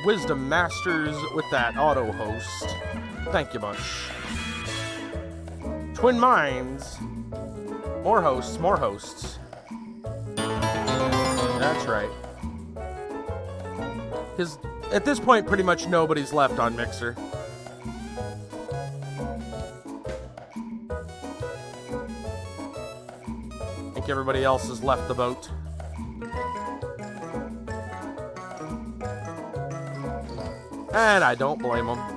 Wisdom Masters with that auto host. Thank you much. Twin Minds. More hosts, more hosts. That's right. Because at this point, pretty much nobody's left on Mixer. I think everybody else has left the boat. And I don't blame them.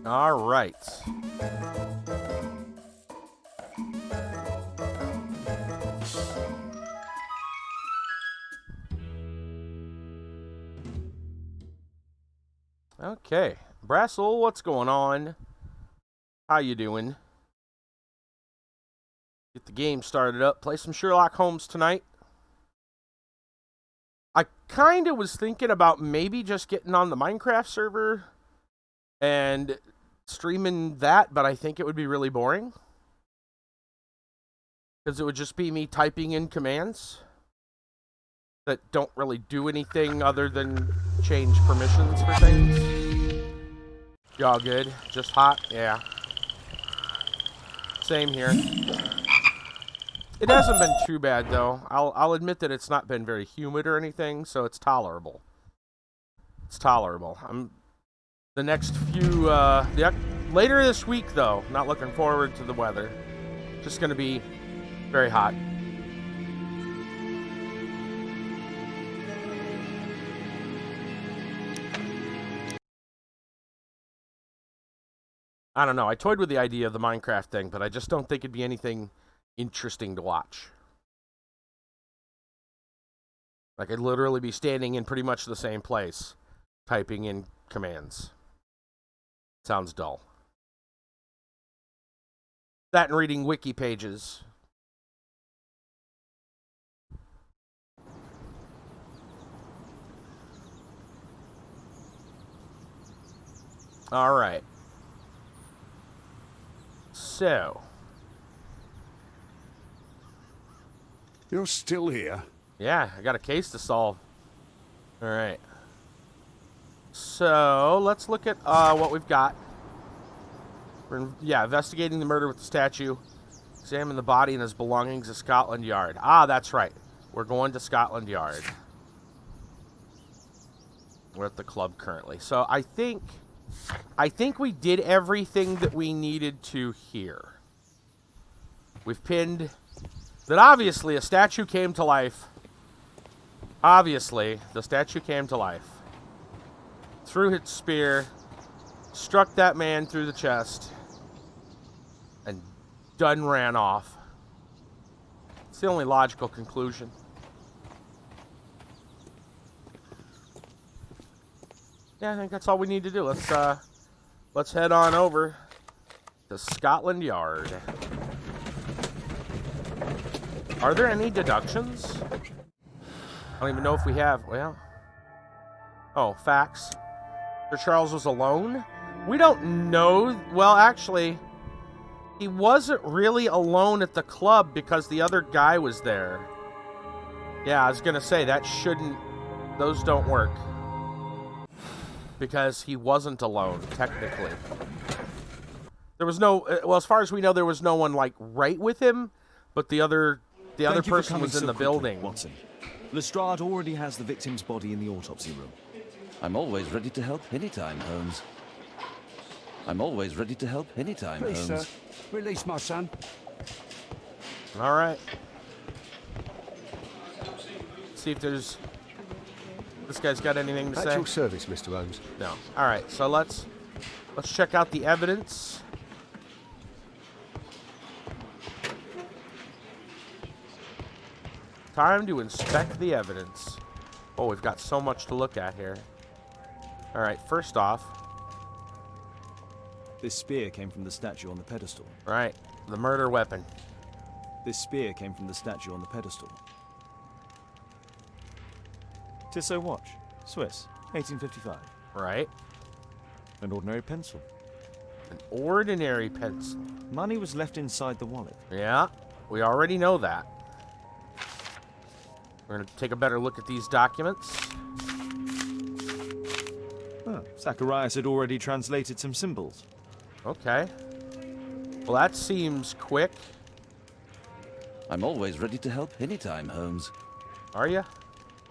All right. Okay. Brassel, what's going on? How you doing? Get the game started up. Play some Sherlock Holmes tonight. I kind of was thinking about maybe just getting on the Minecraft server and streaming that, but I think it would be really boring. Because it would just be me typing in commands that don't really do anything other than change permissions for things. Y'all good? Just hot? Yeah. Same here. It hasn't been too bad, though. I'll admit that it's not been very humid or anything, so it's tolerable. It's tolerable. The next few, later this week, though, not looking forward to the weather. Just going to be very hot. I don't know. I toyed with the idea of the Minecraft thing, but I just don't think it'd be anything interesting to watch. Like, I'd literally be standing in pretty much the same place, typing in commands. Sounds dull. That and reading wiki pages. All right. So. You're still here? Yeah, I got a case to solve. All right. So, let's look at what we've got. We're investigating the murder with the statue. Examine the body and his belongings at Scotland Yard. Ah, that's right. We're going to Scotland Yard. We're at the club currently. So, I think we did everything that we needed to here. We've pinned that obviously a statue came to life. Obviously, the statue came to life. Threw its spear, struck that man through the chest, and done ran off. It's the only logical conclusion. Yeah, I think that's all we need to do. Let's head on over to Scotland Yard. Are there any deductions? I don't even know if we have. Well, oh, facts. Sir Charles was alone? We don't know. Well, actually, he wasn't really alone at the club because the other guy was there. Yeah, I was going to say, those don't work. Because he wasn't alone, technically. There was no, well, as far as we know, there was no one, like, right with him, but the other person was in the building. Watson. Lestrade already has the victim's body in the autopsy room. I'm always ready to help anytime, Holmes. I'm always ready to help anytime, Please, Holmes. sir, release my son. All right. See if this guy's got anything to say. At your service, Mr. Holmes. No. All right. So let's check out the evidence. Time to inspect the evidence. Oh, we've got so much to look at here. All right. First off, This spear came from the statue on the pedestal. right, the murder weapon. This spear came from the statue on the pedestal. Tissot watch, Swiss, 1855. Right. An ordinary pencil. An ordinary pencil. Money was left inside the wallet. Yeah, we already know that. We're going to take a better look at these documents. Oh, Zacharias had already translated some symbols. Okay. Well, that seems quick. I'm always ready to help anytime, Holmes. Are you?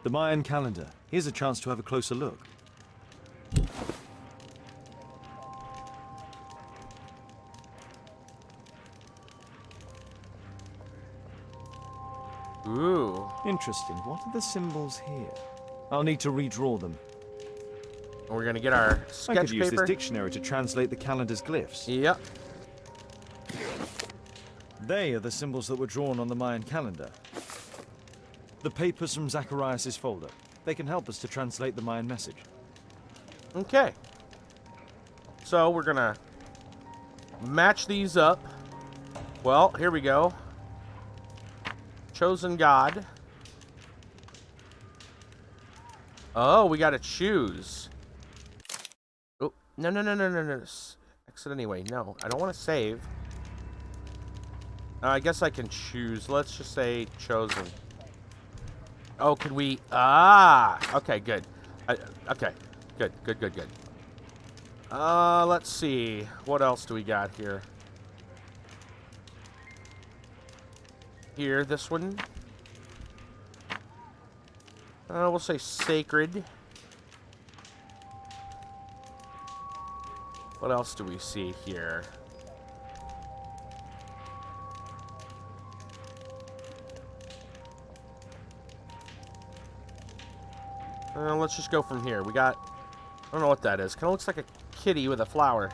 The Mayan calendar. Here's a chance to have a closer look. Ooh. Interesting. What are the symbols here? I'll need to redraw them. We're going to get our I sketch could use paper. this dictionary to translate the calendar's glyphs. Yep. They are the symbols that were drawn on the Mayan calendar. The papers from Zacharias' folder. They can help us to translate the Mayan message. Okay. So we're going to match these up. Well, here we go. Chosen God. Oh, we gotta choose. Oh, no. Exit anyway. No, I don't want to save. I guess I can choose. Let's just say chosen. Oh, can we? Ah! Okay, good. Okay, good. Let's see. What else do we got here? Here, this one. We'll say sacred. What else do we see here? Let's just go from here. We got... I don't know what that is. Kind of looks like a kitty with a flower.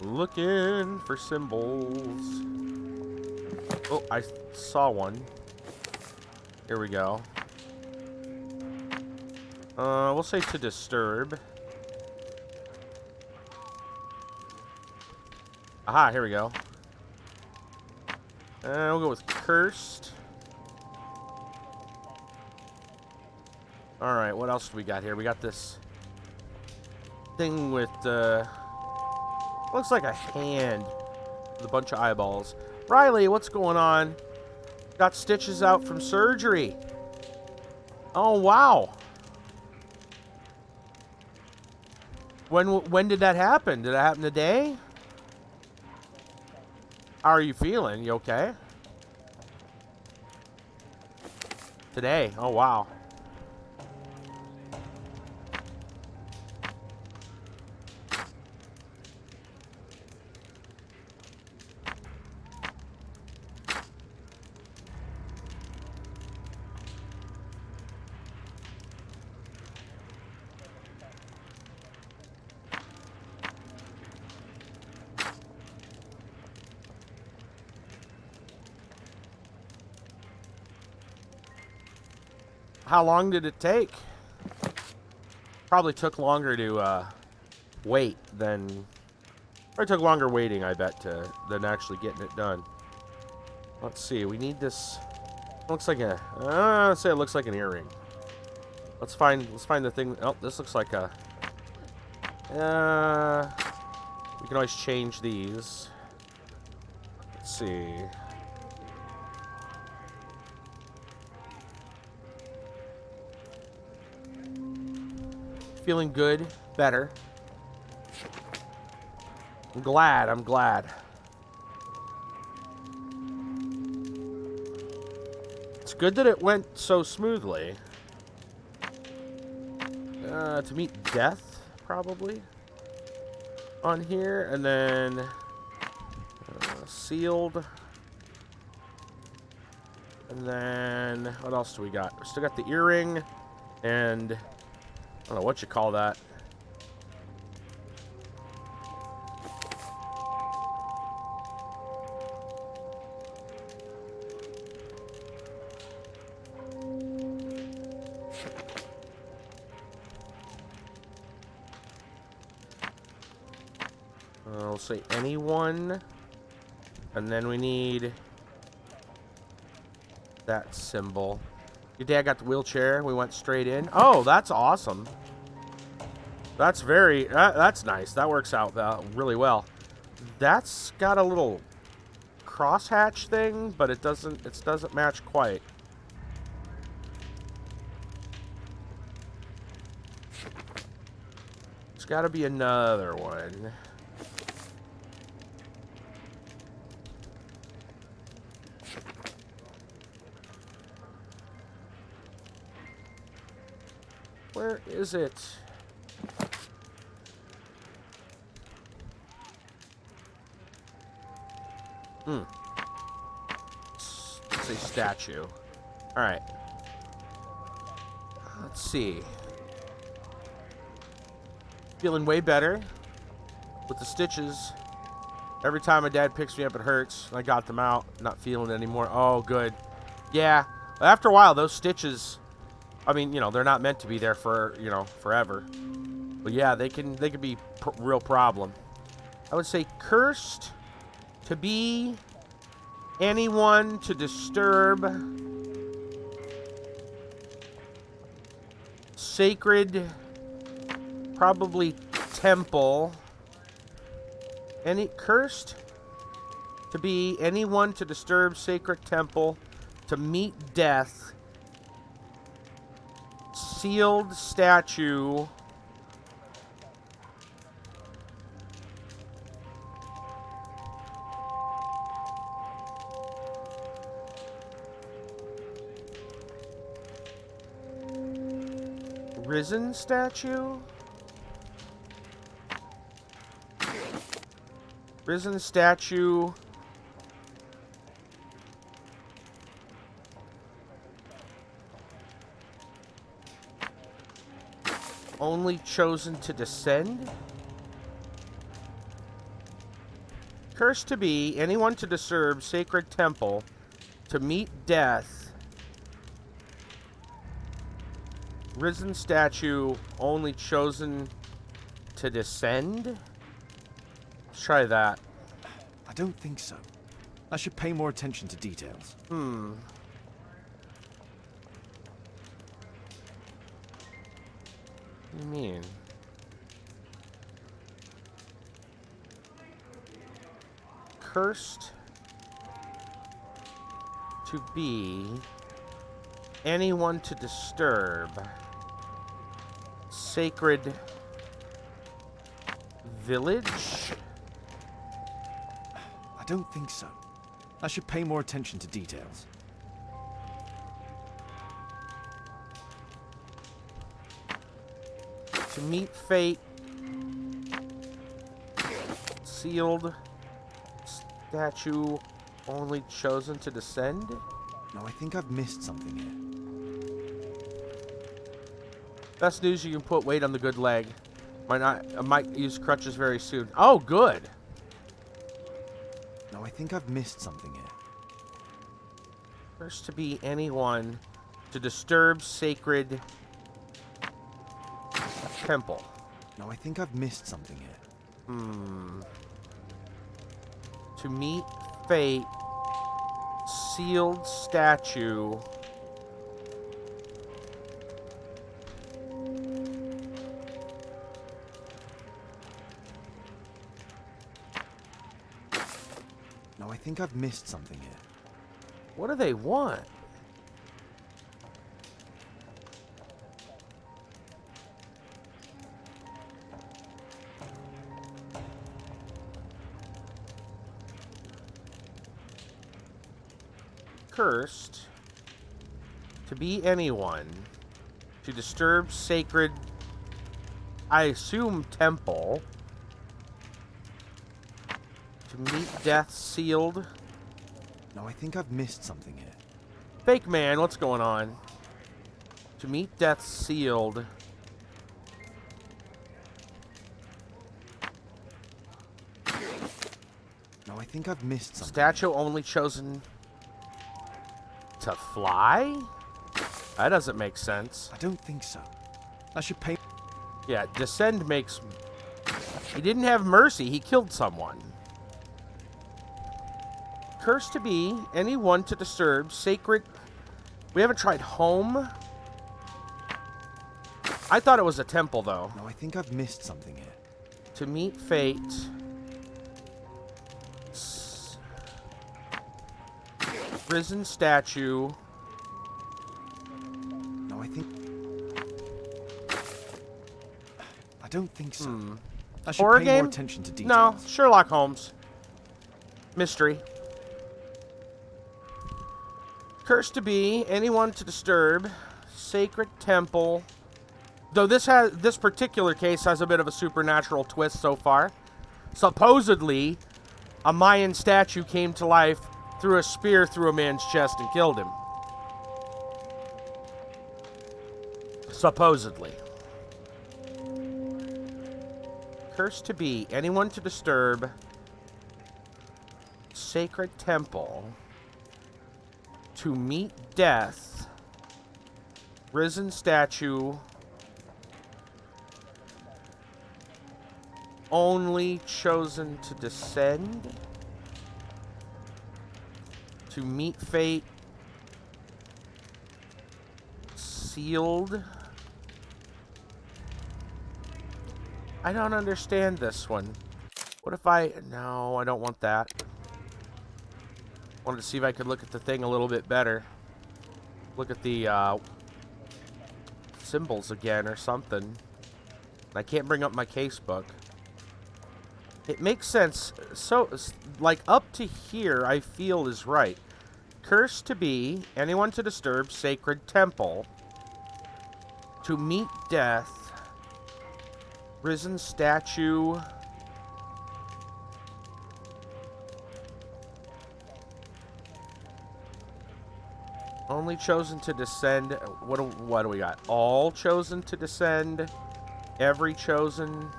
Looking for symbols. Oh, I saw one. Here we go. We'll say to disturb. Aha, here we go. We'll go with cursed. Alright, what else do we got here? We got this thing with, looks like a hand with a bunch of eyeballs. Riley, what's going on? Got stitches out from surgery. Oh, wow. When did that happen? Did that happen today? How are you feeling? You okay? Today. Oh, wow. How long did it take? Probably took longer to wait than... Or it took longer waiting, I bet, than actually getting it done. Let's see. We need this... Looks like a... let's say it looks like an earring. Let's find the thing... Oh, this looks like a... we can always change these. Let's see... Feeling good, better. I'm glad. It's good that it went so smoothly. To meet death, probably. On here, and then sealed. And then, what else do we got? We still got the earring, and... I don't know what you call that. I'll say anyone. And then we need that symbol. Your dad got the wheelchair. We went straight in. Oh, that's awesome. That's very... that's nice. That works out really well. That's got a little crosshatch thing, but it doesn't match quite. There's got to be another one. Where is it? It's a statue. Alright. Let's see. Feeling way better with the stitches. Every time my dad picks me up, it hurts. I got them out. Not feeling it anymore. Oh, good. Yeah. After a while, those stitches I mean, you know, they're not meant to be there for, you know, forever. But yeah, they can be real problem. I would say cursed to be anyone to disturb sacred, probably temple. Any cursed to be anyone to disturb sacred temple, to meet death, sealed statue, risen statue, risen statue. Only chosen to descend. Cursed to be anyone to disturb sacred temple, to meet death. Risen statue only chosen to descend. Let's try that. I don't think so. I should pay more attention to details. What do you mean? Cursed to be anyone to disturb sacred village. I don't think so. I should pay more attention to details. To meet fate. Sealed statue only chosen to descend. No, I think I've missed something here. Best news, you can put weight on the good leg. I might use crutches very soon. Oh, good. No, I think I've missed something here. First to be anyone to disturb sacred temple. No, I think I've missed something here. To meet fate. Sealed statue. No, I think I've missed something here. What do they want? Cursed to be anyone to disturb sacred, I assume, temple, to meet death sealed. No, I think I've missed something here. Fake man, what's going on? To meet death sealed. No, I think I've missed something. Statue only chosen to fly? That doesn't make sense. I don't think so. I should pay... Yeah, descend makes... He didn't have mercy. He killed someone. Cursed to be anyone to disturb sacred... We haven't tried home. I thought it was a temple, though. No, I think I've missed something here. To meet fate. Risen statue. No, I think... I don't think so. I should Horror pay game? more attention to details. No, Sherlock Holmes. Mystery. Cursed to be anyone to disturb sacred temple. Though this particular case has a bit of a supernatural twist so far. Supposedly, a Mayan statue came to life, threw a spear through a man's chest and killed him. Supposedly. Cursed to be anyone to disturb sacred temple, to meet death, Risen statue. Only chosen to descend. To meet fate. Sealed. I don't understand this one. What if I... No, I don't want that. Wanted to see if I could look at the thing a little bit better. Look at the symbols again or something. I can't bring up my casebook. It makes sense. So, like, up to here, I feel is right. Cursed to be, anyone to disturb, sacred temple. To meet death. Risen statue. Only chosen to descend. What do we got? All chosen to descend. Every chosen.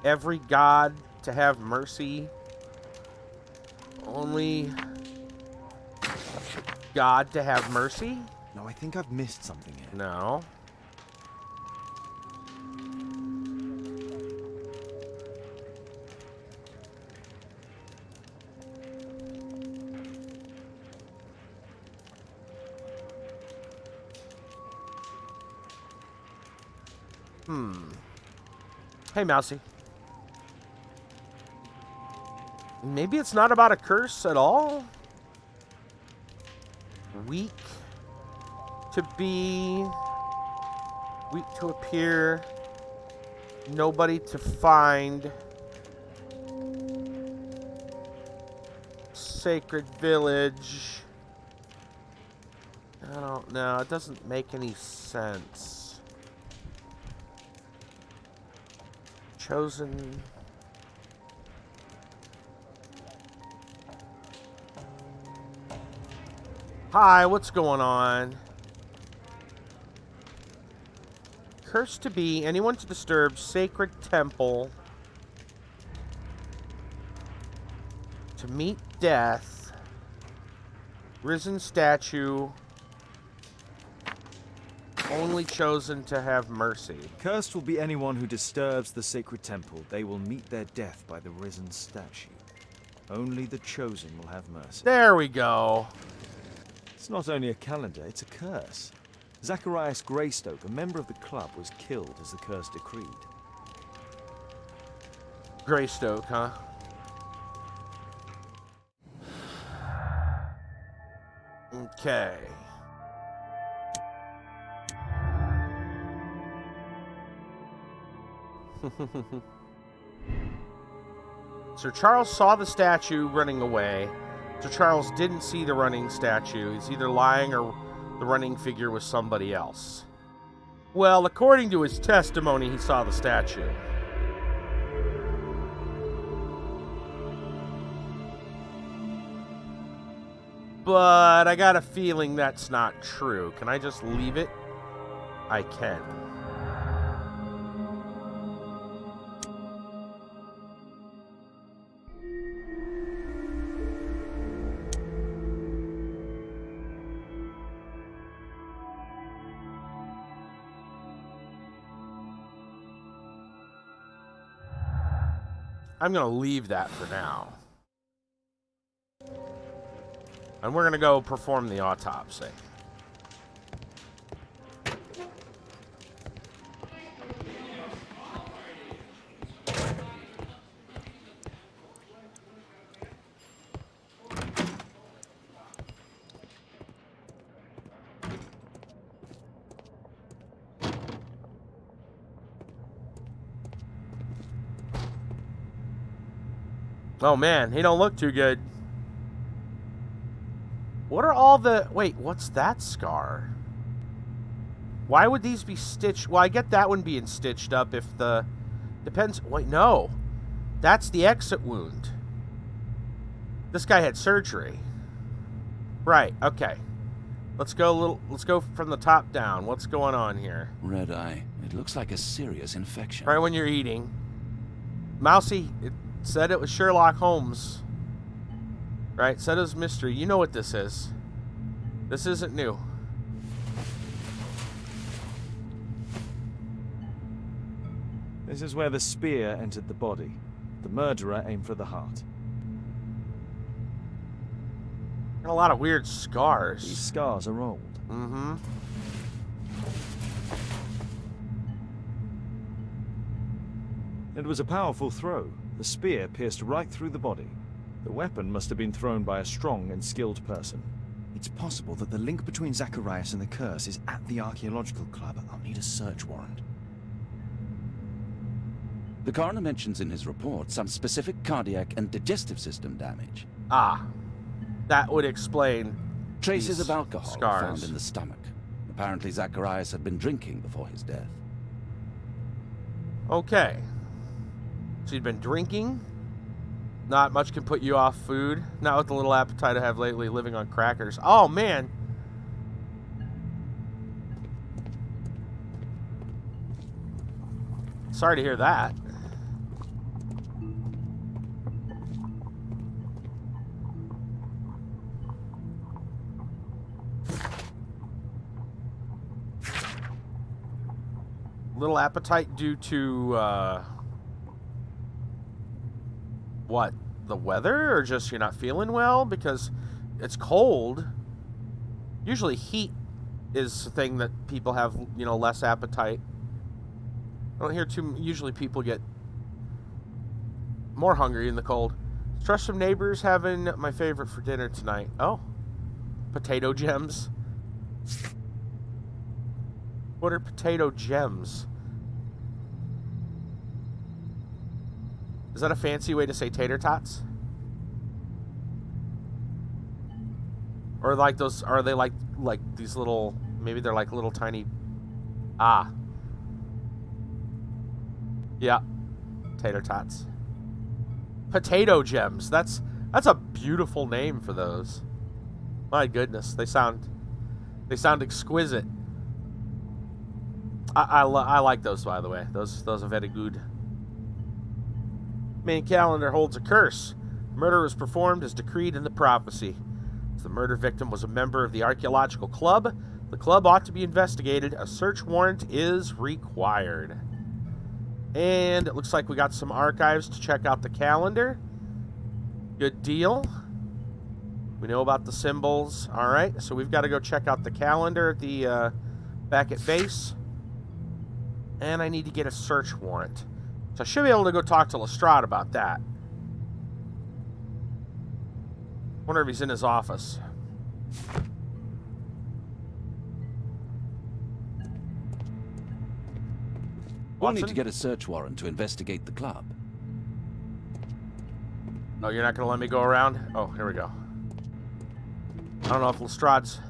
Every god to have mercy. Only God to have mercy? No, I think I've missed something here. No. Hey, Mousy. Maybe it's not about a curse at all? Weak to be... Weak to appear. Nobody to find. Sacred village. I don't know. It doesn't make any sense. Chosen. Hi, what's going on? Cursed to be, anyone to disturb, sacred temple. To meet death. Risen statue. Only chosen to have mercy. Cursed will be anyone who disturbs the sacred temple. They will meet their death by the risen statue. Only the chosen will have mercy. There we go. It's not only a calendar, it's a curse. Zacharias Greystoke, a member of the club, was killed as the curse decreed. Greystoke, huh? Okay. Sir Charles saw the statue running away. Sir Charles didn't see the running statue. He's either lying or the running figure was somebody else. Well, according to his testimony, he saw the statue. But I got a feeling that's not true. Can I just leave it? I can. I'm going to leave that for now. And we're going to go perform the autopsy. Oh man, he don't look too good. What are all the... Wait, what's that scar? Why would these be stitched? Well, I get that one being stitched up if the... Depends... Wait, no. That's the exit wound. This guy had surgery. Right, okay. Let's go from the top down. What's going on here? Red eye. It looks like a serious infection. Right when you're eating. Mousy, it said it was Sherlock Holmes. Right, said it was mystery. You know what this is. This isn't new. This is where the spear entered the body. The murderer aimed for the heart. And a lot of weird scars. These scars are old. Mm-hmm. It was a powerful throw. The spear pierced right through the body. The weapon must have been thrown by a strong and skilled person. It's possible that the link between Zacharias and the curse is at the archaeological club. I'll need a search warrant. The coroner mentions in his report some specific cardiac and digestive system damage. Ah. That would explain Traces these of alcohol were scars. found in the stomach. Apparently Zacharias had been drinking before his death. Okay. So you'd been drinking. Not much can put you off food. Not with the little appetite I have lately, living on crackers. Oh, man. Sorry to hear that. Little appetite due to, what? The weather? Or just you're not feeling well? Because it's cold. Usually heat is the thing that people have, you know, less appetite. I don't hear usually people get more hungry in the cold. Trust some neighbors having my favorite for dinner tonight. Oh. Potato gems. What are potato gems? Is that a fancy way to say tater tots? Or like those, are they like these little, maybe they're like little tiny, ah. Yeah, tater tots. Potato gems, that's a beautiful name for those. My goodness, they sound exquisite. I like those, by the way. Those are very good. Main calendar holds a curse. Murder was performed as decreed in the prophecy. As the murder victim was a member of the archaeological club, the club ought to be investigated. A search warrant is required. And it looks like we got some archives to check out the calendar. Good deal. We know about the symbols. All right, so we've got to go check out the calendar at the back at base. And I need to get a search warrant. So I should be able to go talk to Lestrade about that. Wonder if he's in his office. We'll need Watson? to get a search warrant to investigate the club. Oh, you're not going to let me go around? Oh, here we go. I don't know if Lestrade's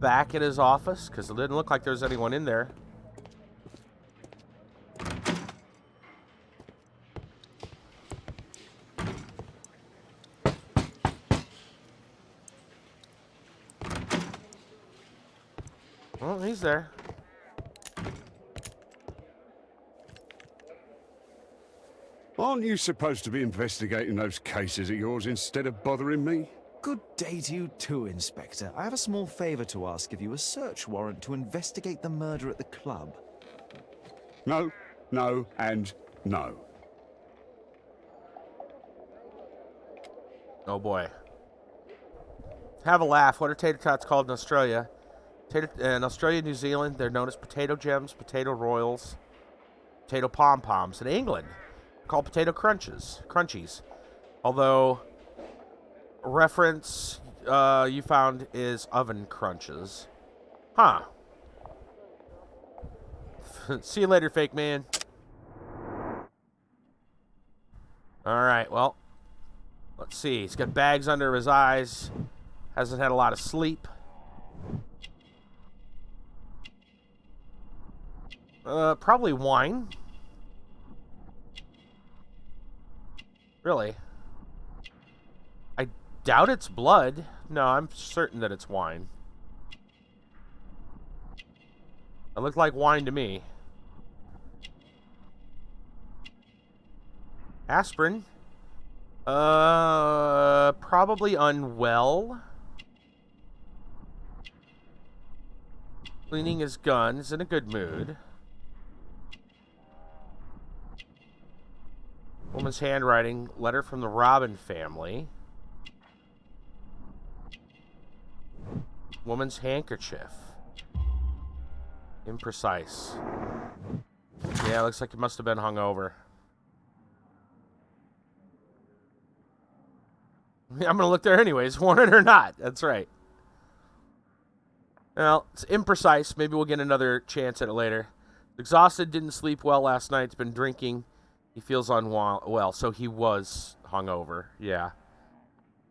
back at his office, because it didn't look like there's anyone in there. Well, he's there. Aren't you supposed to be investigating those cases of yours instead of bothering me? Good day to you too, Inspector. I have a small favor to ask of you, a search warrant to investigate the murder at the club. No, no, and no. Oh boy. Have a laugh. What are tater tots called in Australia? In Australia and New Zealand, they're known as potato gems, potato royals, potato pom-poms. In England, called potato crunchies. Although, reference you found is oven crunches. Huh. See you later, fake man. Alright, well. Let's see. He's got bags under his eyes. Hasn't had a lot of sleep. Probably wine. Really? I doubt it's blood. No, I'm certain that it's wine. It looked like wine to me. Aspirin. Probably unwell. Cleaning his gun. He's in a good mood. Woman's handwriting. Letter from the Robin family. Woman's handkerchief. Imprecise. Yeah, looks like it must have been hung over. I'm gonna look there anyways, want it or not. That's right. Well, it's imprecise. Maybe we'll get another chance at it later. Exhausted, didn't sleep well last night. He's been drinking. He feels unwell, so he was hungover. Yeah.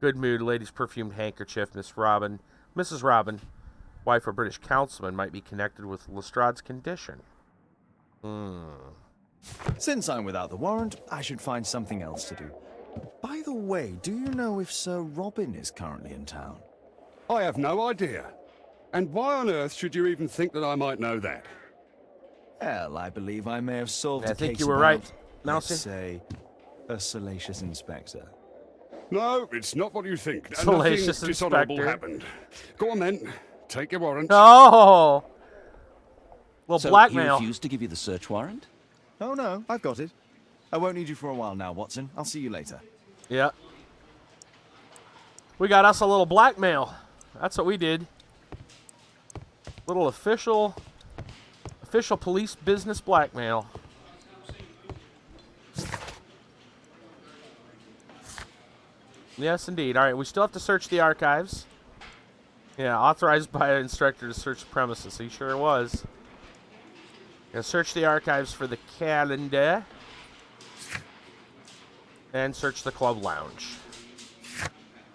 Good mood. Lady's perfumed handkerchief. Mrs. Robin, wife of British councilman, might be connected with Lestrade's condition. Since I'm without the warrant, I should find something else to do. By the way, do you know if Sir Robin is currently in town? I have no idea. And why on earth should you even think that I might know that? Well, I believe I may have solved I a think case you were about, right, let's Mousy. say, a salacious inspector. No, it's not what you think. Salacious Nothing dishonorable inspector. happened. Go on then. Take your warrant. Oh! Well, So blackmail. he refused to give you the search warrant? Oh no, I've got it. I won't need you for a while now, Watson. I'll see you later. Yeah. We got us a little blackmail. That's what we did. Little official police business blackmail. Yes, indeed. All right, we still have to search the archives. Yeah, authorized by an instructor to search the premises. He sure was. Gonna search the archives for the calendar. And search the club lounge.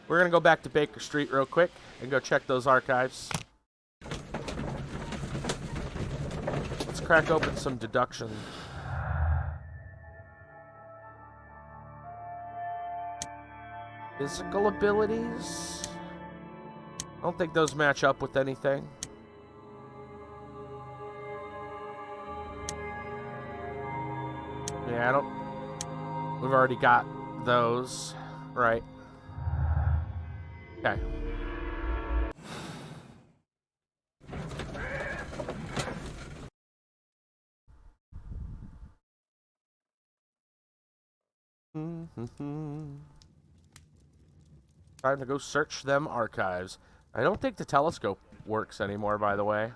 We're gonna go back to Baker Street real quick and go check those archives. Let's crack open some deduction. Physical abilities? I don't think those match up with anything. Yeah, I don't... We've already got those. Right. Okay. Time to go search them archives. I don't think the telescope works anymore, by the way.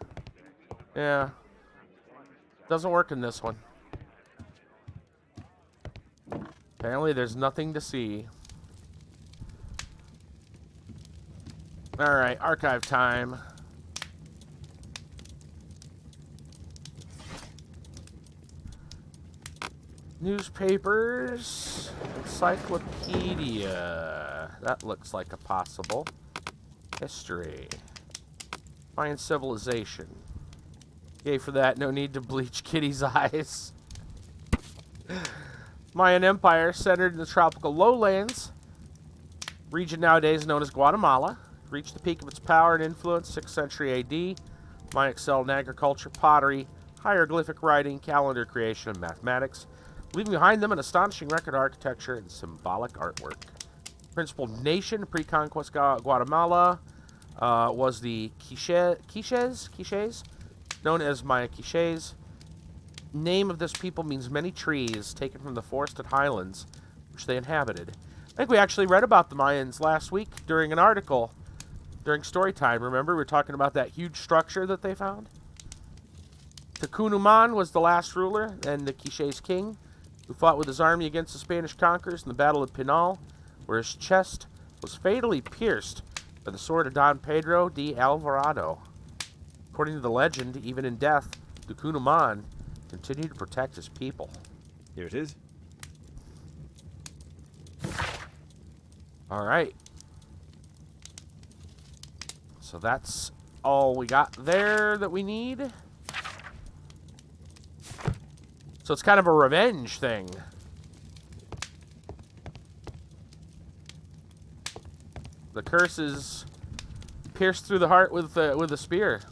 Yeah. Doesn't work in this one. Apparently there's nothing to see. Alright, archive time. Newspapers. Encyclopedia. That looks like a possible. History. Mayan civilization. Yay for that. No need to bleach Kitty's eyes. Mayan Empire, centered in the tropical lowlands. Region nowadays known as Guatemala. Reached the peak of its power and influence 6th century AD. Maya excelled in agriculture, pottery, hieroglyphic writing, calendar creation, and mathematics, leaving behind them an astonishing record of architecture and symbolic artwork. Principal nation pre-conquest Guatemala was the Quiches, known as Maya Quiches. Name of this people means many trees, taken from the forested highlands which they inhabited. I think we actually read about the Mayans last week during an article, during story time. Remember, we were talking about that huge structure that they found? Tucunuman was the last ruler and the Quiches king, who fought with his army against the Spanish conquerors in the Battle of Pinal, where his chest was fatally pierced by the sword of Don Pedro de Alvarado. According to the legend, even in death, Tucunuman continued to protect his people. Here it is. All right. So that's all we got there that we need. So it's kind of a revenge thing. The curse is pierced through the heart with a spear.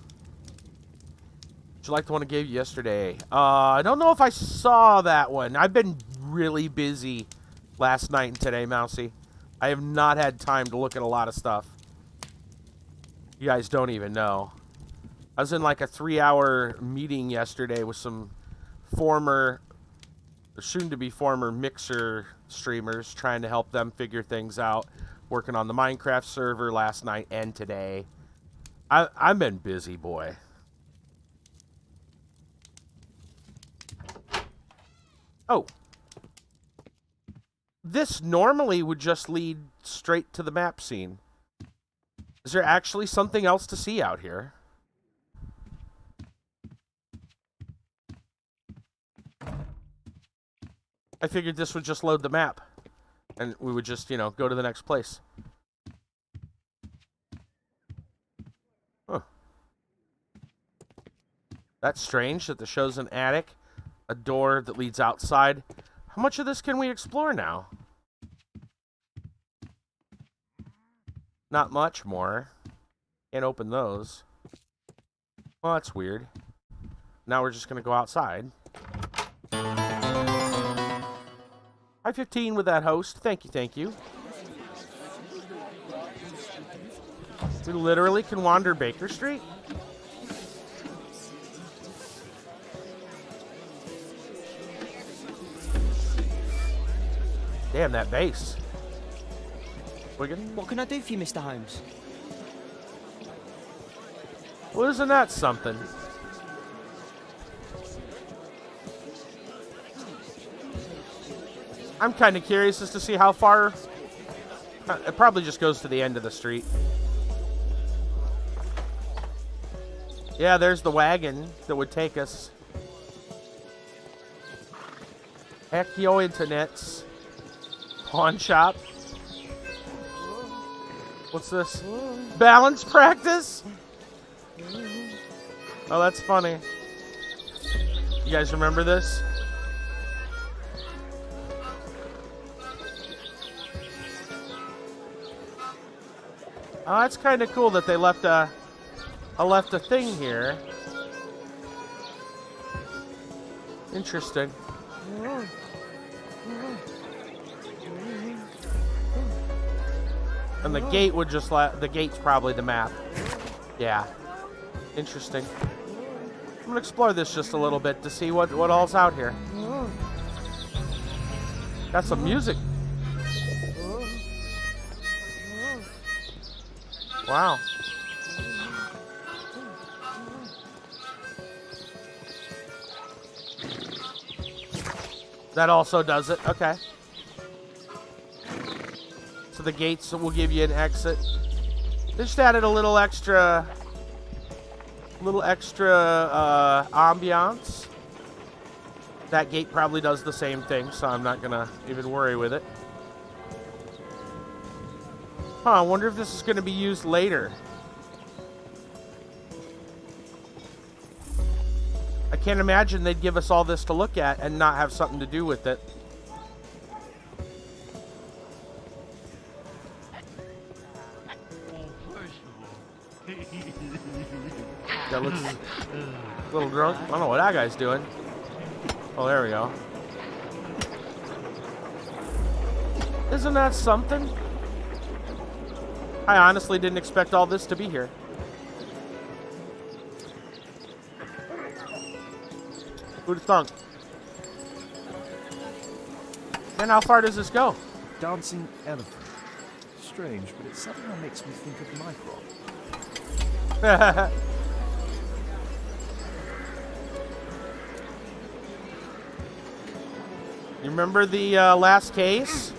Would you like the one I gave you yesterday? I don't know if I saw that one. I've been really busy last night and today, Mousy. I have not had time to look at a lot of stuff. You guys don't even know. I was in like a 3-hour meeting yesterday with some former soon-to-be former Mixer streamers, trying to help them figure things out. Working on the Minecraft server last night and today. I've been busy, boy. Oh. This normally would just lead straight to the map scene. Is there actually something else to see out here? I figured this would just load the map. And we would just, you know, go to the next place. Huh. That's strange that the show's an attic. A door that leads outside. How much of this can we explore now? Not much more. Can't open those. Well, that's weird. Now we're just going to go outside. Hi, 15 with that host. Thank you, thank you. We literally can wander Baker Street? Damn, that bass. Wigan? What can I do for you, Mr. Holmes? Well, isn't that something? I'm kind of curious as to see how far... It probably just goes to the end of the street. Yeah, there's the wagon that would take us. Heck, yo, internets. Pawn shop. What's this? Balance practice? Oh, that's funny. You guys remember this? Oh, that's kind of cool that they left a thing here. Interesting. And the gate would just the gate's probably the map. Yeah. Interesting. I'm gonna explore this just a little bit to see what all's out here. Got some music. Wow. That also does it. Okay. So the gates will give you an exit. They just added a little extra ambiance. That gate probably does the same thing, so I'm not gonna even worry with it. Huh, I wonder if this is gonna be used later. I can't imagine they'd give us all this to look at and not have something to do with it. That looks a little drunk. I don't know what that guy's doing. Oh, there we go. Isn't that something? I honestly didn't expect all this to be here. Who'd have thunk? And how far does this go? Dancing elephant. Strange, but it somehow makes me think of Mycroft. You remember the last case?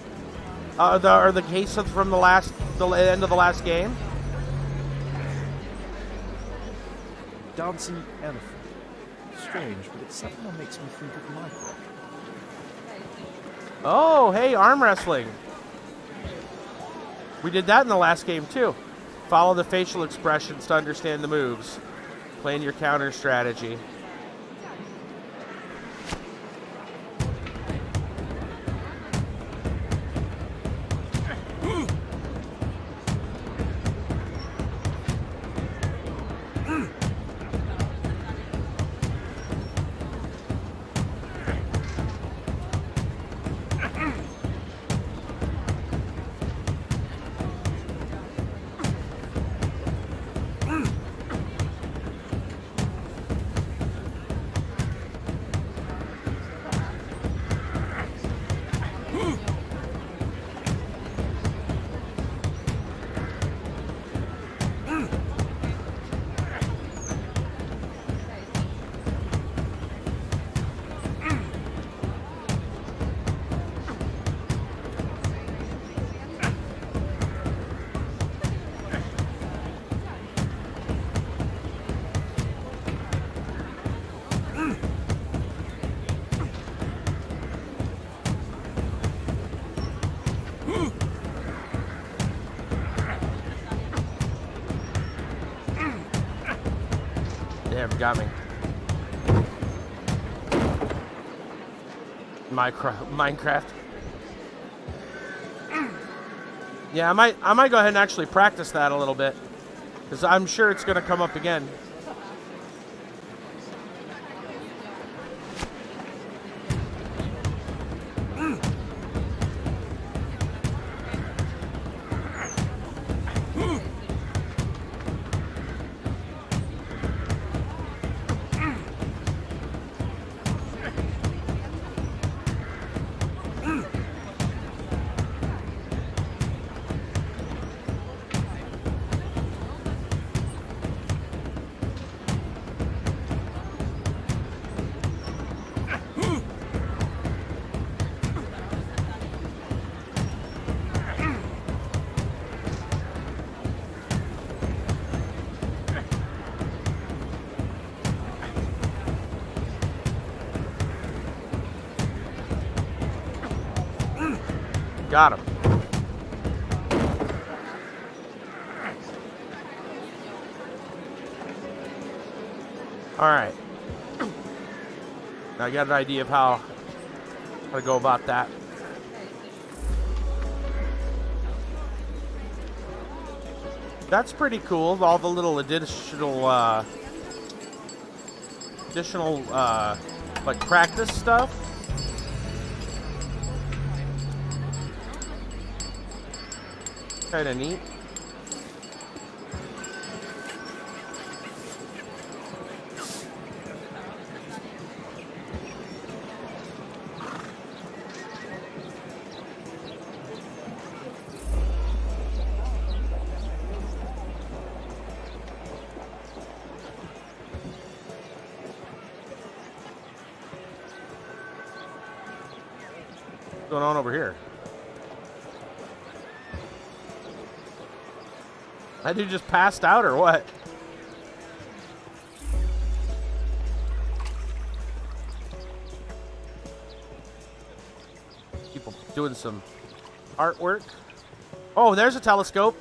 The case from the end of the last game? Dancing elephant. Strange, but it somehow makes me think of Mycroft. Oh, hey, arm wrestling. We did that in the last game too. Follow the facial expressions to understand the moves. Plan your counter strategy. Damn, got me. Minecraft. Yeah, I might go ahead and actually practice that a little bit, because I'm sure it's going to come up again. Got him. All right. Now I got an idea of how to go about that. That's pretty cool. All the little additional like practice stuff. Kind of neat. What's going on over here? That dude just passed out or what? People doing some artwork. Oh, there's a telescope.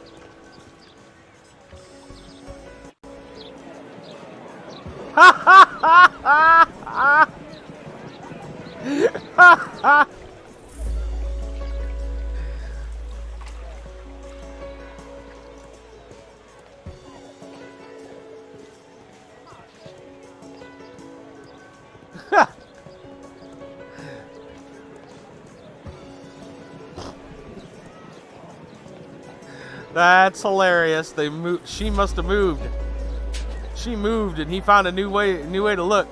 Ha ha ha ha ha ha. That's hilarious. They moved. She must have moved. She moved, and he found a new way to look.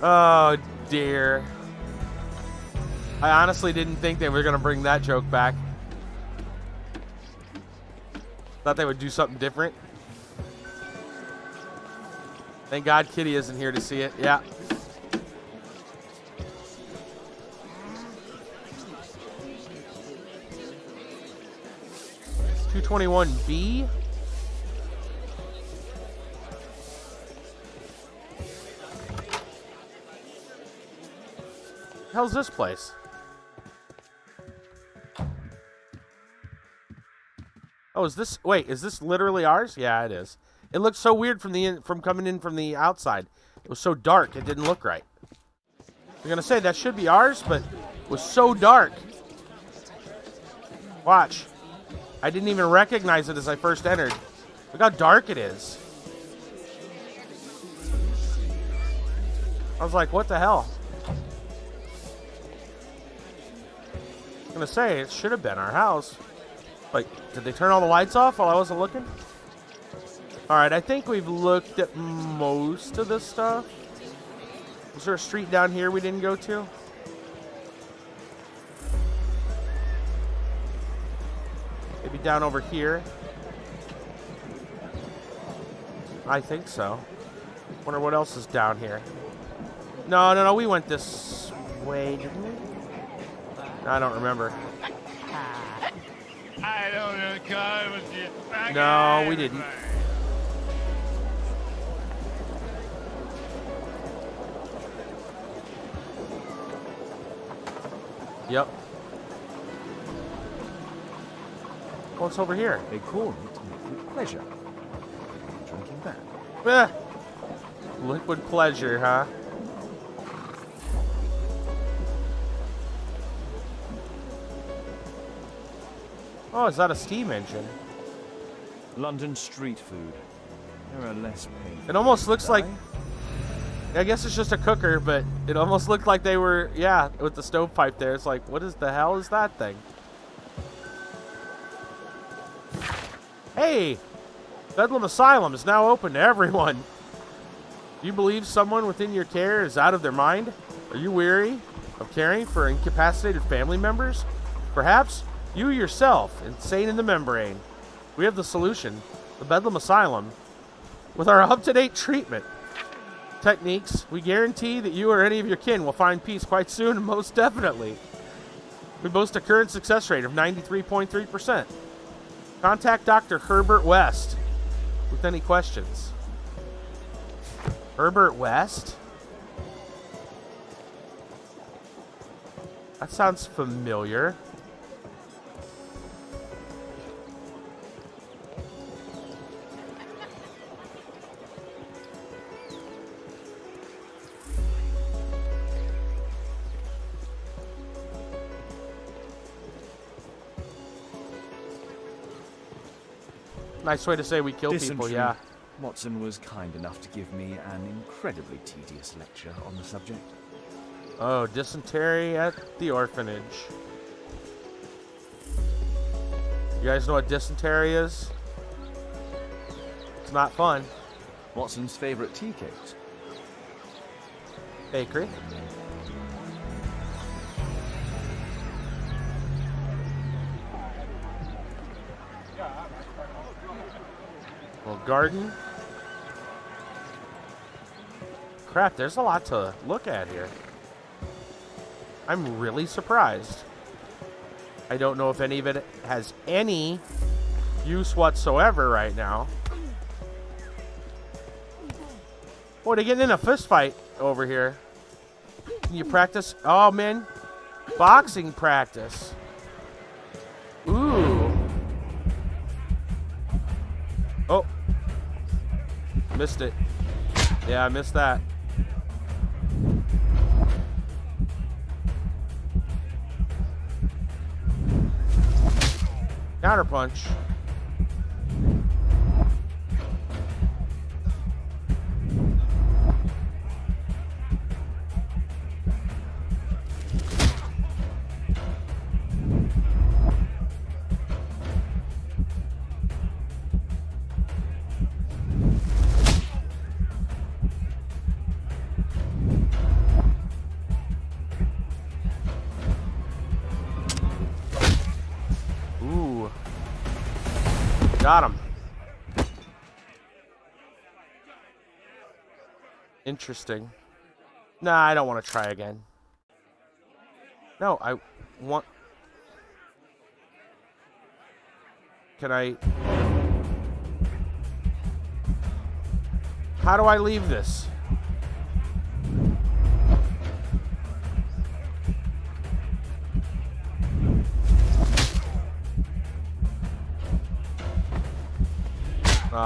Oh dear. I honestly didn't think they were gonna bring that joke back. Thought they would do something different. Thank God Kitty isn't here to see it. Yeah. $221B. How's this place? Oh, is this? Wait, is this literally ours? Yeah, it is. It looks so weird from coming in from the outside. It was so dark, it didn't look right. I'm gonna say that should be ours, but it was so dark. Watch. I didn't even recognize it as I first entered. Look how dark it is. I was like, what the hell? I'm gonna say it should have been our house. Like, did they turn all the lights off while I wasn't looking? Alright, I think we've looked at most of this stuff. Is there a street down here we didn't go to? Maybe down over here. I think so. Wonder what else is down here. No, we went this way, didn't we? I don't remember. I don't know, no, we didn't. Yep. What's over here? They call it liquid pleasure. Drinking that. Eh. Liquid pleasure, huh? Oh, is that a steam engine? London street food. There are less painful. It almost looks die. like... I guess it's just a cooker, but it almost looked like they were... Yeah, with the stovepipe there. It's like, what is the hell is that thing? Hey! Bedlam Asylum is now open to everyone. Do you believe someone within your care is out of their mind? Are you weary of caring for incapacitated family members? Perhaps you yourself, insane in the membrane. We have the solution, the Bedlam Asylum, with our up-to-date treatment techniques. We guarantee that you or any of your kin will find peace quite soon, and most definitely. We boast a current success rate of 93.3%. Contact Dr. Herbert West with any questions. Herbert West? That sounds familiar. Nice way to say we kill people, Dysentery. yeah. Watson was kind enough to give me an incredibly tedious lecture on the subject. Oh, dysentery at the orphanage. You guys know what dysentery is? It's not fun. Watson's favorite tea cakes. Bakery. Well, garden. Crap, there's a lot to look at here. I'm really surprised. I don't know if any of it has any use whatsoever right now. Boy, they're getting in a fist fight over here. Can you practice? Oh, man. Boxing practice. Ooh. Oh. Missed it. Yeah, I missed that. Counterpunch. Ooh. Got him. Interesting. Nah, I don't want to try again. No, I want... Can I... How do I leave this?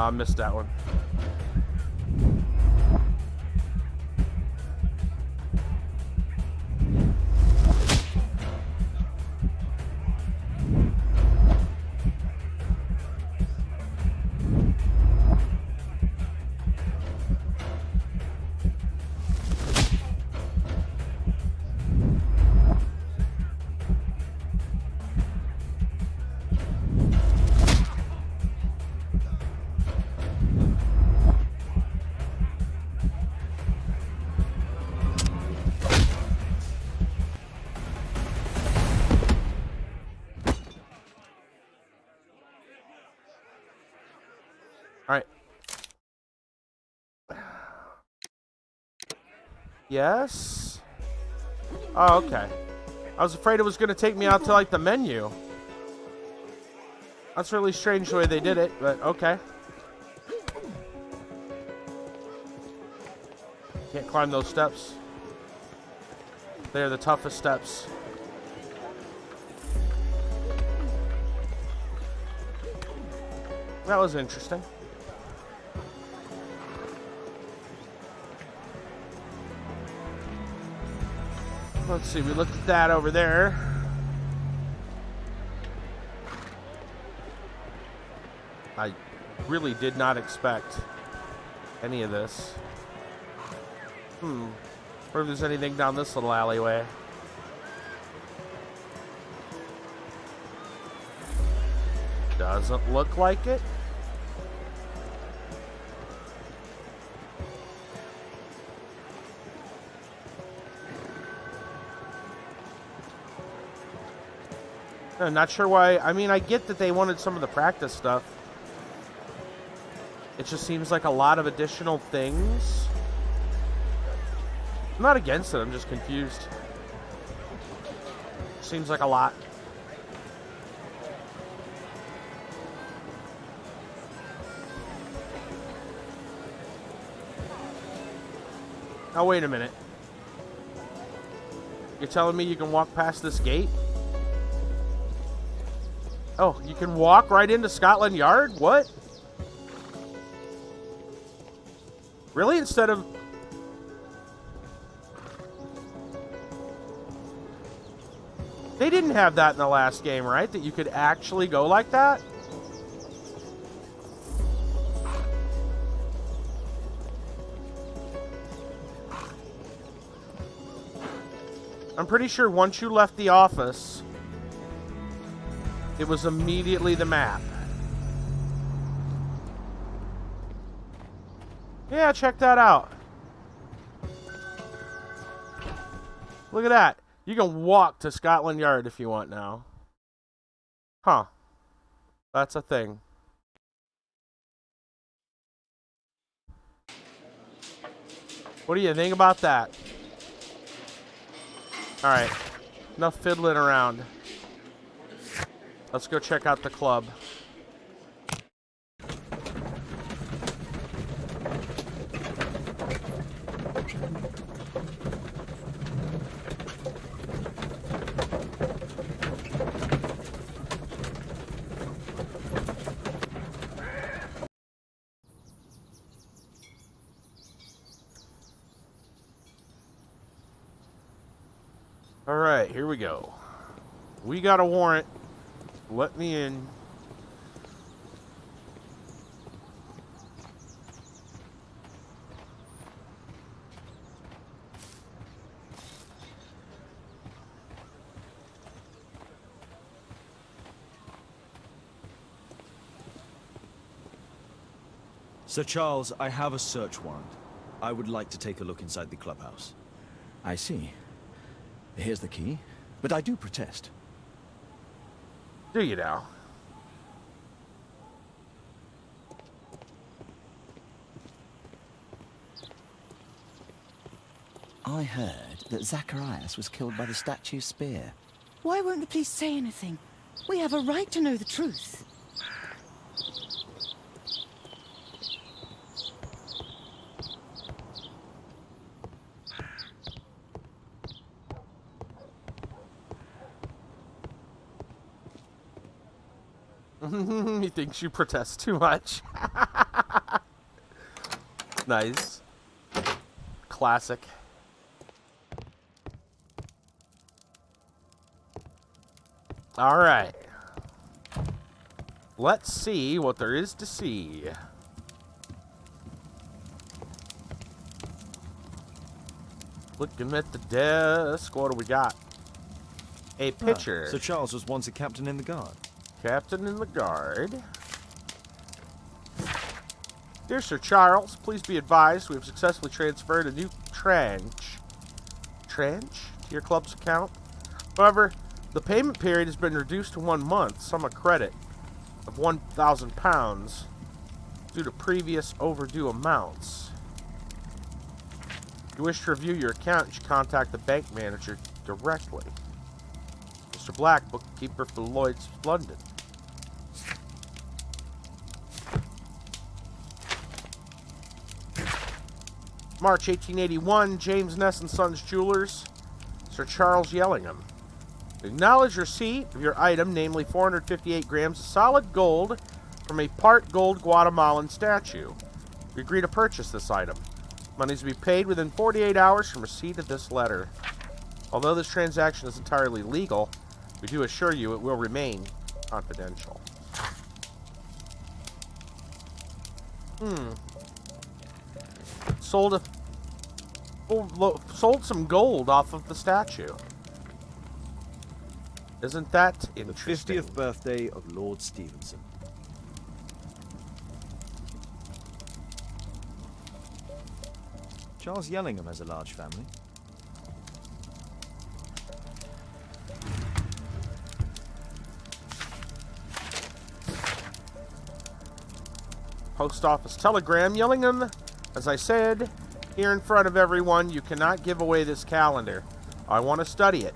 I missed that one. Alright. Yes? Oh, okay. I was afraid it was going to take me out to, like, the menu. That's really strange the way they did it, but okay. Can't climb those steps. They're the toughest steps. That was interesting. Let's see, we looked at that over there. I really did not expect any of this. Wonder if there's anything down this little alleyway. Doesn't look like it. I'm not sure why. I mean, I get that they wanted some of the practice stuff. It just seems like a lot of additional things. I'm not against it, I'm just confused. Seems like a lot. Oh, wait a minute. You're telling me you can walk past this gate? Oh, you can walk right into Scotland Yard? What? Really? Instead of... They didn't have that in the last game, right? That you could actually go like that? I'm pretty sure once you left the office, it was immediately the map. Yeah, check that out. Look at that. You can walk to Scotland Yard if you want now. Huh. That's a thing. What do you think about that? Alright. Enough fiddling around. Let's go check out the club. Alright, here we go. We got a warrant. Let me in. Sir Charles, I have a search warrant. I would like to take a look inside the clubhouse. I see. Here's the key, but I do protest. Do you now? I heard that Zacharias was killed by the statue's spear. Why won't the police say anything? We have a right to know the truth. He thinks you protest too much. Nice. Classic. All right. Let's see what there is to see. Looking at the desk, what do we got? A picture. Sir Charles was once a captain in the guard. Captain in the guard. Dear Sir Charles, please be advised we have successfully transferred a new tranche to your club's account. However, the payment period has been reduced to 1 month, some a credit of £1,000 due to previous overdue amounts. If you wish to review your account, you should contact the bank manager directly. Mr. Black, bookkeeper for Lloyd's, London. March 1881, James Ness and Sons Jewelers, Sir Charles Yellingham. Acknowledge receipt of your item, namely 458 grams of solid gold from a part gold Guatemalan statue. We agree to purchase this item. Money is to be paid within 48 hours from receipt of this letter. Although this transaction is entirely legal, we do assure you it will remain confidential. Sold some gold off of the statue. Isn't that The interesting? 50th birthday of Lord Stevenson. Charles Yellingham has a large family. Post office telegram. Yellingham, as I said, here in front of everyone, you cannot give away this calendar. I want to study it.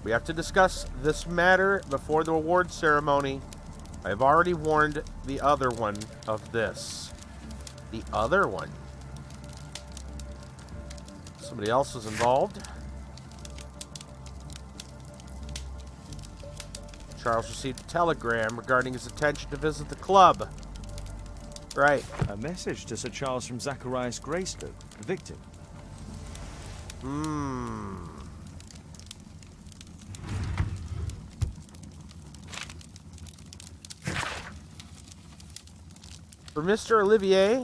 We have to discuss this matter before the award ceremony. I have already warned the other one of this. The other one? Somebody else is involved. Charles received a telegram regarding his intention to visit the club. Right. A message to Sir Charles from Zacharias Greystoke, the victim. For Mr. Olivier,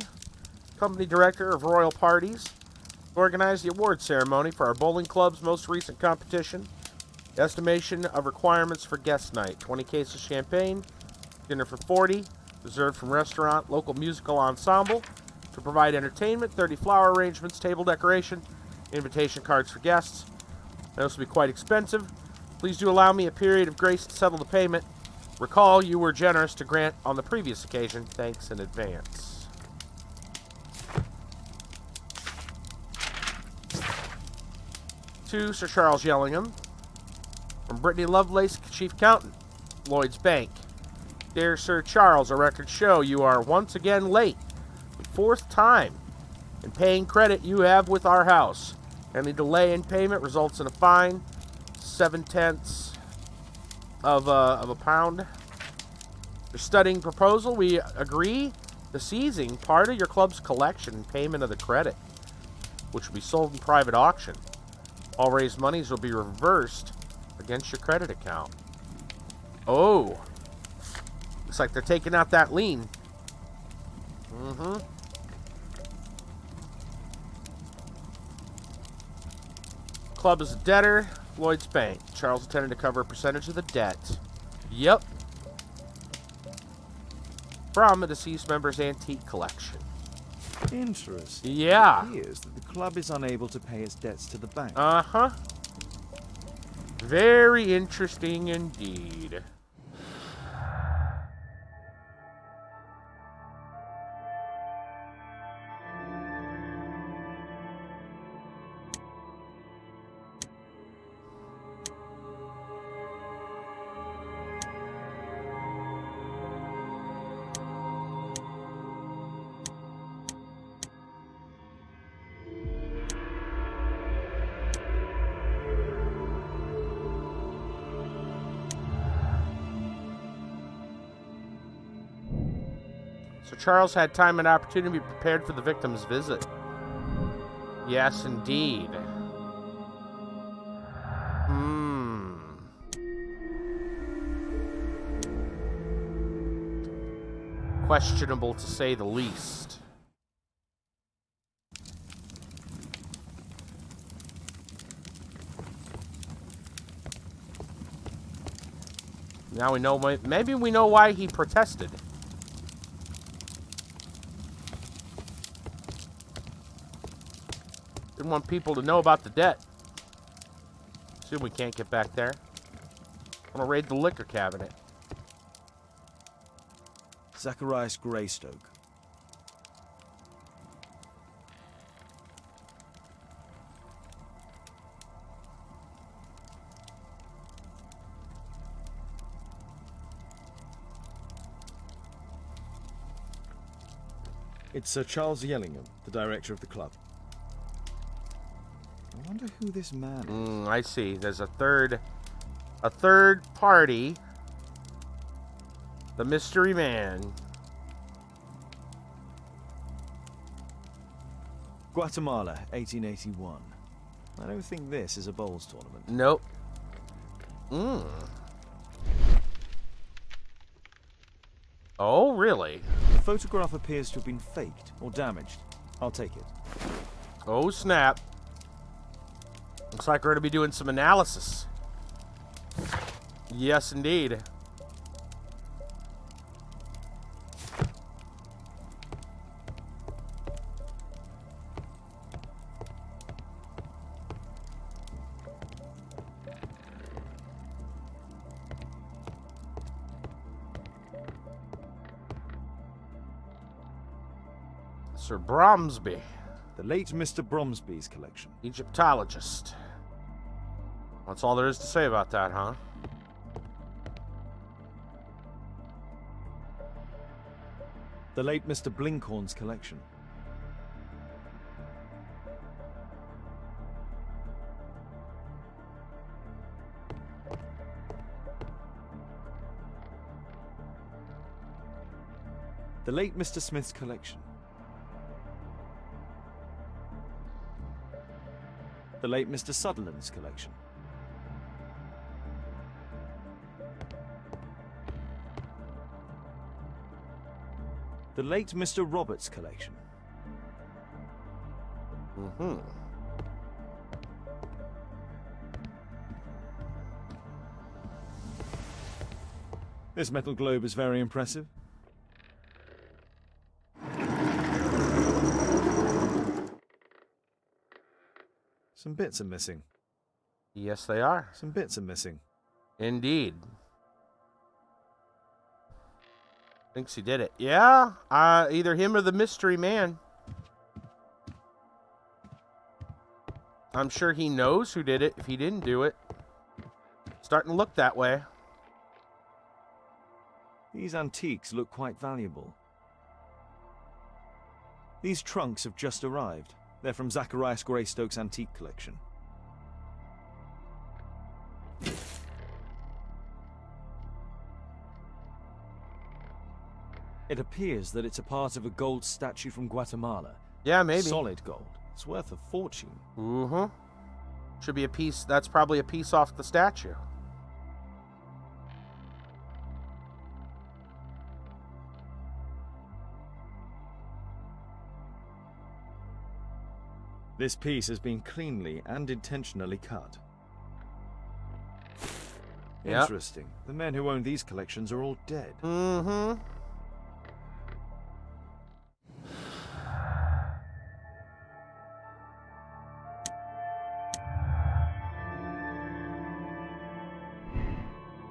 company director of Royal Parties, organized the award ceremony for our bowling club's most recent competition. Estimation of requirements for guest night: 20 cases champagne, dinner for 40, reserved from restaurant, local musical ensemble to provide entertainment, 30 flower arrangements, table decoration, invitation cards for guests. Those will be quite expensive. Please do allow me a period of grace to settle the payment. Recall you were generous to grant on the previous occasion. Thanks in advance. To Sir Charles Yellingham, from Brittany Lovelace, Chief Accountant, Lloyd's Bank. Dear Sir Charles, our records show you are once again late, the fourth time, in paying credit you have with our house. Any delay in payment results in a fine, 7/10 of a pound. Your studying proposal, we agree to seizing part of your club's collection in payment of the credit, which will be sold in private auction. All raised monies will be reversed against your credit account. Oh. Looks like they're taking out that lien. Club is a debtor. Lloyd's Bank. Charles intended to cover a percentage of the debt. Yep. From a deceased member's antique collection. Interesting. Yeah. It appears that the club is unable to pay its debts to the bank. Uh-huh. Very interesting indeed. So Charles had time and opportunity to be prepared for the victim's visit. Yes, indeed. Questionable to say the least. Now we know, maybe we know why he protested. Didn't want people to know about the debt. Assume we can't get back there. I'm gonna raid the liquor cabinet. Zacharias Greystoke. It's Sir Charles Yellingham, the director of the club. I wonder who this man is. I see. There's a third party. The mystery man. Guatemala, 1881. I don't think this is a bowls tournament. Nope. Oh, really? The photograph appears to have been faked or damaged. I'll take it. Oh, snap. Looks like we're going to be doing some analysis. Yes, indeed. Sir Bromsby, The late Mr. Bromsby's collection. Egyptologist. That's all there is to say about that, huh? The late Mr. Blinkhorn's collection. The late Mr. Smith's collection. The late Mr. Sutherland's collection. The late Mr. Roberts' collection. This metal globe is very impressive. Some bits are missing. Yes, they are. Some bits are missing. Indeed. Thinks he did it. Yeah, either him or the mystery man. I'm sure he knows who did it if he didn't do it. Starting to look that way. These antiques look quite valuable. These trunks have just arrived. They're from Zacharias Greystoke's antique collection. It appears that it's a part of a gold statue from Guatemala. Yeah, maybe. Solid gold. It's worth a fortune. Should be a piece. That's probably a piece off the statue. This piece has been cleanly and intentionally cut. Yep. Interesting. The men who own these collections are all dead.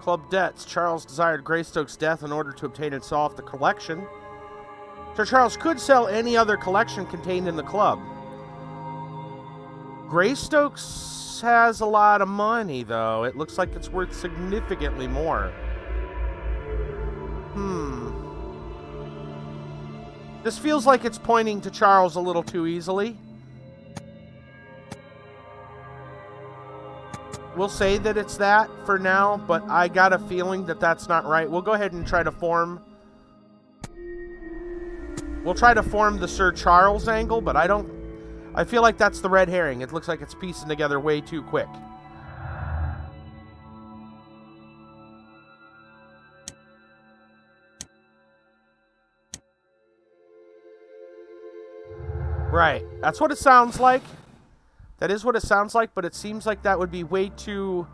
Club debts. Charles desired Greystoke's death in order to obtain and sell off the collection. Sir Charles could sell any other collection contained in the club. Greystoke's has a lot of money, though. It looks like it's worth significantly more. This feels like it's pointing to Charles a little too easily. We'll say that it's that for now, but I got a feeling that that's not right. We'll go ahead and try to form... We'll try to form the Sir Charles angle, but I feel like that's the red herring. It looks like it's piecing together way too quick. Right. That's what it sounds like. That is what it sounds like, but it seems like that would be way too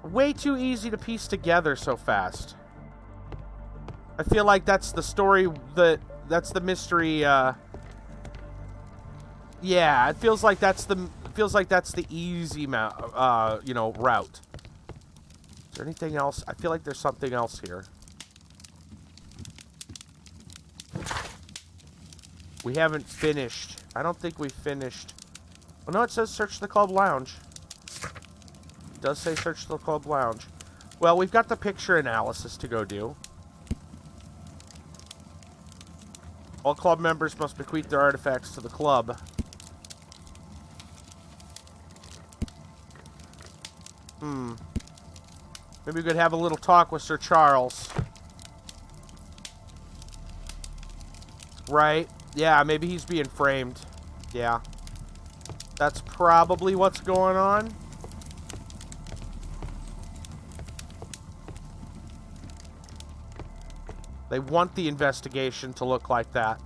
easy to piece together so fast. I feel like that's the story, that's the mystery, yeah, it feels like that's the easy route. Is there anything else? I feel like there's something else here. We haven't finished. I don't think we finished. Oh, no, it says search the club lounge. It does say search the club lounge. Well, we've got the picture analysis to go do. All club members must bequeath their artifacts to the club. Maybe we could have a little talk with Sir Charles. Right? Yeah, maybe he's being framed. Yeah. That's probably what's going on. They want the investigation to look like that.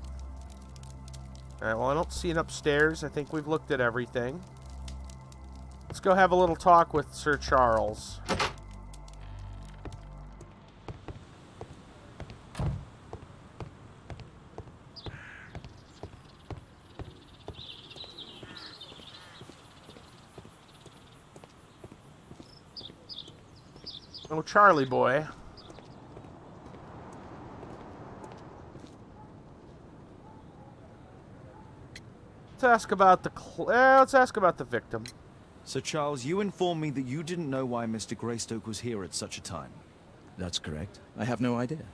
Alright, well, I don't see it upstairs. I think we've looked at everything. Let's go have a little talk with Sir Charles. Oh, Charlie boy. Let's ask about the victim. So, Charles, you informed me that you didn't know why Mr. Greystoke was here at such a time. That's correct. I have no idea.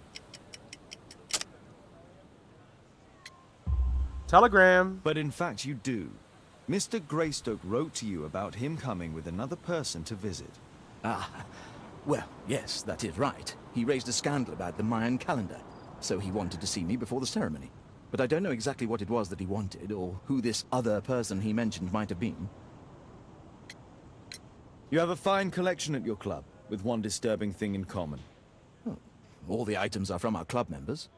Telegram. But in fact, you do. Mr. Greystoke wrote to you about him coming with another person to visit. Ah, well, yes, that is right. He raised a scandal about the Mayan calendar, so he wanted to see me before the ceremony. But I don't know exactly what it was that he wanted, or who this other person he mentioned might have been. You have a fine collection at your club, with one disturbing thing in common. Oh, all the items are from our club members.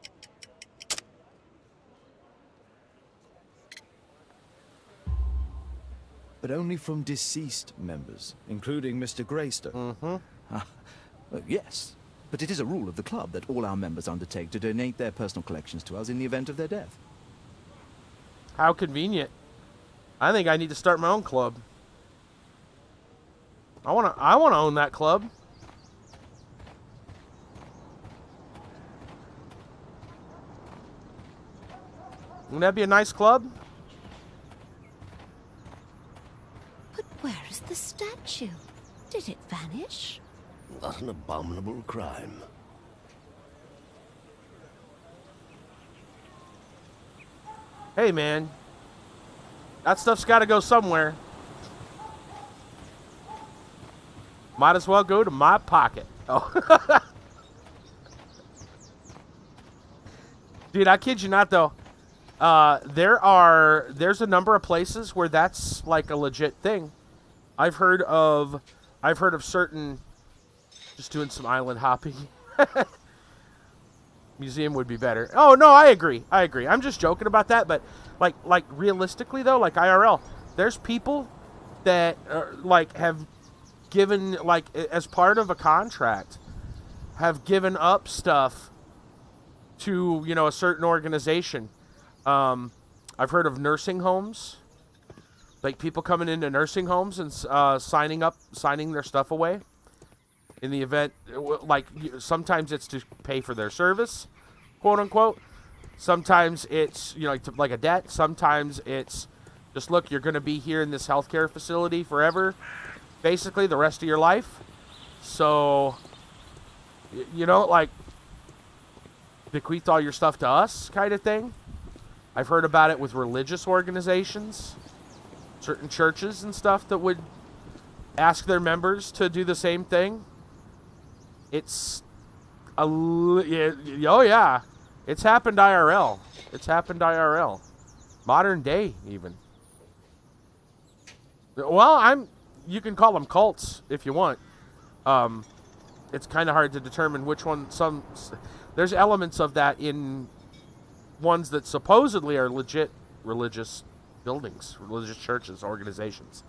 But only from deceased members, including Mr. Greystoke. Well, yes, but it is a rule of the club that all our members undertake to donate their personal collections to us in the event of their death. How convenient. I think I need to start my own club. I wanna own that club. Wouldn't that be a nice club? But where is the statue? Did it vanish? What an abominable crime. Hey, man. That stuff's got to go somewhere. Might as well go to my pocket. Oh. Dude, I kid you not, though. There's a number of places where that's like a legit thing. I've heard of certain, just doing some island hopping. Museum would be better. Oh no, I agree. I'm just joking about that, but like realistically though, like IRL, there's people that have given, like, as part of a contract, have given up stuff to, you know, a certain organization. I've heard of nursing homes, like people coming into nursing homes and signing their stuff away in the event, like, sometimes it's to pay for their service, quote unquote. Sometimes it's, you know, like a debt. Sometimes it's just, look, you're going to be here in this healthcare facility forever, basically the rest of your life. So, you know, like, bequeath all your stuff to us kind of thing. I've heard about it with religious organizations, certain churches and stuff that would ask their members to do the same thing. It's oh yeah, it's happened IRL. Modern day even. Well, you can call them cults if you want. It's kind of hard to determine which one. There's elements of that in ones that supposedly are legit religious buildings, religious churches, organizations.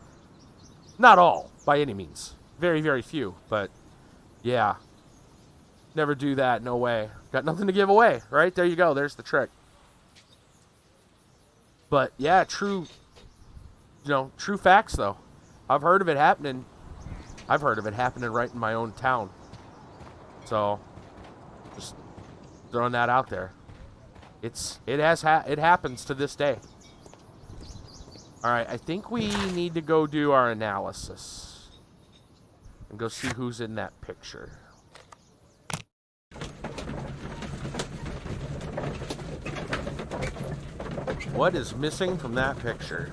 Not all, by any means. Very, very few, but yeah. Never do that, no way. Got nothing to give away, right? There you go, there's the trick. But yeah, true facts though. I've heard of it happening right in my own town. So, just throwing that out there. It happens to this day. All right, I think we need to go do our analysis and go see who's in that picture. What is missing from that picture?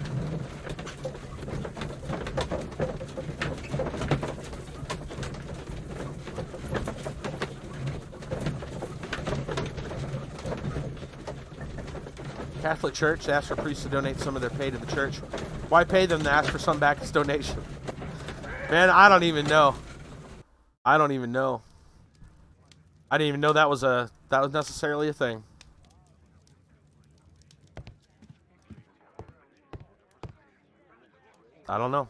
Catholic Church, they ask for priests to donate some of their pay to the church. Why pay them to ask for some back as donation? Man, I don't even know. I don't even know. I didn't even know that was necessarily a thing. I don't know.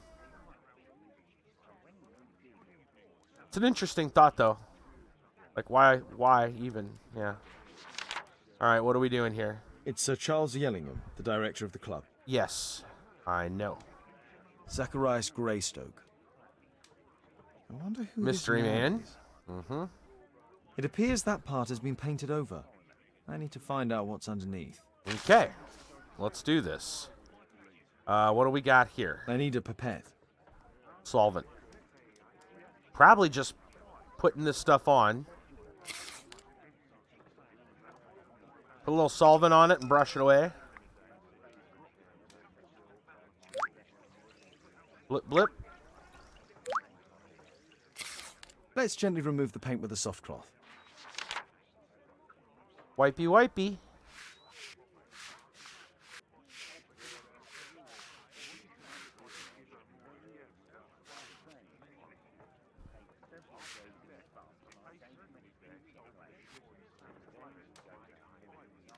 It's an interesting thought, though. Like, why even? Yeah. All right, what are we doing here? It's Sir Charles Yellingham, the director of the club. Yes, I know. Zacharias Greystoke. I wonder who Mystery this man. is. Mm-hmm. It appears that part has been painted over. I need to find out what's underneath. Okay, let's do this. What do we got here? I need a pipette. Solvent. Probably just putting this stuff on. Put a little solvent on it and brush it away. Blip, blip. Let's gently remove the paint with a soft cloth. Wipey, wipey.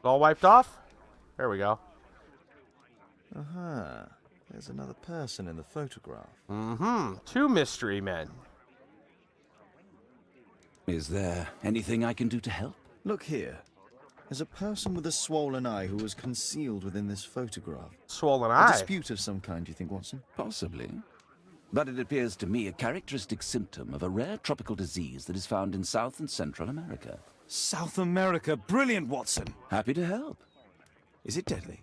All wiped off? There we go. Aha. There's another person in the photograph. Mm-hmm. 2 mystery men. Is there anything I can do to help? Look here. There's a person with a swollen eye who was concealed within this photograph. Swollen A eye. dispute of some kind, do you think, Watson? Possibly. But it appears to me a characteristic symptom of a rare tropical disease that is found in South and Central America. South America! Brilliant, Watson! Happy to help. Is it deadly?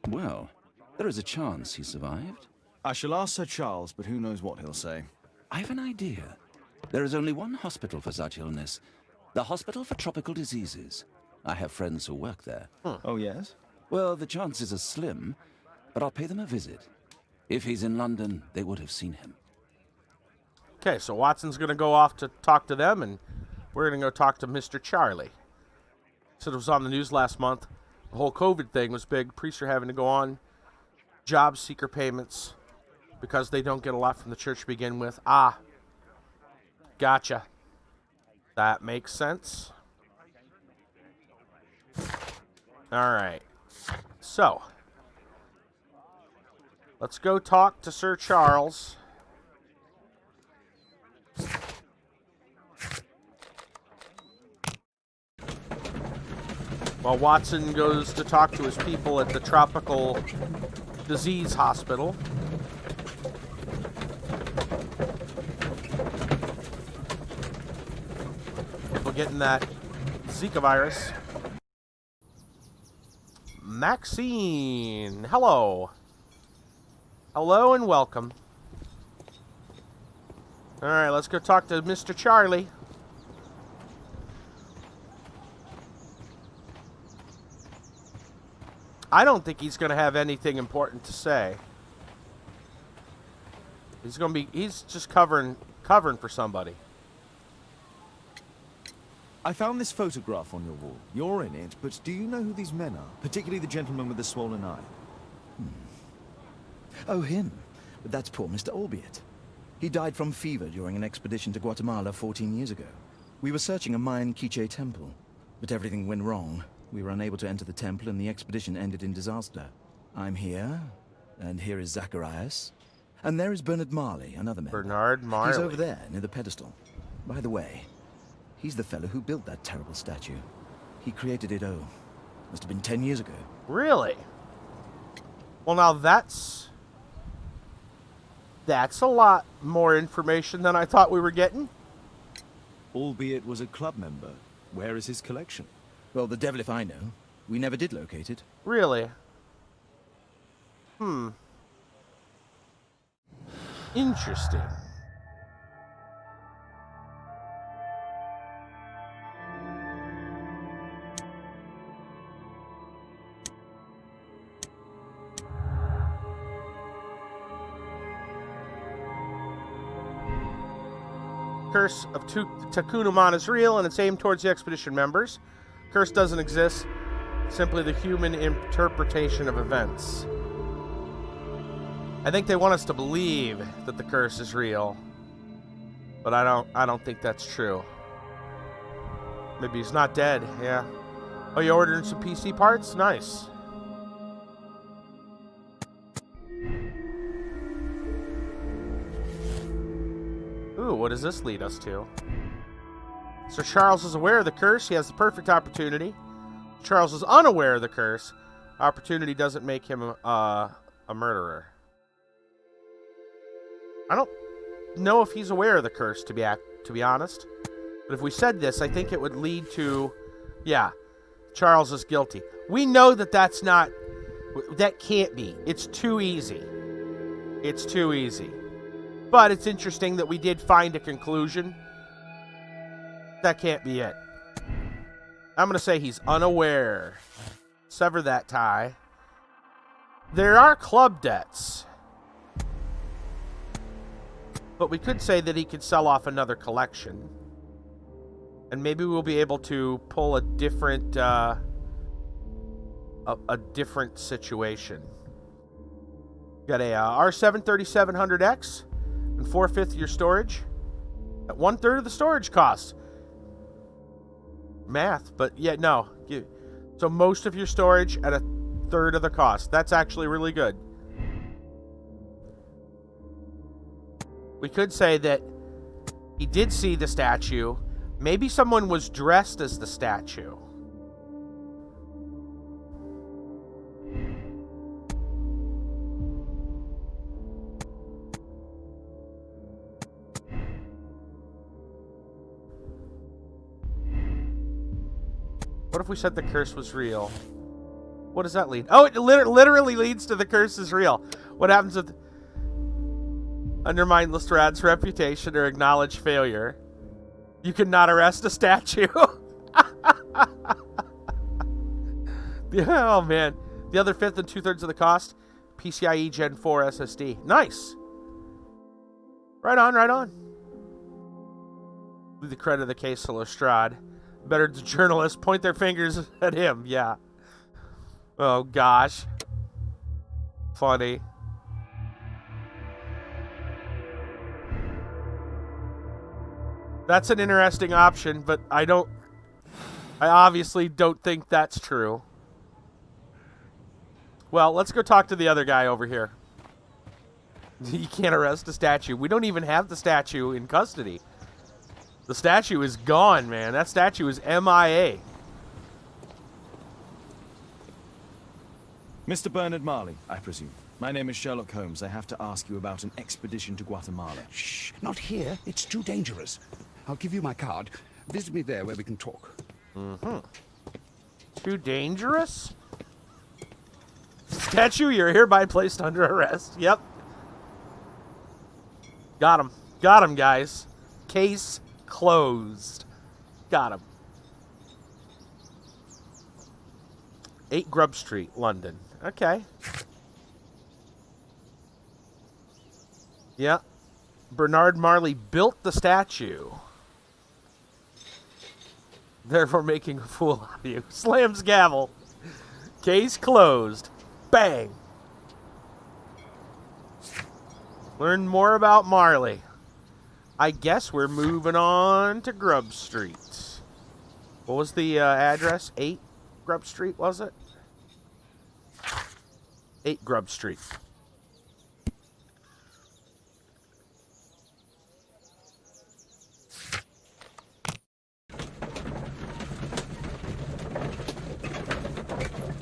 Well, there is a chance he survived. I shall ask Sir Charles, but who knows what he'll say. I have an idea. There is only one hospital for such illness. The Hospital for Tropical Diseases. I have friends who work there. Oh, yes? Well, the chances are slim, but I'll pay them a visit. If he's in London, they would have seen him. Okay, so Watson's going to go off to talk to them, and we're going to go talk to Mr. Charlie. So it was on the news last month. The whole COVID thing was big. Priests are having to go on job seeker payments because they don't get a lot from the church to begin with. Ah, gotcha. That makes sense. All right. So, let's go talk to Sir Charles. While Watson goes to talk to his people at the Tropical Disease Hospital. People getting that Zika virus. Maxine, hello. Hello and welcome. All right, let's go talk to Mr. Charlie. I don't think he's going to have anything important to say. He's just covering for somebody. I found this photograph on your wall. You're in it, but do you know who these men are? Particularly the gentleman with the swollen eye. Oh, him. But that's poor Mr. Albiot. He died from fever during an expedition to Guatemala 14 years ago. We were searching a Mayan Quiche temple, but everything went wrong. We were unable to enter the temple, and the expedition ended in disaster. I'm here, and here is Zacharias. And there is Bernard Marley, another member. Bernard Marley. He's over there, near the pedestal. By the way, he's the fellow who built that terrible statue. He created it, must have been 10 years ago. Really? Well, now that's a lot more information than I thought we were getting. Albeit was a club member. Where is his collection? Well, the devil if I know. We never did locate it. Really? Interesting. Curse of Takunaman is real, and it's aimed towards the expedition members. Curse doesn't exist. simply the human interpretation of events. I think they want us to believe that the curse is real, but I don't think that's true. Maybe he's not dead. Yeah. Oh, you ordering some PC parts? Nice. Ooh, what does this lead us to? Sir Charles is aware of the curse. He has the perfect opportunity. Charles is unaware of the curse. Opportunity doesn't make him a murderer. I don't know if he's aware of the curse, to be honest. But if we said this, I think it would lead to, yeah, Charles is guilty. We know that that's not, that can't be. It's too easy. It's too easy. But it's interesting that we did find a conclusion. That can't be it. I'm going to say he's unaware. Sever that tie. There are club debts. But we could say that he could sell off another collection. And maybe we'll be able to pull a different situation. Got a R7 3700X and 4/5 your storage at 1/3 of the storage cost. Math, but yeah, no. So most of your storage at 1/3 of the cost. That's actually really good. We could say that he did see the statue. Maybe someone was dressed as the statue. What if we said the curse was real? What does that lead? Oh, it literally leads to the curse is real. What happens if undermine Lestrad's reputation or acknowledge failure? You cannot arrest a statue. Oh, man. The other 1/5 and 2/3 of the cost. PCIe Gen 4 SSD. Nice. Right on, right on. Leave the credit of the case to Lestrade. Better the journalists point their fingers at him. Yeah. Oh, gosh. Funny. That's an interesting option, but I obviously don't think that's true. Well, let's go talk to the other guy over here. You can't arrest a statue. We don't even have the statue in custody. The statue is gone, man. That statue is MIA. Mr. Bernard Marley, I presume. My name is Sherlock Holmes. I have to ask you about an expedition to Guatemala. Shh, not here. It's too dangerous. I'll give you my card. Visit me there where we can talk. Too dangerous? Statue, you're hereby placed under arrest. Yep. Got him. Got him, guys. Case closed. Got him. 8 Grub Street, London. Okay. Yeah. Bernard Marley built the statue, therefore making a fool out of you. Slams gavel. Case closed. Bang. Learn more about Marley. I guess we're moving on to Grub Street. What was the address? 8 Grub Street, was it? 8 Grub Street.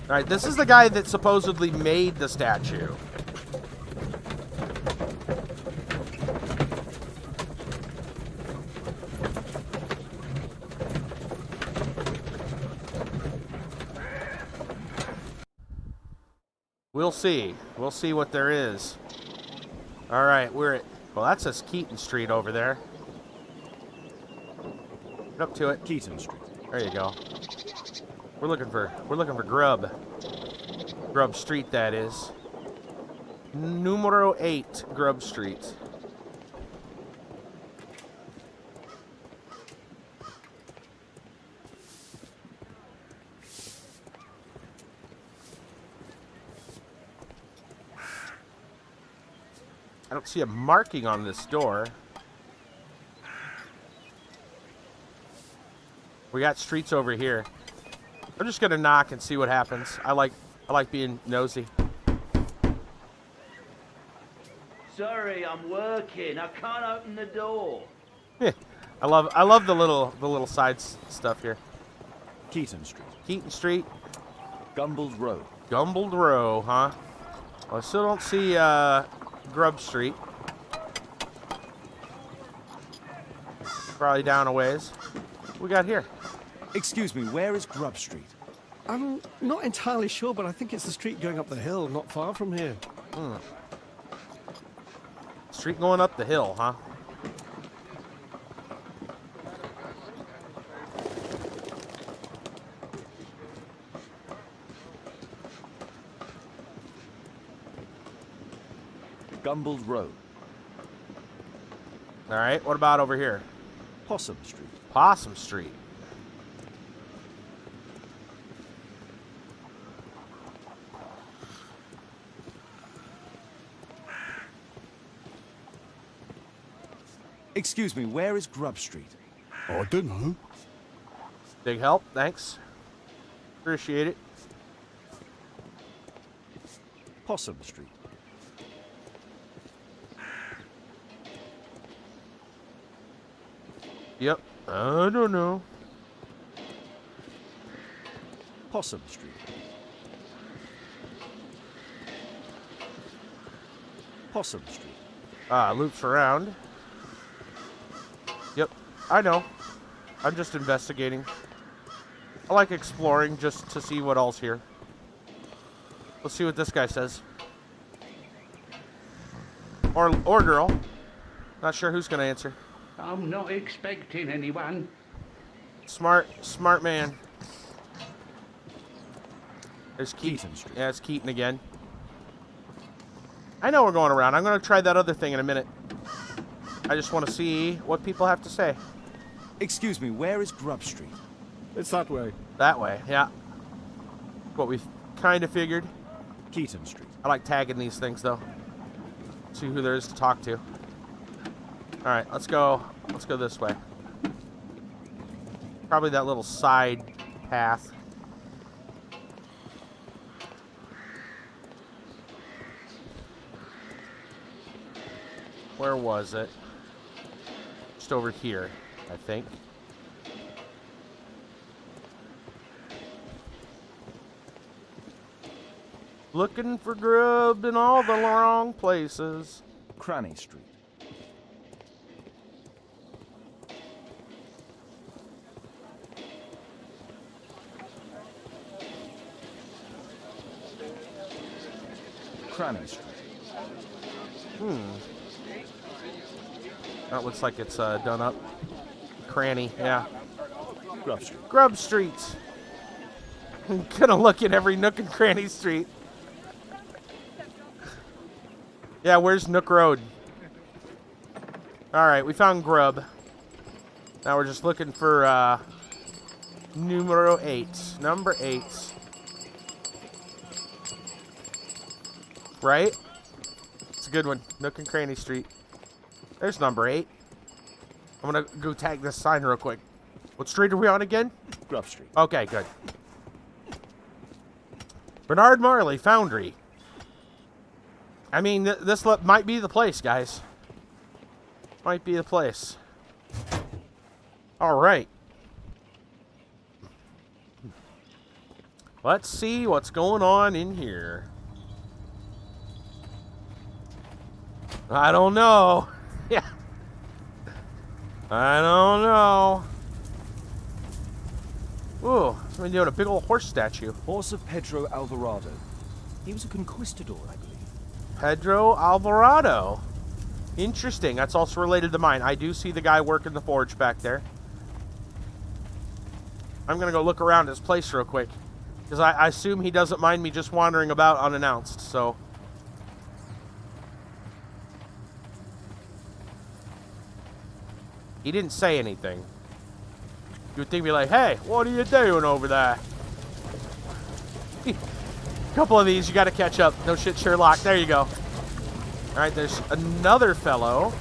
Alright, this is the guy that supposedly made the statue. We'll see. We'll see what there is. Alright, we're at... Well, that says Keaton Street over there. Get up to it. Keaton Street. There you go. We're looking for grub. Grub Street, that is. Numero 8, Grub Street. I don't see a marking on this door. We got streets over here. I'm just gonna knock and see what happens. I like being nosy. Sorry, I'm working. I can't open the door. I love the little side stuff here. Keaton Street. Keaton Street. Gumballs Row. Gumballs Row, huh? Well, I still don't see Grub Street. Probably down a ways. What we got here? Excuse me, where is Grub Street? I'm not entirely sure, but I think it's the street going up the hill, not far from here. Street going up the hill, huh? Gumballs Row. All right, what about over here? Possum Street. Possum Street. Excuse me, where is Grub Street? I don't know. Big help, thanks. Appreciate it. Possum Street. Yep, I don't know. Possum Street. Possum Street. Loops around. Yep, I know. I'm just investigating. I like exploring just to see what all's here. Let's see what this guy says. Or girl. Not sure who's gonna answer. I'm not expecting anyone. Smart man. There's Keaton Street. Yeah, it's Keaton again. I know we're going around. I'm gonna try that other thing in a minute. I just want to see what people have to say. Excuse me, where is Grub Street? It's that way. That way, yeah. What we kind of figured. Keaton Street. I like tagging these things, though. See who there is to talk to. All right, let's go. Let's go this way. Probably that little side path. Where was it? Just over here, I think. Looking for grub in all the wrong places. Cranny Street. Cranny Street. That looks like it's done up. Cranny, yeah. Grub Street. Grub Street. I'm gonna look at every nook and cranny street. Yeah, where's Nook Road? Alright, we found Grub. Now we're just looking for numero 8. Number 8. Right? It's a good one. Nook and Cranny Street. There's number 8. I'm gonna go tag this sign real quick. What street are we on again? Grub Street. Okay, good. Bernard Marley Foundry. I mean, this might be the place, guys. Might be the place. All right. Let's see what's going on in here. I don't know. Yeah. I don't know. Ooh, somebody doing a big old horse statue. Horse of Pedro Alvarado. He was a conquistador, I believe. Pedro Alvarado. Interesting. That's also related to mine. I do see the guy working the forge back there. I'm going to go look around his place real quick. Because I assume he doesn't mind me just wandering about unannounced, so... He didn't say anything. You would think be like, hey, what are you doing over there? A couple of these, you got to catch up. No shit, Sherlock. There you go. Alright, there's another fellow.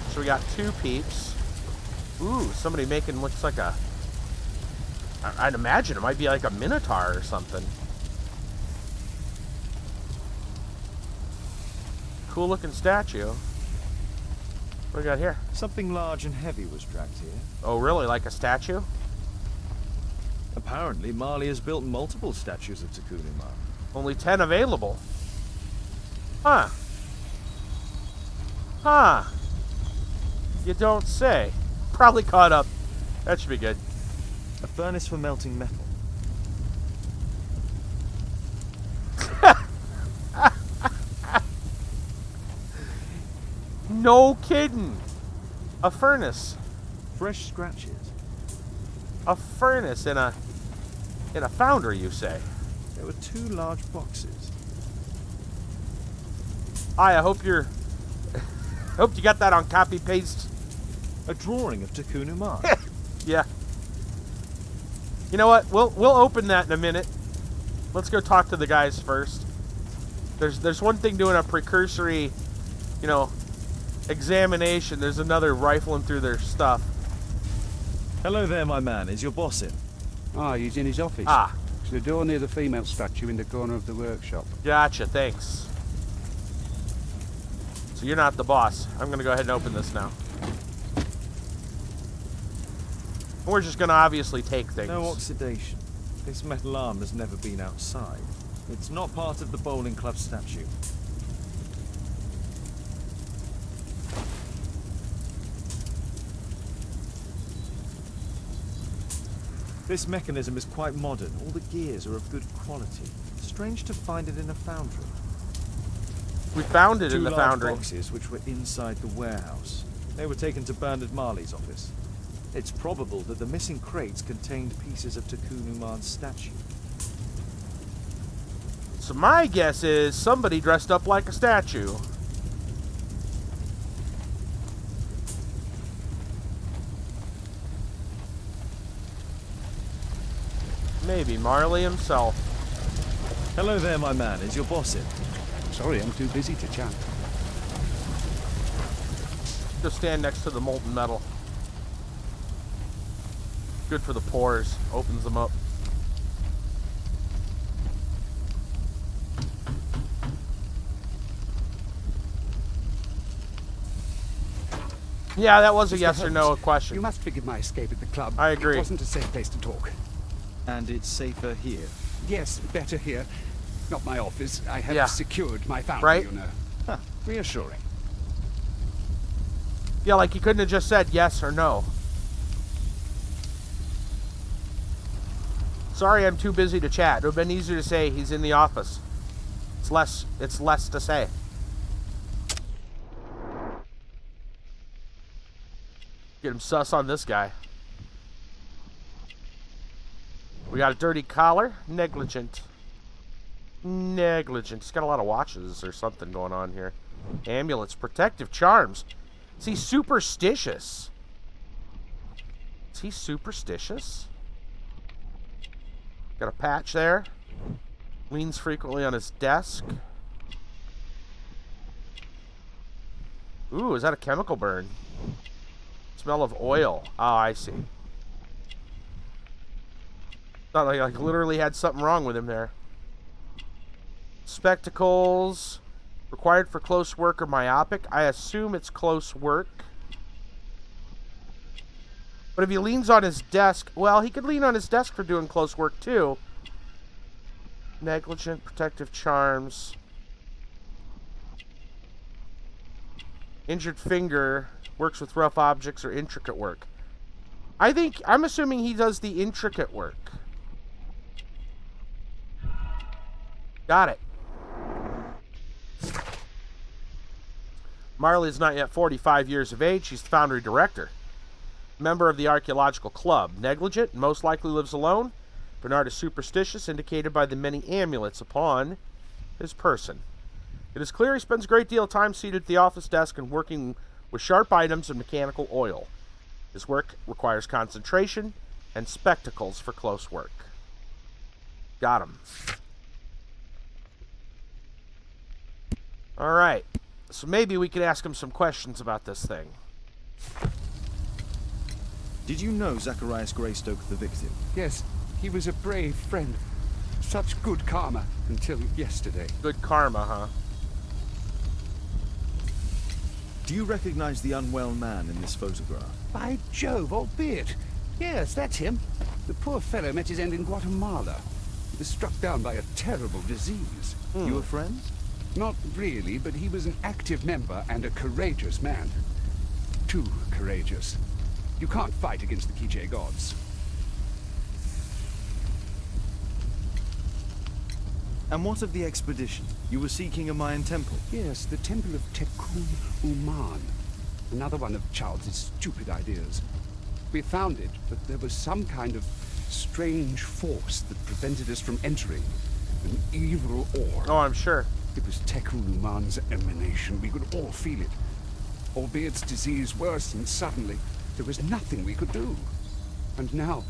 So we got 2 peeps. Ooh, somebody making looks like a... I'd imagine it might be like a minotaur or something. Cool looking statue. What do we got here? Something large and heavy was dragged here. Oh, really? Like a statue? Apparently, Marley has built multiple statues of Takunu Ma. Only 10 available. Huh. Huh. You don't say. Probably caught up. That should be good. A furnace for melting metal. No kidding. A furnace. Fresh scratches. A furnace in a foundry, you say? There were 2 large boxes. Hi, I hope you're... hope you got that on copy paste. A drawing of Takunu Ma. Yeah. You know what? We'll open that in a minute. Let's go talk to the guys first. There's one thing doing a precursory, you know, examination. There's another rifling through their stuff. Hello there, my man. Is your boss in? Ah, he's in his office. Ah. It's the door near the female statue in the corner of the workshop. Gotcha, thanks. So you're not the boss. I'm gonna go ahead and open this now. We're just gonna obviously take things. No oxidation. This metal arm has never been outside. It's not part of the bowling club statue. This mechanism is quite modern. All the gears are of good quality. Strange to find it in a foundry. We found it in the 2 large foundry. boxes which were inside the warehouse. They were taken to Bernard Marley's office. It's probable that the missing crates contained pieces of Takunu Ma's statue. So my guess is somebody dressed up like a statue. Maybe Marley himself. Hello there, my man. Is your boss in? Sorry, I'm too busy to chat. Just stand next to the molten metal. Good for the pores. Opens them up. Yeah, that was a yes or no question. You must forgive my escape at the club. I agree. It wasn't a safe place to talk. And it's safer here. Yes, better here. Not my office. I have Yeah. secured my foundry, Right? you know. Huh, reassuring. Yeah, like you couldn't have just said yes or no. Sorry, I'm too busy to chat. It would have been easier to say he's in the office. It's less to say. Get him sus on this guy. We got a dirty collar. Negligent. Negligent. He's got a lot of watches or something going on here. Amulets. Protective charms. Is he superstitious? Is he superstitious? Got a patch there. Leans frequently on his desk. Ooh, is that a chemical burn? Smell of oil. Oh, I see. Thought like literally had something wrong with him there. Spectacles. Required for close work or myopic. I assume it's close work. But if he leans on his desk, well, he could lean on his desk for doing close work too. Negligent, protective charms. Injured finger, works with rough objects or intricate work. I'm assuming he does the intricate work. Got it. Marley is not yet 45 years of age. She's the foundry director. Member of the archaeological club. Negligent, most likely lives alone. Bernard is superstitious, indicated by the many amulets upon his person. It is clear he spends a great deal of time seated at the office desk and working with sharp items and mechanical oil. His work requires concentration and spectacles for close work. Got him. All right. So maybe we could ask him some questions about this thing. Did you know Zacharias Greystoke the victim? Yes, he was a brave friend. Such good karma until yesterday. Good karma, huh? Do you recognize the unwell man in this photograph? By Jove, albeit. Yes, that's him. The poor fellow met his end in Guatemala. He was struck down by a terrible disease. You were friends? Not really, but he was an active member and a courageous man. Too courageous. You can't fight against the Quiche gods. And what of the expedition? You were seeking a Mayan temple? Yes, the temple of Tekun Uman. Another one of Charles's stupid ideas. We found it, but there was some kind of strange force that prevented us from entering. An evil aura. Oh, I'm sure. It was Tekun Uman's emanation. We could all feel it. Albeit its disease worsened suddenly, there was nothing we could do. And now,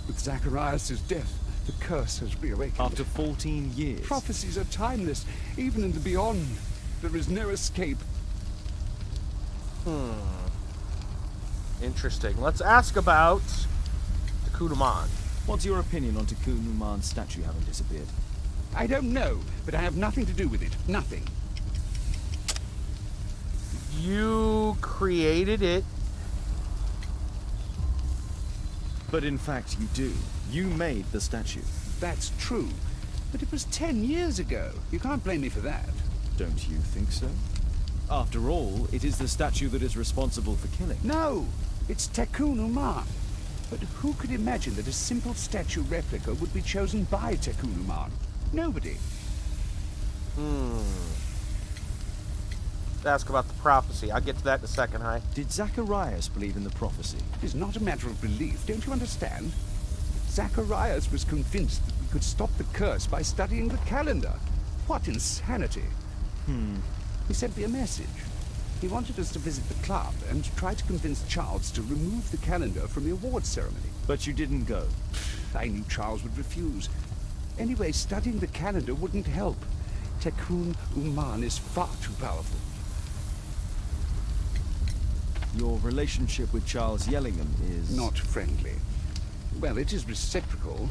with Zacharias' death, the curse has reawakened. After 14 years? Prophecies are timeless, even in the beyond. There is no escape. Interesting. Let's ask about Tekun Uman. What's your opinion on Tekun Uman's statue having disappeared? I don't know, but I have nothing to do with it. Nothing. You created it. But in fact you do. You made the statue. That's true. But it was 10 years ago. You can't blame me for that. Don't you think so? After all, it is the statue that is responsible for killing. No! It's Tekun Uman. But who could imagine that a simple statue replica would be chosen by Tekun Uman? Nobody. Let's ask about the prophecy. I'll get to that in a second, Hi. Did Zacharias believe in the prophecy? It is not a matter of belief, don't you understand? Zacharias was convinced that we could stop the curse by studying the calendar. What insanity! He sent me a message. He wanted us to visit the club and try to convince Charles to remove the calendar from the awards ceremony. But you didn't go. I knew Charles would refuse. Anyway, studying the calendar wouldn't help. Tekun Uman is far too powerful. Your relationship with Charles Yellingham is... Not friendly. Well, it is reciprocal.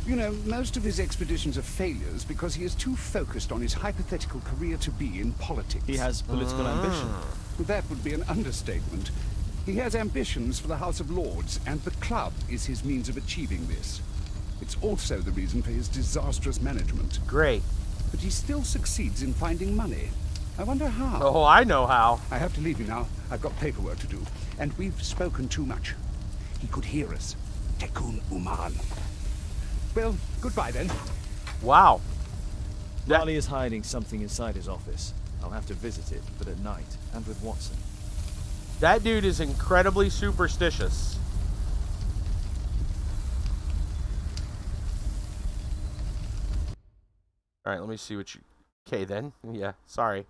You know, most of his expeditions are failures because he is too focused on his hypothetical career to be in politics. He has political ambition. That would be an understatement. He has ambitions for the House of Lords, and the club is his means of achieving this. It's also the reason for his disastrous management. Great. But he still succeeds in finding money. I wonder how. Oh, I know how. I have to leave you now. I've got paperwork to do. And we've spoken too much. He could hear us. Tekun Uman. Well, goodbye then. Wow. Marley is hiding something inside his office. I'll have to visit it, but at night, and with Watson. That dude is incredibly superstitious. Alright, let me see what you... Okay, then. Yeah, sorry.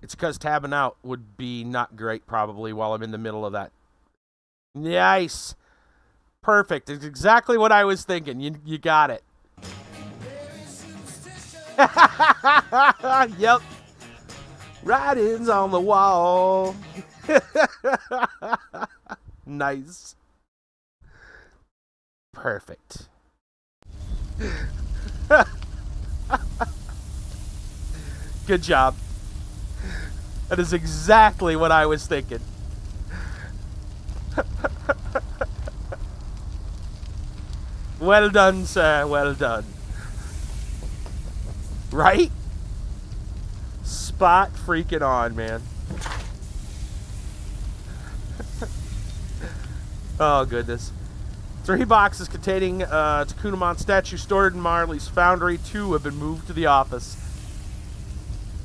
It's because tabbing out would be not great, probably, while I'm in the middle of that. Nice! Perfect. It's exactly what I was thinking. You got it. Yep. Writings on the wall. Nice. Perfect. Good job. That is exactly what I was thinking. Well done, sir. Well done. Right? Spot freaking on, man. Oh, goodness. 3 boxes containing Tekun Uman statue stored in Marley's foundry. 2 have been moved to the office.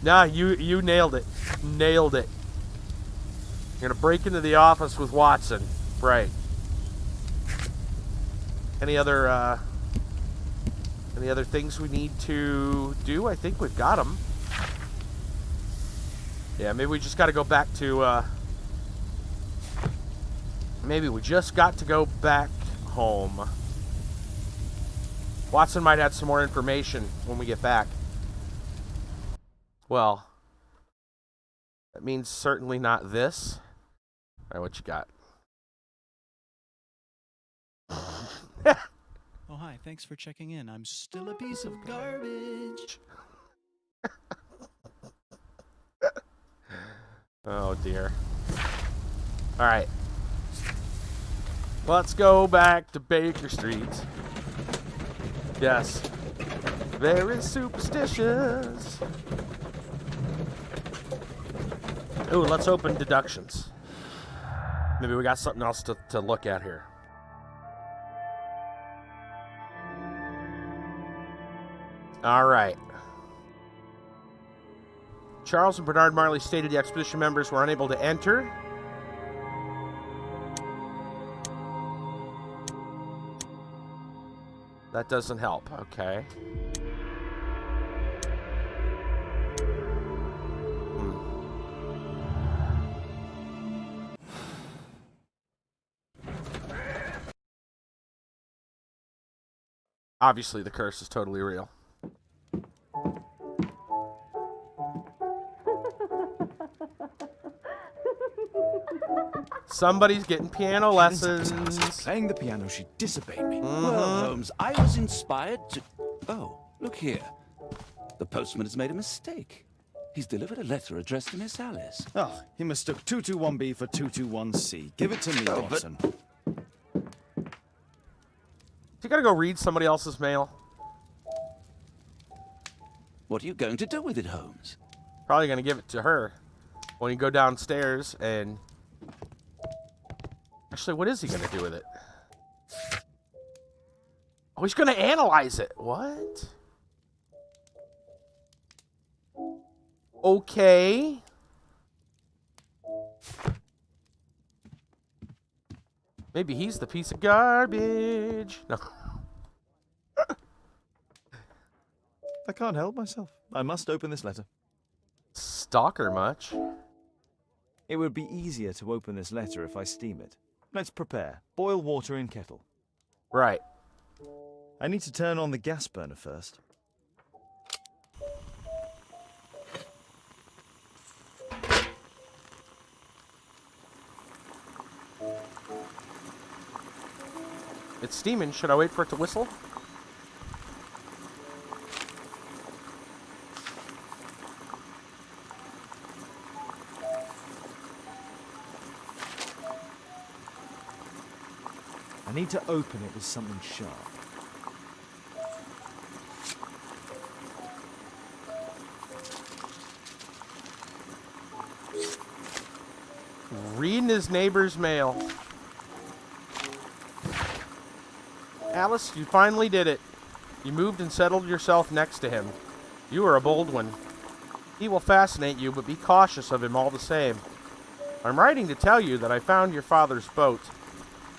Nah, you nailed it. Nailed it. You're gonna break into the office with Watson. Right. Any other things we need to do? I think we've got them. Yeah, maybe we just got to go back to, maybe we just got to go back home. Watson might have some more information when we get back. Well, that means certainly not this. All right, what you got? Oh, hi. Thanks for checking in. I'm still a piece of garbage. Oh, dear. All right. Let's go back to Baker Street. Yes. Very superstitious. Ooh, let's open deductions. Maybe we got something else to look at here. All right. Charles and Bernard Marley stated the expedition members were unable to enter. That doesn't help. Okay. Obviously, the curse is totally real. Somebody's getting piano lessons. Playing the piano, she disobeyed me. Well, Holmes, I was inspired to... Oh, look here. The postman has made a mistake. He's delivered a letter addressed to Miss Alice. Oh, he mistook 221B for 221C. Give it to me, Watson. You gotta go read somebody else's mail. What are you going to do with it, Holmes? Probably gonna give it to her when you go downstairs and... Actually, what is he gonna do with it? Oh, he's gonna analyze it. What? Okay. Maybe he's the piece of garbage. No. I can't help myself. I must open this letter. Stalker much? It would be easier to open this letter if I steam it. Let's prepare. Boil water in kettle. Right. I need to turn on the gas burner first. It's steaming. Should I wait for it to whistle? I need to open it with something sharp. Reading his neighbor's mail. Alice, you finally did it. You moved and settled yourself next to him. You are a bold one. He will fascinate you, but be cautious of him all the same. I'm writing to tell you that I found your father's boat.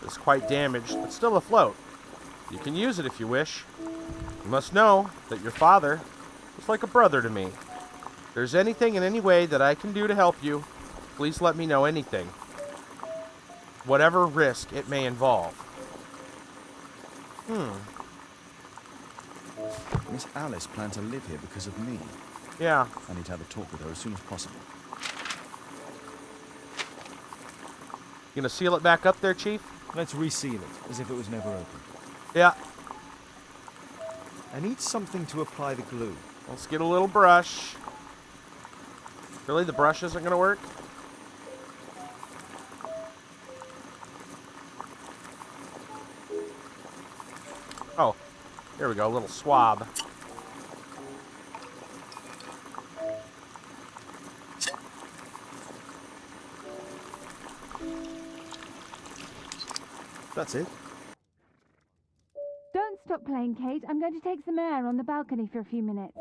It's quite damaged, but still afloat. You can use it if you wish. You must know that your father was like a brother to me. If there's anything in any way that I can do to help you, please let me know anything. Whatever risk it may involve. Miss Alice planned to live here because of me. Yeah. I need to have a talk with her as soon as possible. You gonna seal it back up there, Chief? Let's reseal it, as if it was never opened. Yeah. I need something to apply the glue. Let's get a little brush. Really? The brush isn't gonna work? Oh, here we go, a little swab. That's it. Don't stop playing, Kate. I'm going to take some air on the balcony for a few minutes.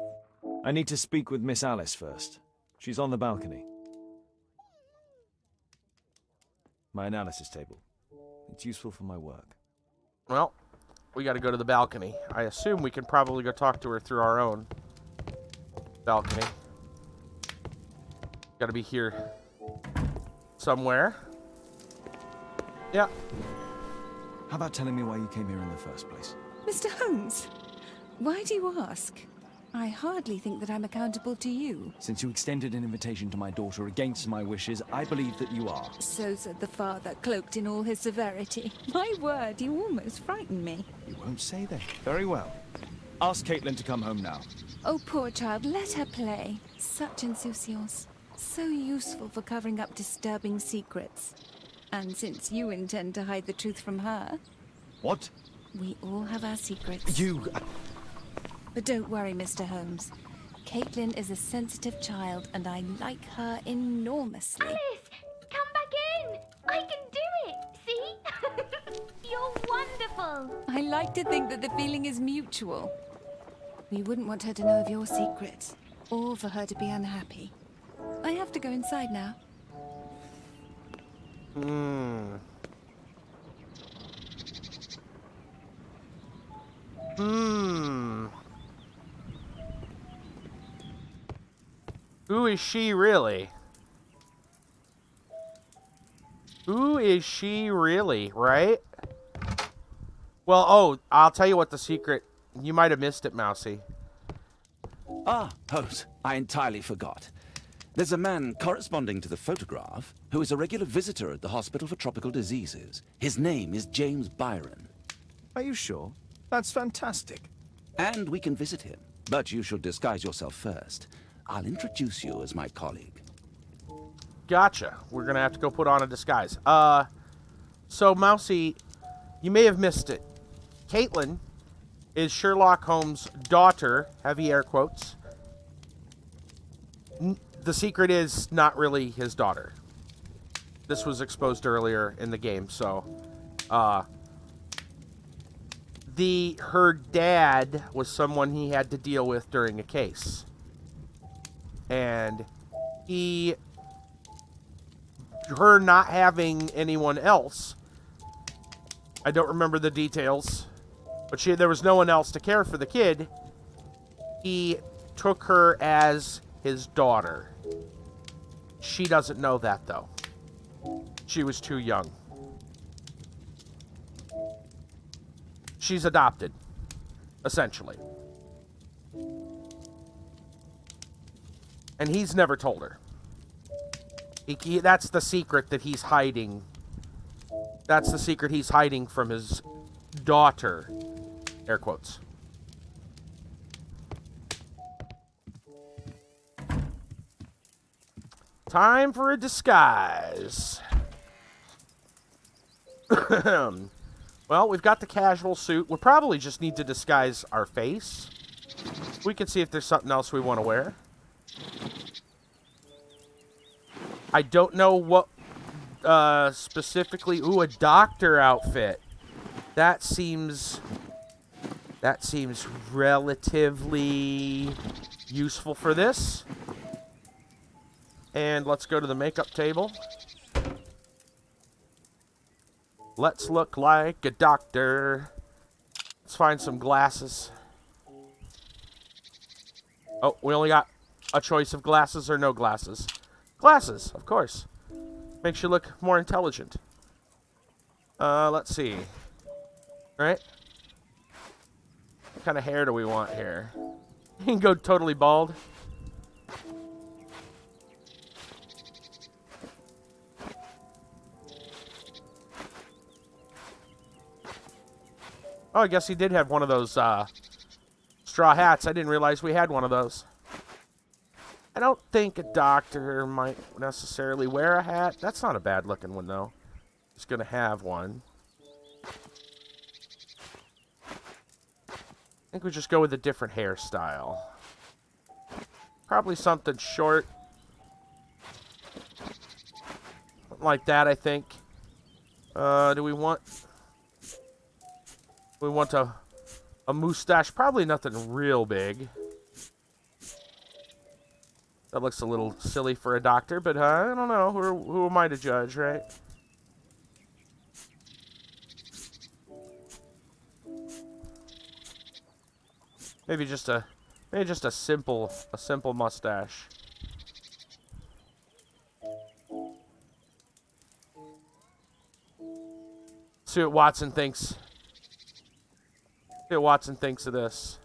I need to speak with Miss Alice first. She's on the balcony. My analysis table. It's useful for my work. Well, we gotta go to the balcony. I assume we can probably go talk to her through our own balcony. Gotta be here somewhere. Yeah. How about telling me why you came here in the first place? Mr. Holmes, Why do you ask? I hardly think that I'm accountable to you. Since you extended an invitation to my daughter against my wishes, I believe that you are. So said the father, cloaked in all his severity. My word, you almost frightened me. You won't say that. Very well. Ask Caitlin to come home now. Oh, poor child, let her play. Such insouciance. So useful for covering up disturbing secrets. And since you intend to hide the truth from her... What? We all have our secrets. You... But don't worry, Mr. Holmes. Caitlin is a sensitive child, and I like her enormously. Alice, come back in. I can do it. See? You're wonderful. I like to think that the feeling is mutual. We wouldn't want her to know of your secrets, or for her to be unhappy. I have to go inside now. Who is she really? Who is she really, right? Well, oh, I'll tell you what the secret... You might have missed it, Mousy. Ah, Holmes, I entirely forgot. There's a man corresponding to the photograph who is a regular visitor at the Hospital for Tropical Diseases. His name is James Byron. Are you sure? That's fantastic. And we can visit him, but you should disguise yourself first. I'll introduce you as my colleague. Gotcha. We're gonna have to go put on a disguise. So, Mousy, you may have missed it. Caitlin is Sherlock Holmes' daughter, heavy air quotes. The secret is not really his daughter. This was exposed earlier in the game, so... Her dad was someone he had to deal with during a case. And her not having anyone else, I don't remember the details, but there was no one else to care for the kid. He took her as his daughter. She doesn't know that, though. She was too young. She's adopted, essentially. And he's never told her. That's the secret that he's hiding. That's the secret he's hiding from his daughter. Air quotes. Time for a disguise. Well, we've got the casual suit. We'll probably just need to disguise our face. We can see if there's something else we want to wear. I don't know what specifically. Ooh, a doctor outfit. That seems relatively useful for this. And let's go to the makeup table. Let's look like a doctor. Let's find some glasses. Oh, we only got a choice of glasses or no glasses. Glasses, of course. Makes you look more intelligent. Let's see. Right? What kind of hair do we want here? You can go totally bald. Oh, I guess he did have one of those straw hats. I didn't realize we had one of those. I don't think a doctor might necessarily wear a hat. That's not a bad looking one, though. He's going to have one. I think we just go with a different hairstyle. Probably something short. Something like that, I think. Do we want... We want a mustache. Probably nothing real big. That looks a little silly for a doctor, but I don't know. Who am I to judge, right? Maybe just a simple mustache. See what Watson thinks. See what Watson thinks of this.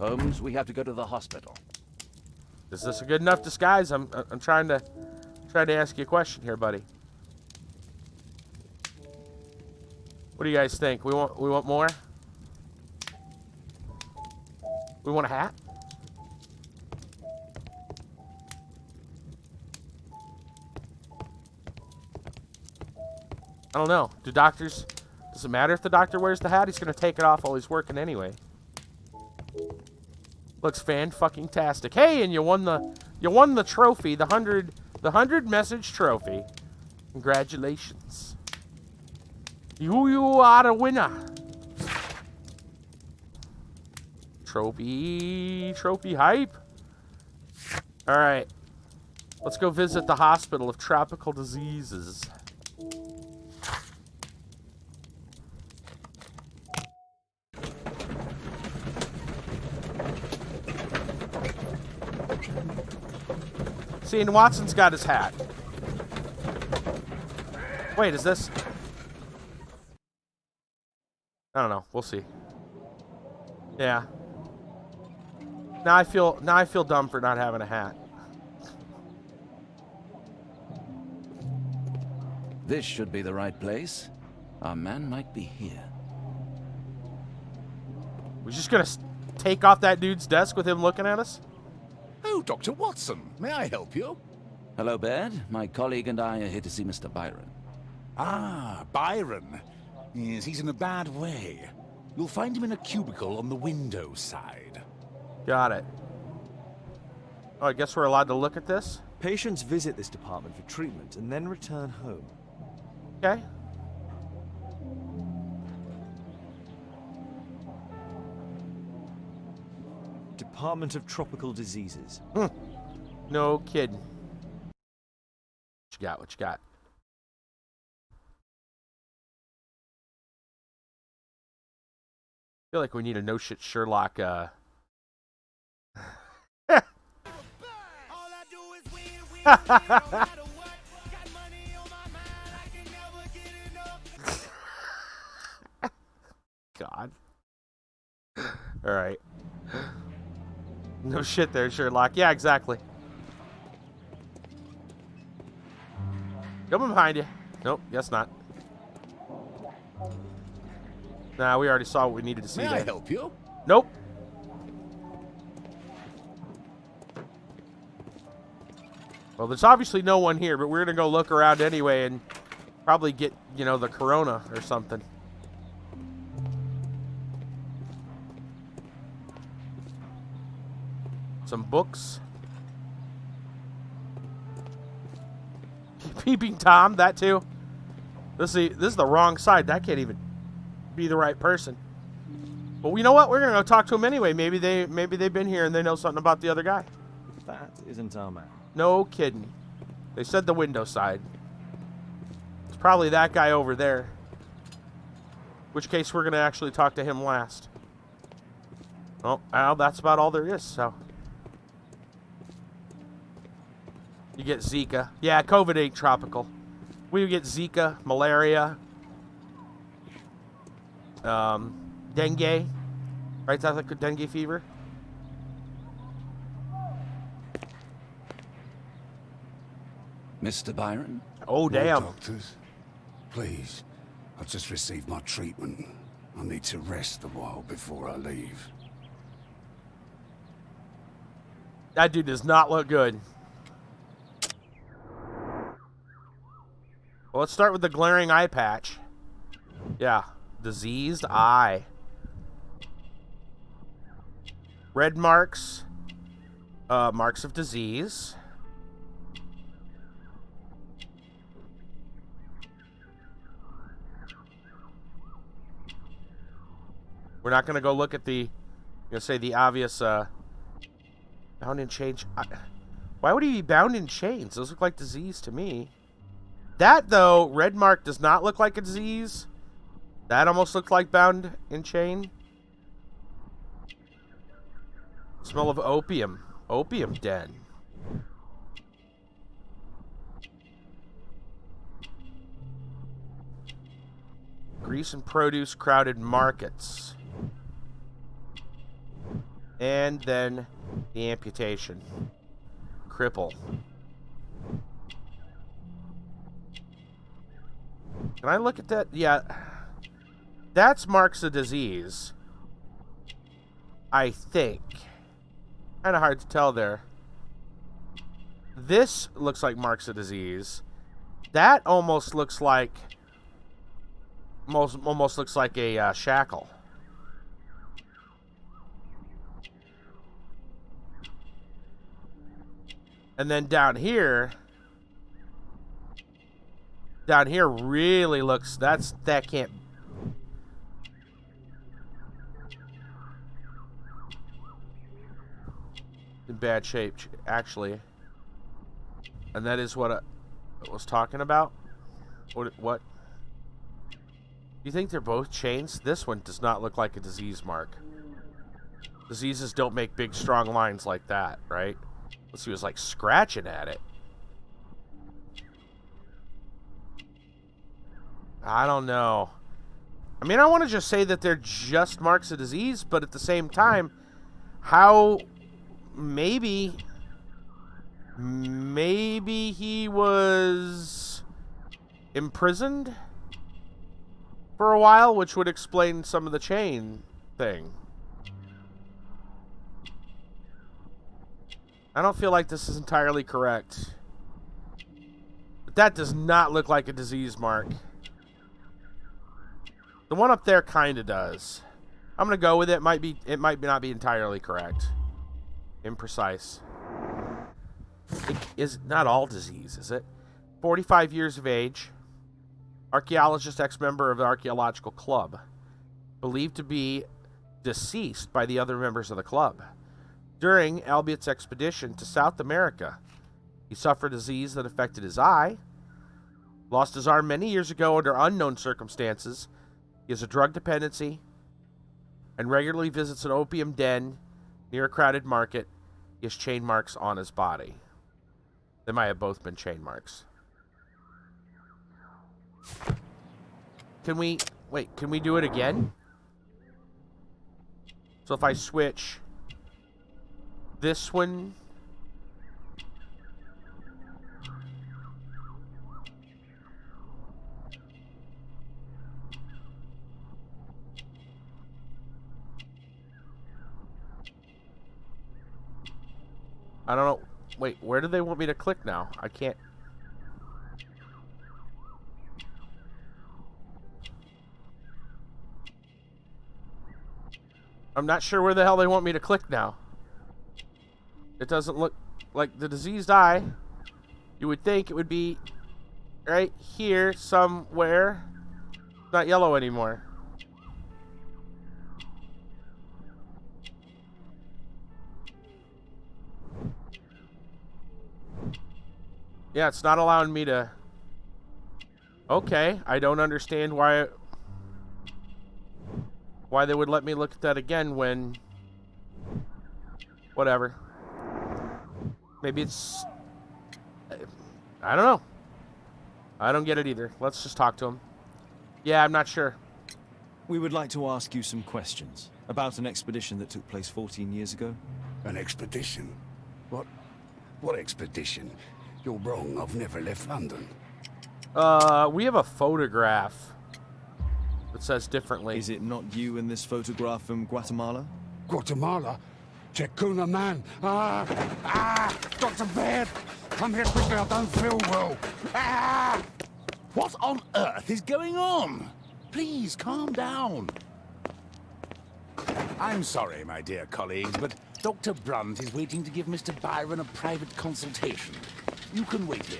Holmes, we have to go to the hospital. Is this a good enough disguise? I'm trying to ask you a question here, buddy. What do you guys think? We want more? We want a hat? I don't know. Does it matter if the doctor wears the hat? He's gonna take it off while he's working anyway. Looks fan-fucking-tastic. Hey, and you won the trophy, the 100 message trophy. Congratulations. You are a winner. Trophy hype. All right. Let's go visit the Hospital of Tropical Diseases. See, and Watson's got his hat. Wait, is this? I don't know. We'll see. Yeah. Now I feel dumb for not having a hat. This should be the right place. Our man might be here. We're just gonna take off that dude's desk with him looking at us? Oh, Dr. Watson, may I help you? Hello, Baird. My colleague and I are here to see Mr. Byron. Ah, Byron. Yes, he's in a bad way. You'll find him in a cubicle on the window side. Got it. Oh, I guess we're allowed to look at this? Patients visit this department for treatment and then return home. Okay. Department of Tropical Diseases. No kidding. What you got? What you got? I feel like we need a no shit Sherlock. God. All right. No shit there, Sherlock. Yeah, exactly. Coming behind you. Nope, guess not. Nah, we already saw what we needed to see May there. I help you? Nope. Well, there's obviously no one here, but we're gonna go look around anyway and probably get, the corona or something. Some books. Peeping Tom, that too. This is the wrong side. That can't even be the right person. But you know what? We're gonna go talk to him anyway. Maybe they've been here and they know something about the other guy. That isn't our man. No kidding. They said the window side. It's probably that guy over there. In which case we're gonna actually talk to him last. Well, that's about all there is, so. You get Zika. Yeah, COVID ain't tropical. We get Zika, malaria, dengue. Right, that's like a dengue fever. Mr. Byron? Oh, damn. No, doctors, please. I've just received my treatment. I need to rest a while before I leave. That dude does not look good. Well, let's start with the glaring eye patch. Yeah, diseased eye. Red marks. Marks of disease. We're not going to go look at the, the obvious, bound in chains. Why would he be bound in chains? Those look like disease to me. That, though, red mark does not look like a disease. That almost looked like bound in chain. Smell of opium. Opium den. Grease and produce crowded markets. And then the amputation. Cripple. Can I look at that? Yeah. That's marks of disease. I think. Kind of hard to tell there. This looks like marks of disease. That almost looks like... Almost looks like a shackle. And then down here really looks, that can't. In bad shape, actually. And that is what I was talking about. What? You think they're both chains? This one does not look like a disease mark. Diseases don't make big, strong lines like that, right? Unless he was like scratching at it. I don't know. I mean, I want to just say that they're just marks of disease, but at the same time, how maybe he was imprisoned for a while, which would explain some of the chain thing. I don't feel like this is entirely correct. But that does not look like a disease mark. The one up there kind of does. I'm going to go with it. It might not be entirely correct. Imprecise. It is not all disease, is it? 45 years of age. Archaeologist, ex-member of the Archaeological Club. Believed to be deceased by the other members of the club. During Albiot's expedition to South America, he suffered a disease that affected his eye. Lost his arm many years ago under unknown circumstances. He has a drug dependency and regularly visits an opium den near a crowded market. He has chain marks on his body. They might have both been chain marks. Can we do it again? So if I switch this one, I don't know. Wait, where do they want me to click now? I can't. I'm not sure where the hell they want me to click now. It doesn't look like the diseased eye. You would think it would be right here somewhere. It's not yellow anymore. Yeah, it's not allowing me to... Okay, I don't understand why they would let me look at that again when... Whatever. Maybe it's... I don't know. I don't get it either. Let's just talk to him. Yeah, I'm not sure. We would like to ask you some questions about an expedition that took place 14 years ago. An expedition? What expedition? You're wrong. I've never left London. We have a photograph that says differently. Is it not you in this photograph from Guatemala? Guatemala? Checuna man. Dr. Baird. Come here quickly. I don't feel well. What on earth is going on? Please, calm down. I'm sorry, my dear colleagues, but Dr. Brunt is waiting to give Mr. Byron a private consultation. You can wait here.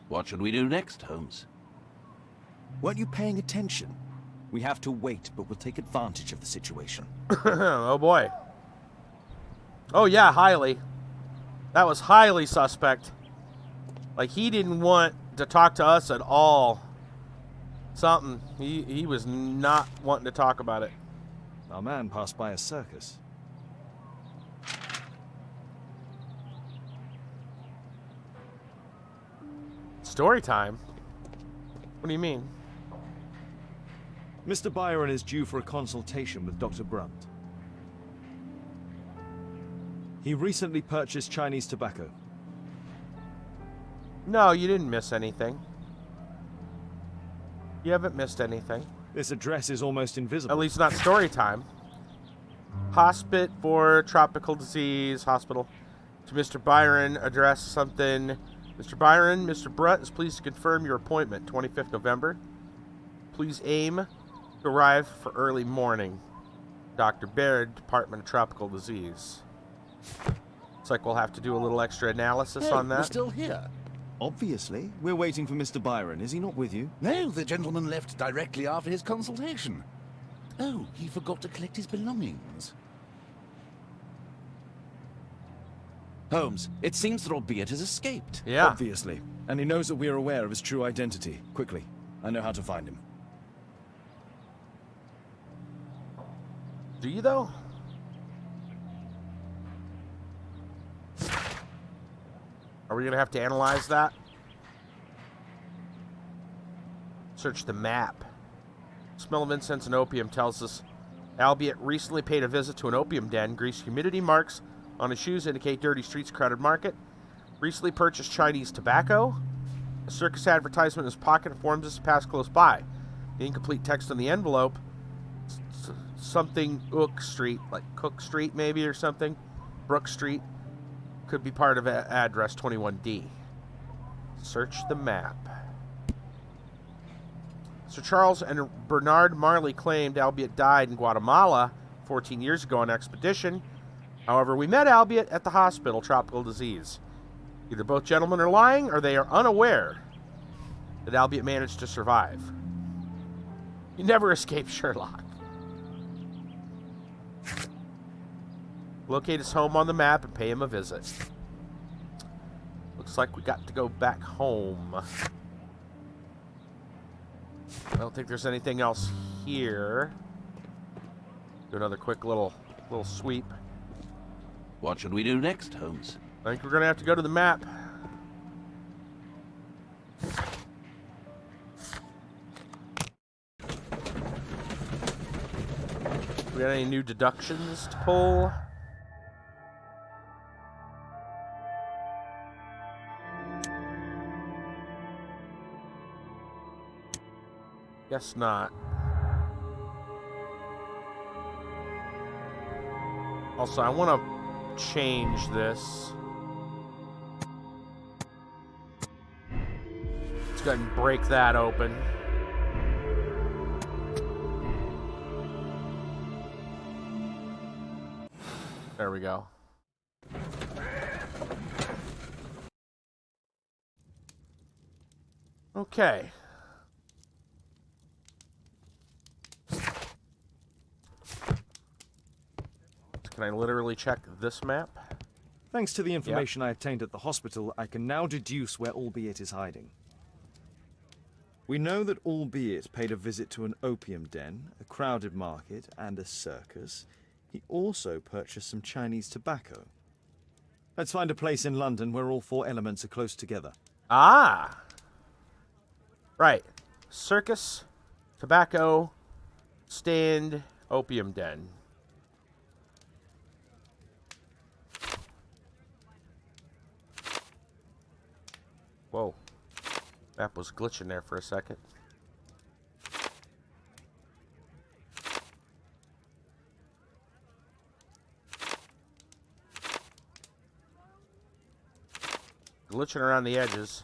What should we do next, Holmes? Weren't you paying attention? We have to wait, but we'll take advantage of the situation. Oh boy. Oh yeah, highly. That was highly suspect. Like, he didn't want to talk to us at all. Something. He was not wanting to talk about it. Our man passed by a circus. Story time. What do you mean? Mr. Byron is due for a consultation with Dr. Brunt. He recently purchased Chinese tobacco. No, you didn't miss anything. You haven't missed anything. This address is almost invisible. At least not story time. Hospit for tropical disease. Hospital. To Mr. Byron, address something. Mr. Byron, Mr. Brunt is pleased to confirm your appointment, 25th November. Please aim to arrive for early morning. Dr. Baird, Department of Tropical Disease. Looks like we'll have to do a little extra analysis on that. We're still here. Obviously. We're waiting for Mr. Byron. Is he not with you? No, the gentleman left directly after his consultation. Oh, he forgot to collect his belongings. Holmes, it seems that Albeit has escaped. Yeah. Obviously. And he knows that we are aware of his true identity. Quickly. I know how to find him. Do you, though? Are we going to have to analyze that? Search the map. Smell of incense and opium tells us Albeit recently paid a visit to an opium den. Grease humidity marks on his shoes indicate dirty streets, crowded market. Recently purchased Chinese tobacco. A circus advertisement in his pocket informs us to pass close by. The incomplete text on the envelope, something Ook Street, like Cook Street maybe or something. Brook Street. Could be part of address 21D. Search the map. Sir Charles and Bernard Marley claimed Albeit died in Guatemala 14 years ago on expedition. However, we met Albeit at the hospital, tropical disease. Either both gentlemen are lying or they are unaware that Albeit managed to survive. You never escape Sherlock. Locate his home on the map and pay him a visit. Looks like we got to go back home. I don't think there's anything else here. Do another quick little sweep. What should we do next, Holmes? I think we're going to have to go to the map. We got any new deductions to pull? Guess not. Also, I want to change this. Let's go ahead and break that open. There we go. Okay. Can I literally check this map? Thanks to the information I obtained at the hospital, I can now deduce where Albeit is hiding. We know that Albeit paid a visit to an opium den, a crowded market, and a circus. He also purchased some Chinese tobacco. Let's find a place in London where all four elements are close together. Ah! Right. Circus, tobacco, stand, opium den. Whoa. Map was glitching there for a second. Glitching around the edges.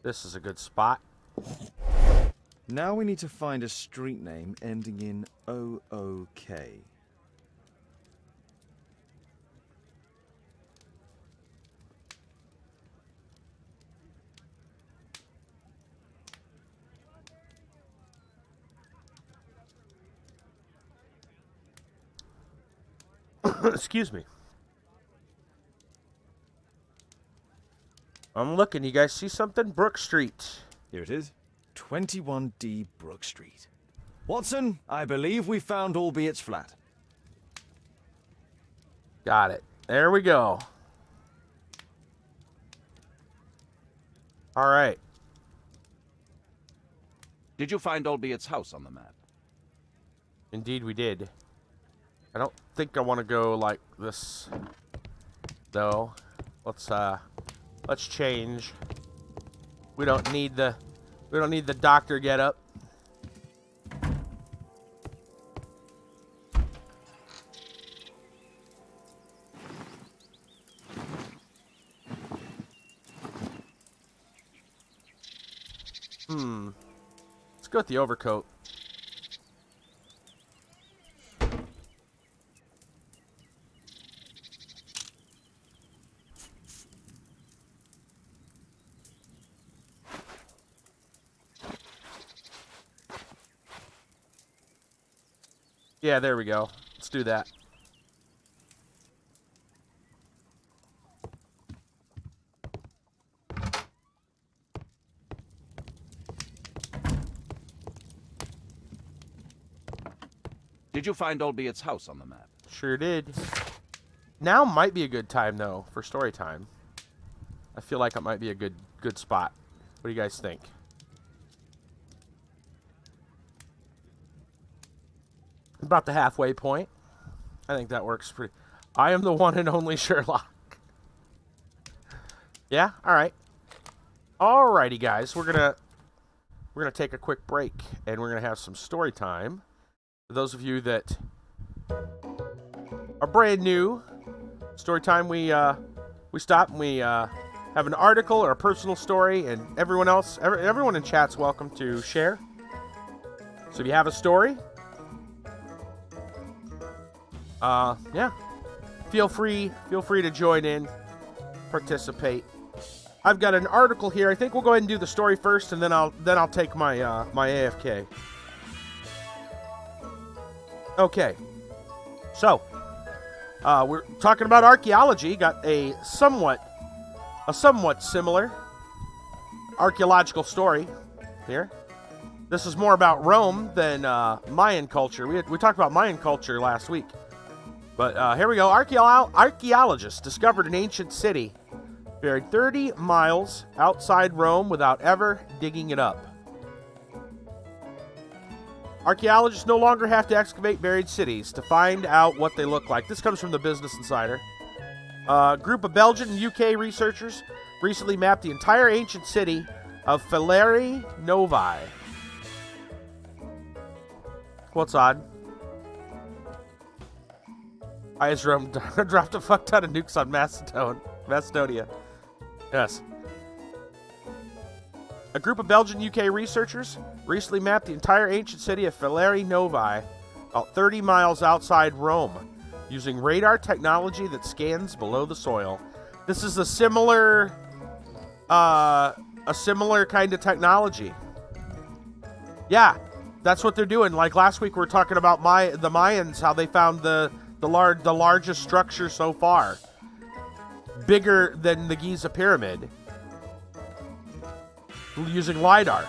This is a good spot. Now we need to find a street name ending in OOK. Excuse me. I'm looking. You guys see something? Brook Street. Here it is. 21D Brook Street. Watson, I believe we found Albeit flat. Got it. There we go. All right. Did you find Albiet's house on the map? Indeed we did. I don't think I want to go like this, though. Let's change. We don't need the doctor get up. Let's go with the overcoat. Yeah, there we go. Let's do that. Did you find Albiet's house on the map? Sure did. Now might be a good time, though, for story time. I feel like it might be a good spot. What do you guys think? About the halfway point. I think that works pretty... I am the one and only Sherlock. Yeah? Alright. Alrighty, guys. We're gonna take a quick break, and we're gonna have some story time. For those of you that are brand new, story time, we stop and we have an article or a personal story, and everyone else, everyone in chat's welcome to share. So if you have a story, yeah, feel free to join in, participate. I've got an article here. I think we'll go ahead and do the story first, and then I'll take my my AFK. Okay, so we're talking about archaeology. Got a somewhat similar archaeological story here. This is more about Rome than Mayan culture. We talked about Mayan culture last week, but here we go. Archaeologists discovered an ancient city buried 30 miles outside Rome without ever digging it up. Archaeologists no longer have to excavate buried cities to find out what they look like. This comes from the Business Insider. A group of Belgian and UK researchers recently mapped the entire ancient city of Fileri Novae. What's odd? Rome dropped a fuck ton of nukes on Macedonia. Yes. A group of Belgian UK researchers recently mapped the entire ancient city of Fileri Novae, about 30 miles outside Rome, using radar technology that scans below the soil. This is a similar kind of technology. Yeah, that's what they're doing. Like last week, we were talking about the Mayans, how they found the largest structure so far, bigger than the Giza Pyramid, using LiDAR.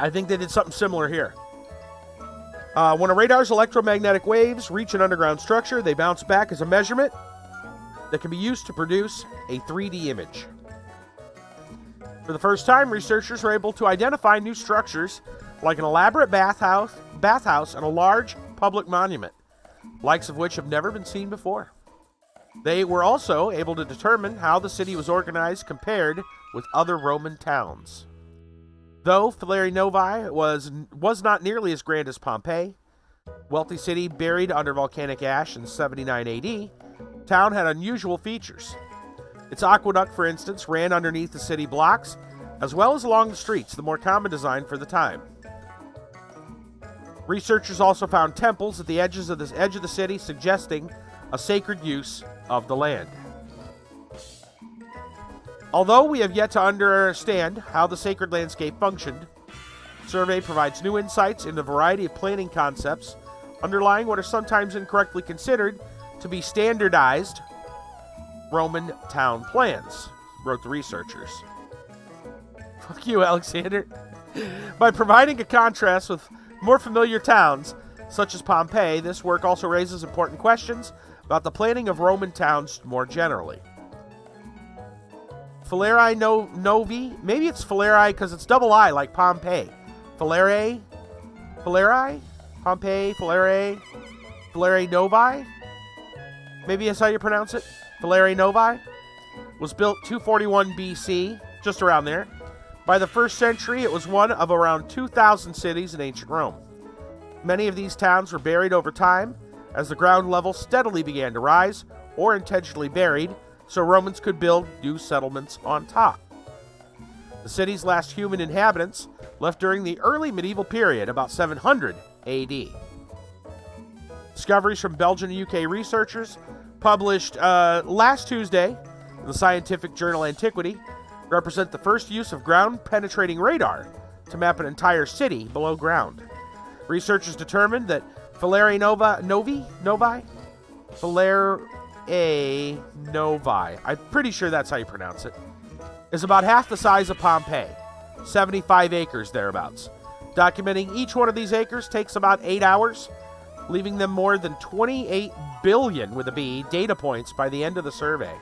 I think they did something similar here. When a radar's electromagnetic waves reach an underground structure, they bounce back as a measurement that can be used to produce a 3D image. For the first time, researchers were able to identify new structures like an elaborate bathhouse and a large public monument, likes of which have never been seen before. They were also able to determine how the city was organized compared with other Roman towns. Though Fileri Novae was not nearly as grand as Pompeii, wealthy city buried under volcanic ash in 79 AD, town had unusual features. Its aqueduct, for instance, ran underneath the city blocks, as well as along the streets, the more common design for the time. Researchers also found temples at the edge of the city, suggesting a sacred use of the land. Although we have yet to understand how the sacred landscape functioned, the survey provides new insights into a variety of planning concepts underlying what are sometimes incorrectly considered to be standardized Roman town plans. wrote the researchers. Fuck you, Alexander. By providing a contrast with more familiar towns, such as Pompeii, this work also raises important questions about the planning of Roman towns more generally. Falerii Novi? Maybe it's Falerii because it's double I, like Pompeii. Falerii? Pompeii? Falerii Novi? Maybe that's how you pronounce it? Falerii Novi? Was built 241 BC, just around there. By the 1st century, it was one of around 2,000 cities in ancient Rome. Many of these towns were buried over time, as the ground level steadily began to rise, or intentionally buried, so Romans could build new settlements on top. The city's last human inhabitants left during the early medieval period, about 700 AD. Discoveries from Belgian and UK researchers, published last Tuesday in the scientific journal Antiquity, represent the first use of ground-penetrating radar to map an entire city below ground. Researchers determined that Falerii Novi, I'm pretty sure that's how you pronounce it, is about half the size of Pompeii, 75 acres thereabouts. Documenting each one of these acres takes about 8 hours, leaving them more than 28 billion, with a B, data points by the end of the survey.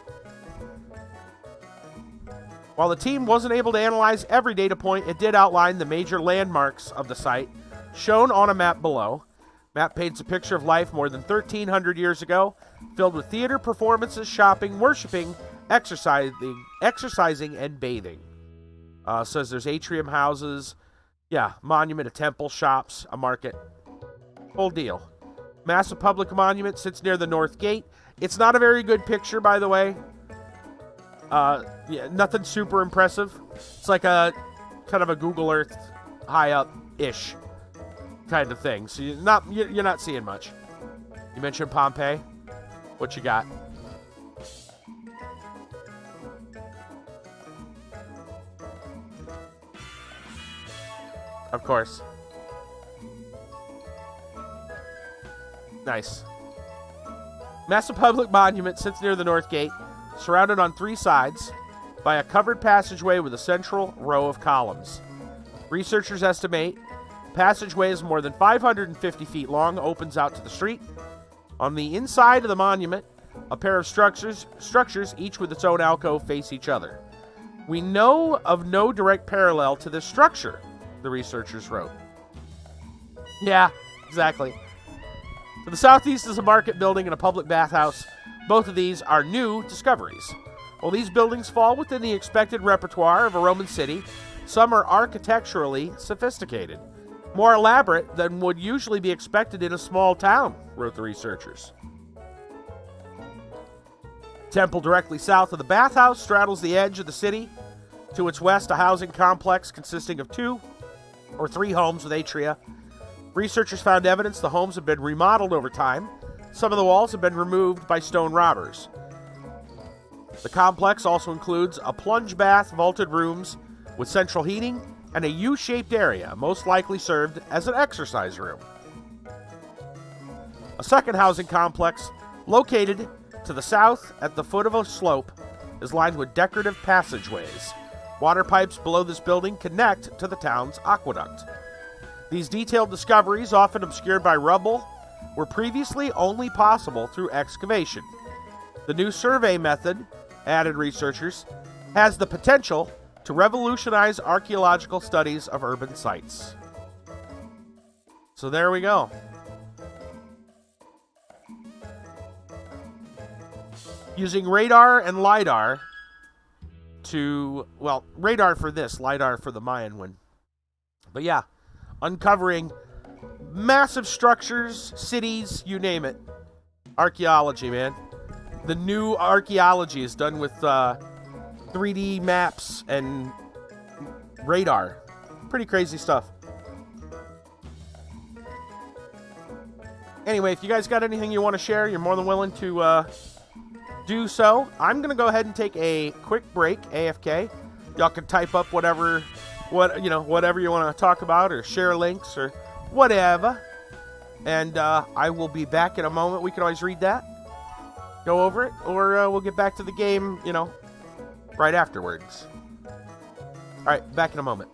While the team wasn't able to analyze every data point, it did outline the major landmarks of the site, shown on a map below. Map paints a picture of life more than 1,300 years ago, filled with theater, performances, shopping, worshiping, exercising, and bathing. Says there's atrium houses, monument, a temple, shops, a market. Whole deal. Massive public monument sits near the North Gate. It's not a very good picture, by the way. Nothing super impressive. It's like a kind of a Google Earth high up-ish kind of thing. So you're not seeing much. You mentioned Pompeii. What you got? Of course. Nice. Massive public monument sits near the North Gate, surrounded on 3 sides by a covered passageway with a central row of columns. Researchers estimate the passageway is more than 550 feet long, opens out to the street. On the inside of the monument, a pair of structures, each with its own alcove, face each other. We know of no direct parallel to this structure, the researchers wrote. Yeah, exactly. To the southeast is a market building and a public bathhouse. Both of these are new discoveries. While these buildings fall within the expected repertoire of a Roman city, some are architecturally sophisticated, more elaborate than would usually be expected in a small town, wrote the researchers. Temple directly south of the bathhouse straddles the edge of the city. To its west, a housing complex consisting of 2 or 3 homes with atria. Researchers found evidence the homes have been remodeled over time. Some of the walls have been removed by stone robbers. The complex also includes a plunge bath, vaulted rooms with central heating, and a U-shaped area, most likely served as an exercise room. A second housing complex, located to the south at the foot of a slope, is lined with decorative passageways. Water pipes below this building connect to the town's aqueduct. These detailed discoveries, often obscured by rubble, were previously only possible through excavation. The new survey method, added researchers, has the potential to revolutionize archaeological studies of urban sites. So there we go. Using radar and LiDAR radar for this, LiDAR for the Mayan one. But yeah, uncovering massive structures, cities, you name it. Archaeology, man. The new archaeology is done with 3D maps and radar. Pretty crazy stuff. Anyway, if you guys got anything you want to share, you're more than willing to do so. I'm going to go ahead and take a quick break, AFK. Y'all can type up whatever you want to talk about, or share links or whatever. And I will be back in a moment. We can always read that, go over it, or we'll get back to the game, right afterwards. All right, back in a moment.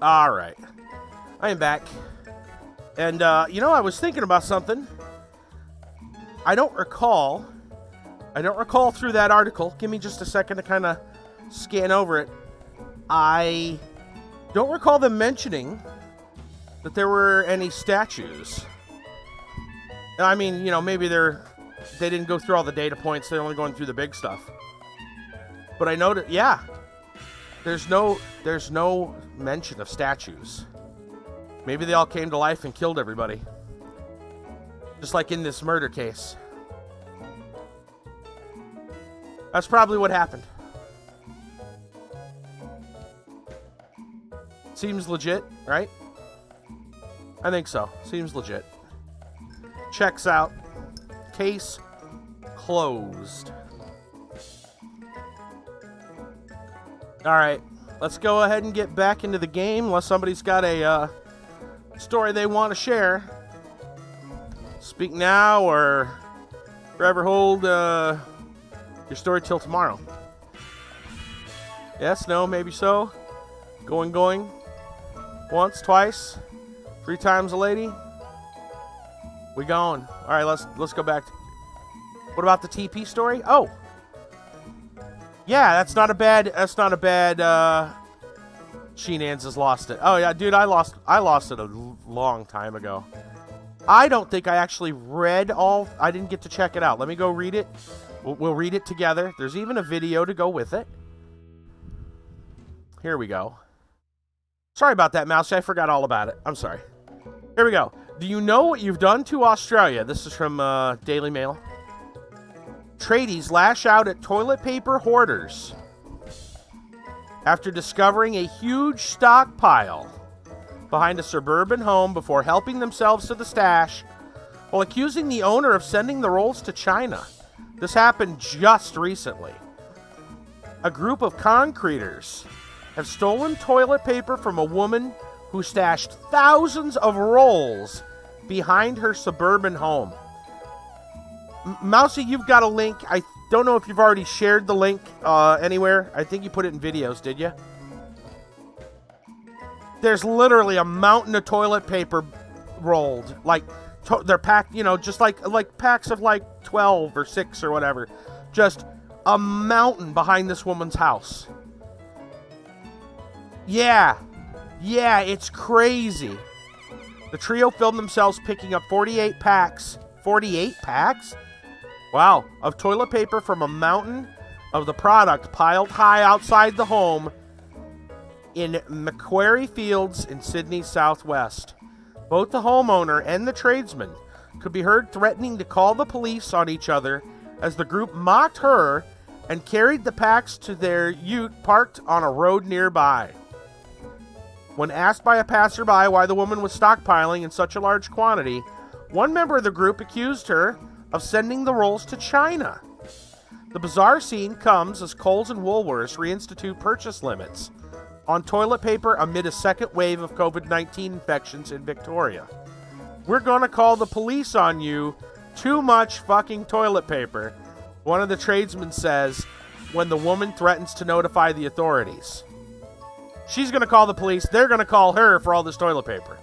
All right. I am back. And, I was thinking about something. I don't recall through that article. Give me just a second to kind of scan over it. I don't recall them mentioning that there were any statues. I mean, maybe they didn't go through all the data points. They're only going through the big stuff. But I noticed, yeah, there's no mention of statues. Maybe they all came to life and killed everybody. Just like in this murder case. That's probably what happened. Seems legit, right? I think so. Seems legit. Checks out. Case closed. Alright, let's go ahead and get back into the game unless somebody's got a story they want to share. Speak now or forever hold your story till tomorrow. Yes, no, maybe so. Going. Once, twice, 3 times a lady. We going. All right, let's go back. What about the TP story? Oh, yeah, that's not a bad. Sheenans has lost it. Oh yeah, dude, I lost it a long time ago. I don't think I actually read all. I didn't get to check it out. Let me go read it. We'll read it together. There's even a video to go with it. Here we go. Sorry about that, Mousy. I forgot all about it. I'm sorry. Here we go. Do you know what you've done to Australia? This is from Daily Mail. Tradies lash out at toilet paper hoarders after discovering a huge stockpile behind a suburban home before helping themselves to the stash while accusing the owner of sending the rolls to China. This happened just recently. A group of concreters have stolen toilet paper from a woman who stashed thousands of rolls behind her suburban home. Mousy, you've got a link. I don't know if you've already shared the link anywhere. I think you put it in videos, did you? There's literally a mountain of toilet paper rolled. Like, they're packed, just like packs of 12 or 6 or whatever. Just a mountain behind this woman's house. Yeah, it's crazy. The trio filmed themselves picking up 48 packs. 48 packs? Wow, of toilet paper from a mountain of the product piled high outside the home in Macquarie Fields in Sydney's southwest. Both the homeowner and the tradesman could be heard threatening to call the police on each other as the group mocked her and carried the packs to their ute parked on a road nearby. When asked by a passerby why the woman was stockpiling in such a large quantity, one member of the group accused her of sending the rolls to China. The bizarre scene comes as Coles and Woolworths reinstitute purchase limits on toilet paper amid a second wave of COVID-19 infections in Victoria. We're gonna call the police on you. Too much fucking toilet paper, one of the tradesmen says when the woman threatens to notify the authorities. She's gonna call the police. They're gonna call her for all this toilet paper.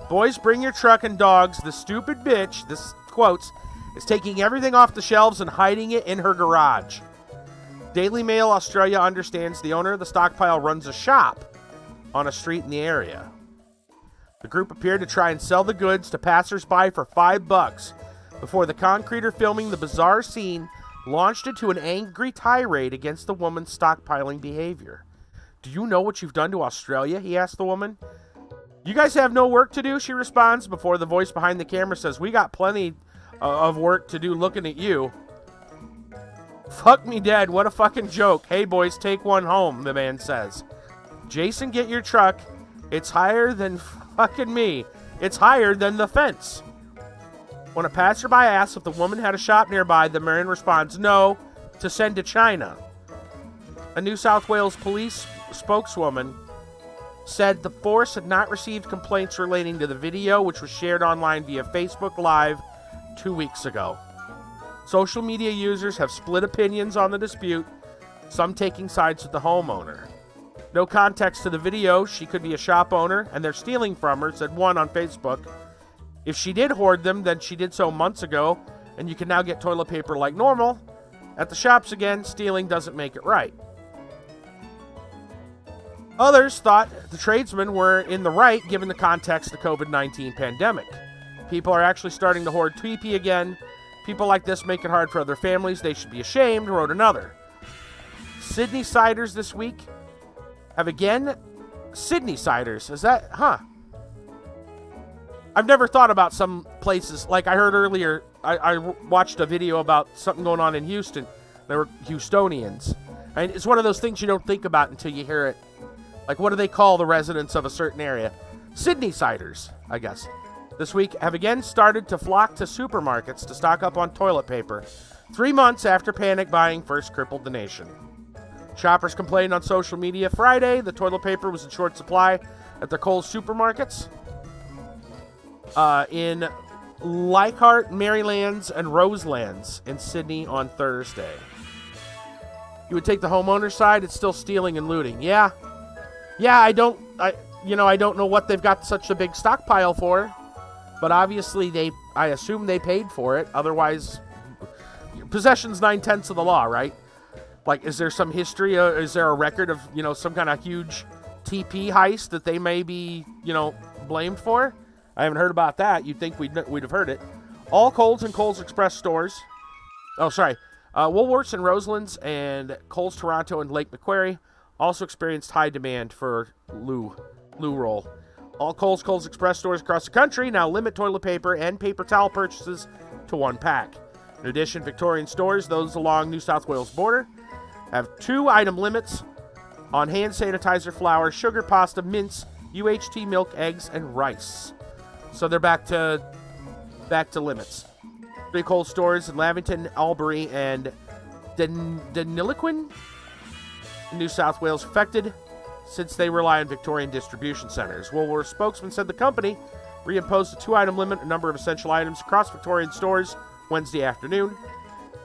Boys, bring your truck and dogs. The stupid bitch, this quotes, is taking everything off the shelves and hiding it in her garage. Daily Mail Australia understands the owner of the stockpile runs a shop on a street in the area. The group appeared to try and sell the goods to passers-by for $5 before the concreter filming the bizarre scene launched into an angry tirade against the woman's stockpiling behavior. Do you know what you've done to Australia? He asked the woman. You guys have no work to do, she responds, before the voice behind the camera says, we got plenty of work to do looking at you. Fuck me dead, what a fucking joke. Hey boys, take one home, the man says. Jason, get your truck. It's higher than fucking me. It's higher than the fence. When a passerby asks if the woman had a shop nearby, the man responds, no, to send to China. A New South Wales police spokeswoman said the force had not received complaints relating to the video, which was shared online via Facebook Live 2 weeks ago. Social media users have split opinions on the dispute, some taking sides with the homeowner. No context to the video. She could be a shop owner, and they're stealing from her, said one on Facebook. If she did hoard them, then she did so months ago, and you can now get toilet paper like normal. At the shops again, stealing doesn't make it right. Others thought the tradesmen were in the right given the context of the COVID-19 pandemic. People are actually starting to hoard TP again. People like this make it hard for other families. They should be ashamed, wrote another. Sydney Siders this week have again... Sydney Siders, is that... Huh. I've never thought about some places, like I heard earlier, I watched a video about something going on in Houston. There were Houstonians. And it's one of those things you don't think about until you hear it. Like, what do they call the residents of a certain area? Sydney Siders, I guess. This week have again started to flock to supermarkets to stock up on toilet paper. 3 months after panic buying first crippled the nation. Shoppers complained on social media Friday the toilet paper was in short supply at the Kohl's supermarkets. In Leichhardt, Marylands, and Roselands in Sydney on Thursday. You would take the homeowner's side, it's still stealing and looting. Yeah, I don't know what they've got such a big stockpile for, but obviously I assume they paid for it. Otherwise, possession's 9/10 of the law, right? Like, is there some history? Is there a record of, some kind of huge TP heist that they may be, blamed for? I haven't heard about that. You'd think we'd have heard it. All Kohl's and Kohl's Express stores. Woolworths and Roselands and Kohl's Toronto and Lake Macquarie also experienced high demand for loo roll. All Kohl's Express stores across the country now limit toilet paper and paper towel purchases to 1 pack. In addition, Victorian stores, those along New South Wales border, have 2 item limits on hand sanitizer, flour, sugar, pasta, mince, UHT milk, eggs, and rice. So they're back to limits. 3 Kohl's stores in Lavington, Albury, and Deniliquin in New South Wales affected since they rely on Victorian distribution centers. Woolworths spokesman said the company reimposed a 2-item limit on a number of essential items across Victorian stores Wednesday afternoon.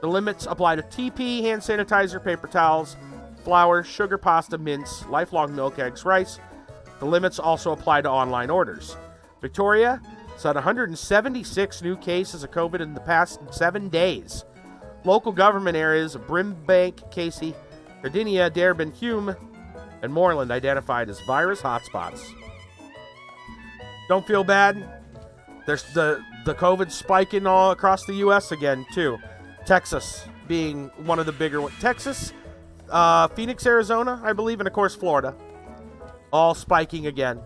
The limits apply to TP, hand sanitizer, paper towels, flour, sugar, pasta, mince, lifelong milk, eggs, rice. The limits also apply to online orders. Victoria saw 176 new cases of COVID in the past 7 days. Local government areas of Brimbank, Casey, Gardenia, Darebin, Hume, and Moreland identified as virus hotspots. Don't feel bad. There's the COVID spiking all across the U.S. again, too. Texas being one of the bigger ones. Texas, Phoenix, Arizona, I believe, and of course Florida. All spiking again.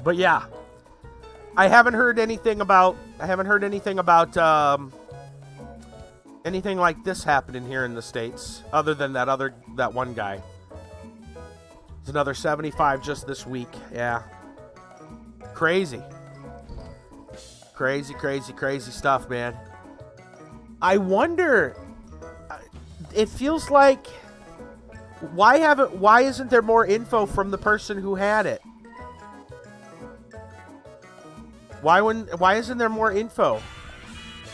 But yeah, I haven't heard anything about anything like this happening here in the States, other than that one guy. There's another 75 just this week. Yeah. Crazy stuff, man. I wonder, it feels like, why isn't there more info from the person who had it? Why isn't there more info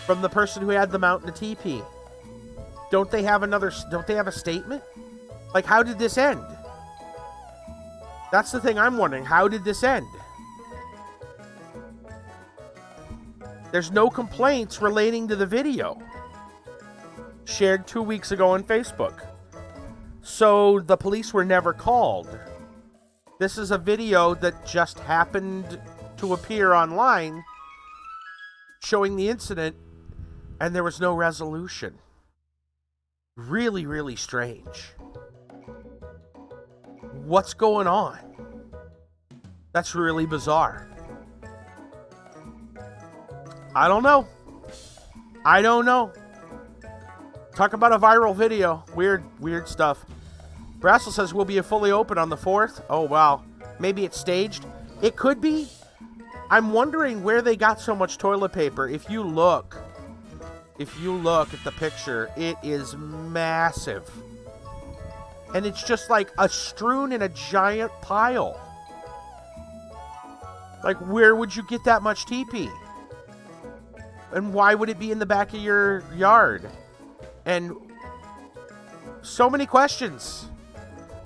from the person who had the mountain of TP? Don't they have a statement? Like, how did this end? That's the thing I'm wondering. How did this end? There's no complaints relating to the video shared 2 weeks ago on Facebook. So the police were never called. This is a video that just happened to appear online showing the incident, and there was no resolution. Really, really strange. What's going on? That's really bizarre. I don't know. Talk about a viral video. Weird stuff. Brassel says we'll be fully open on the 4th. Oh, wow. Maybe it's staged. It could be. I'm wondering where they got so much toilet paper. If you look at the picture, it is massive. And it's just like strewn in a giant pile. Like, where would you get that much TP? And why would it be in the back of your yard? And So many questions.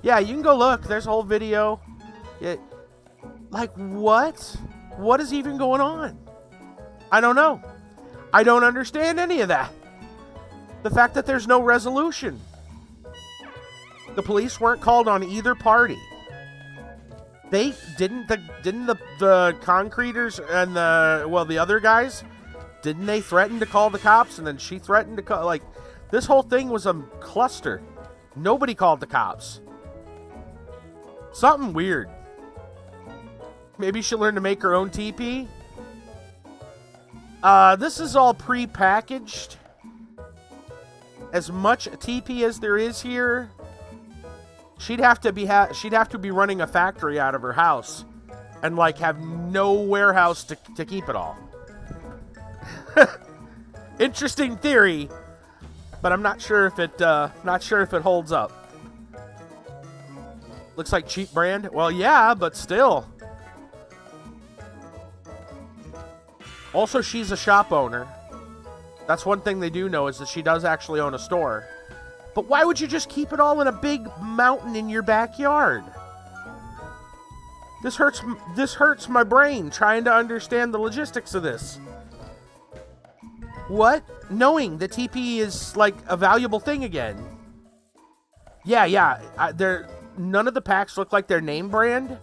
Yeah, you can go look. There's a whole video. Yeah. Like, what? What is even going on? I don't know. I don't understand any of that. The fact that there's no resolution. The police weren't called on either party. They didn't the concreters and the other guys, didn't they threaten to call the cops, and then she threatened to call, like, this whole thing was a cluster. Nobody called the cops. Something weird. Maybe she'll learn to make her own TP. This is all pre-packaged. As much TP as there is here, she'd have to be running a factory out of her house, and like have no warehouse to keep it all. Interesting theory, but I'm not sure if it holds up. Looks like cheap brand. Well, yeah, but still. Also, she's a shop owner. That's one thing they do know, is that she does actually own a store. But why would you just keep it all in a big mountain in your backyard? This hurts my brain trying to understand the logistics of this. What? Knowing that TP is like a valuable thing again. Yeah. None of the packs look like their name brand.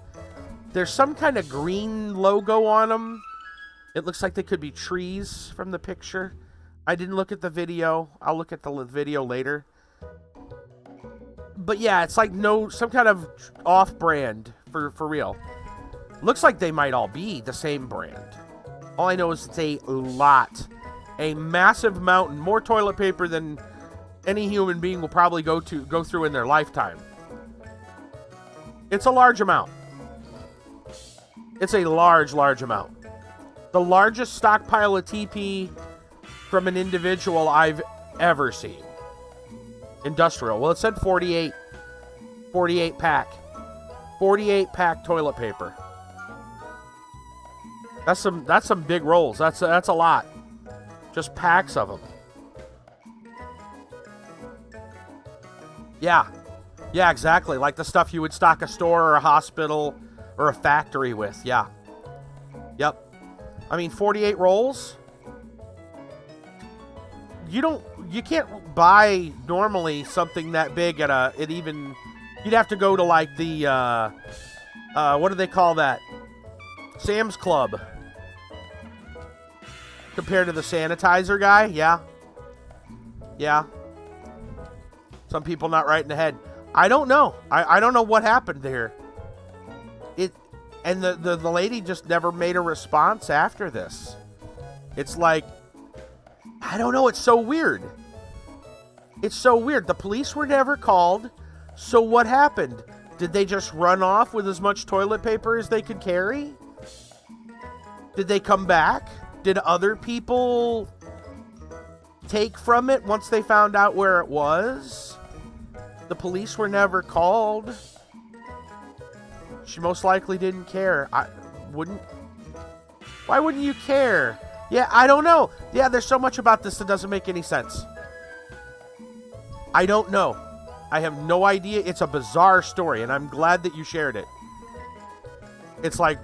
There's some kind of green logo on them. It looks like they could be trees from the picture. I didn't look at the video. I'll look at the video later. But yeah, it's like some kind of off-brand for real. Looks like they might all be the same brand. All I know is it's a lot. A massive mountain. More toilet paper than any human being will probably go through in their lifetime. It's a large amount. It's a large amount. The largest stockpile of TP from an individual I've ever seen. Industrial. Well, it said 48 pack. 48 pack toilet paper. That's some big rolls. That's a lot. Just packs of them. Yeah, exactly. Like the stuff you would stock a store or a hospital or a factory with. Yeah. Yep. I mean, 48 rolls. You can't buy normally something that big you'd have to go to like the what do they call that? Sam's Club. Compared to the sanitizer guy, yeah. Some people not right in the head. I don't know. I don't know what happened there. And the lady just never made a response after this. It's like, I don't know. It's so weird. The police were never called. So what happened? Did they just run off with as much toilet paper as they could carry? Did they come back? Did other people take from it once they found out where it was? The police were never called. She most likely didn't care. Why wouldn't you care? Yeah, I don't know. Yeah, there's so much about this that doesn't make any sense. I don't know. I have no idea. It's a bizarre story, and I'm glad that you shared it. It's like,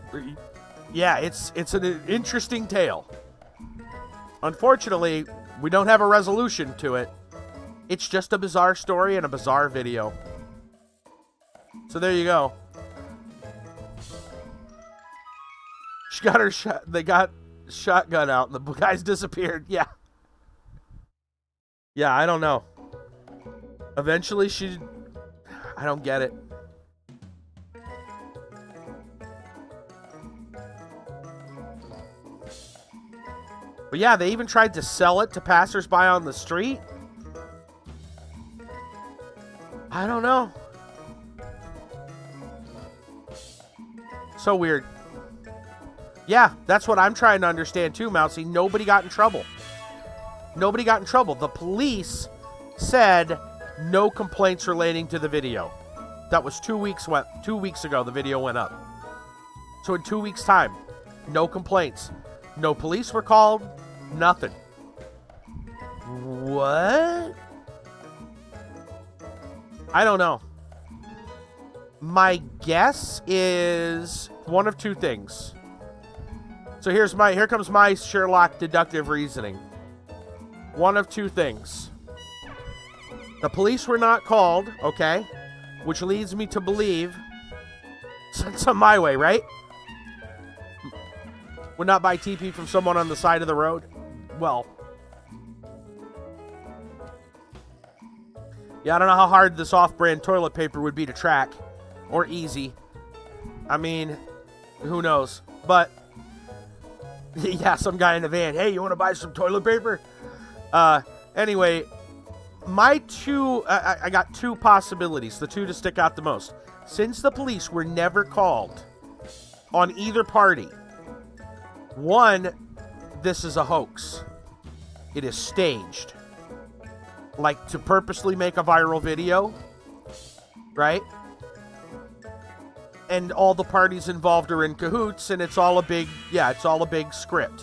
yeah, it's an interesting tale. Unfortunately, we don't have a resolution to it. It's just a bizarre story and a bizarre video. So there you go. She got her shot. They got shotgun out, and the guys disappeared. Yeah. Yeah, I don't know. Eventually, I don't get it. But yeah, they even tried to sell it to passersby on the street. I don't know. So weird. Yeah, that's what I'm trying to understand too, Mousy. Nobody got in trouble. Nobody got in trouble. The police said no complaints relating to the video. That was 2 weeks ago the video went up. So in 2 weeks' time, no complaints. No police were called. Nothing. What? I don't know. My guess is one of two things. So here comes my Sherlock deductive reasoning. One of two things. The police were not called, okay? Which leads me to believe, send some my way, right? Would not buy TP from someone on the side of the road. Well, yeah, I don't know how hard this off-brand toilet paper would be to track. Or easy. I mean, who knows? But, yeah, some guy in the van. Hey, you want to buy some toilet paper? Anyway, my two... I got two possibilities. The two to stick out the most. Since the police were never called on either party, one, this is a hoax. It is staged. Like, to purposely make a viral video, right? And all the parties involved are in cahoots, and it's all a big, it's all a big script.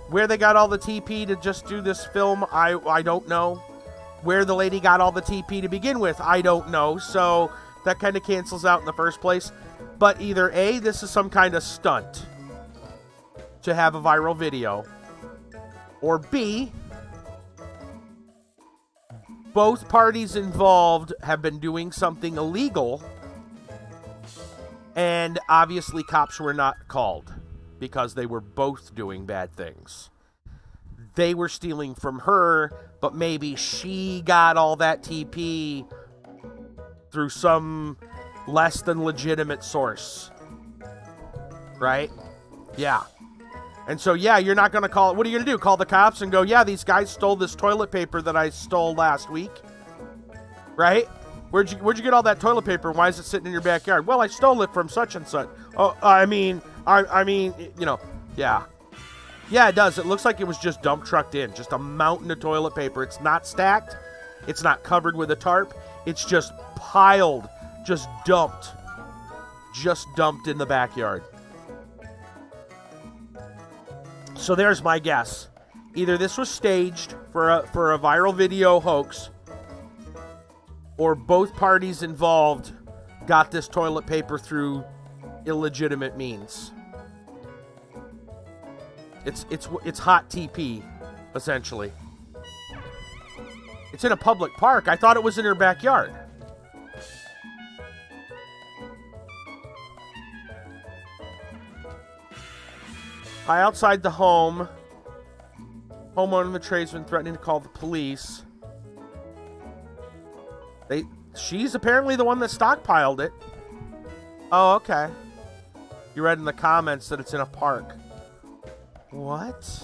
Where they got all the TP to just do this film, I don't know. Where the lady got all the TP to begin with, I don't know. So that kind of cancels out in the first place. But either A, this is some kind of stunt to have a viral video, or B, both parties involved have been doing something illegal, and obviously cops were not called because they were both doing bad things. They were stealing from her, but maybe she got all that TP through some less than legitimate source. Right? Yeah. And so, yeah, you're not going to call... What are you going to do? Call the cops and go, yeah, these guys stole this toilet paper that I stole last week? Right? Where'd you get all that toilet paper? Why is it sitting in your backyard? Well, I stole it from such and such. Oh, I mean, you know, yeah. Yeah, it does. It looks like it was just dump trucked in. Just a mountain of toilet paper. It's not stacked. It's not covered with a tarp. It's just piled, just dumped in the backyard. So there's my guess. Either this was staged for a viral video hoax, or both parties involved got this toilet paper through illegitimate means. It's hot TP, essentially. It's in a public park. I thought it was in her backyard. Hi, outside the home. Homeowner and the tradesman threatening to call the police. She's apparently the one that stockpiled it. Oh, okay. You read in the comments that it's in a park. What?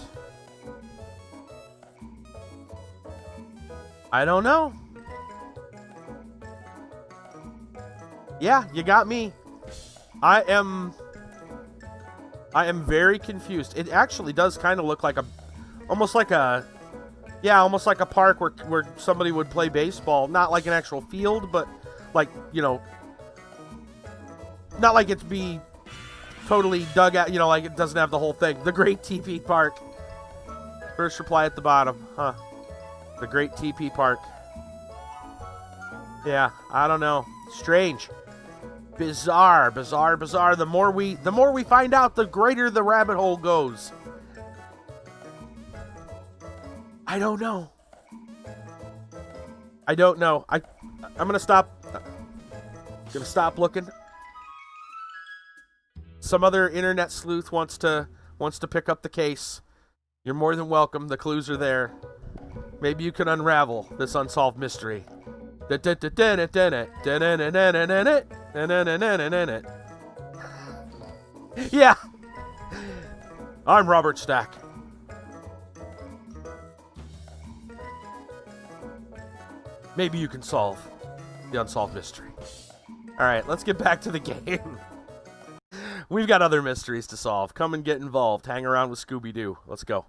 I don't know. Yeah, you got me. I am very confused. It actually does kind of look like almost like a park where somebody would play baseball. Not like an actual field, but like, you know, not like it's be totally dug out, you know, like it doesn't have the whole thing. The Great TP Park. First reply at the bottom. Huh. The Great TP Park. Yeah, I don't know. Strange. Bizarre. The more we find out, the greater the rabbit hole goes. I don't know. I'm gonna stop. Gonna stop looking. Some other internet sleuth wants to pick up the case. You're more than welcome. The clues are there. Maybe you can unravel this unsolved mystery. Yeah. I'm Robert Stack. Maybe you can solve the unsolved mystery. All right, let's get back to the game. We've got other mysteries to solve. Come and get involved. Hang around with Scooby-Doo. Let's go.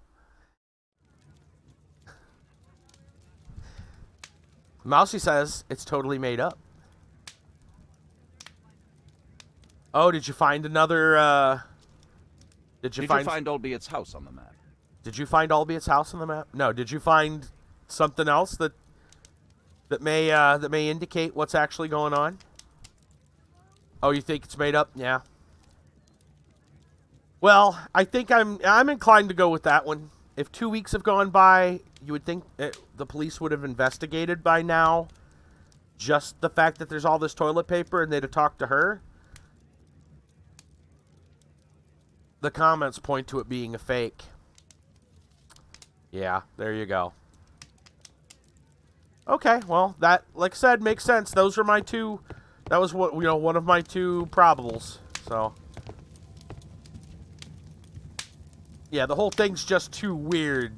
Mousy says it's totally made up. Oh, did you find another, Did you find Albiet's house on the map? Did you find Albiet's house on the map? No, did you find something else that that may indicate what's actually going on? Oh, you think it's made up? Yeah. Well, I think I'm inclined to go with that one. If 2 weeks have gone by, you would think the police would have investigated by now. Just the fact that there's all this toilet paper and they'd have talked to her. The comments point to it being a fake. Yeah, there you go. Okay, well, that, like I said, makes sense. Those are my two. That was what, one of my two probables. So, yeah, the whole thing's just too weird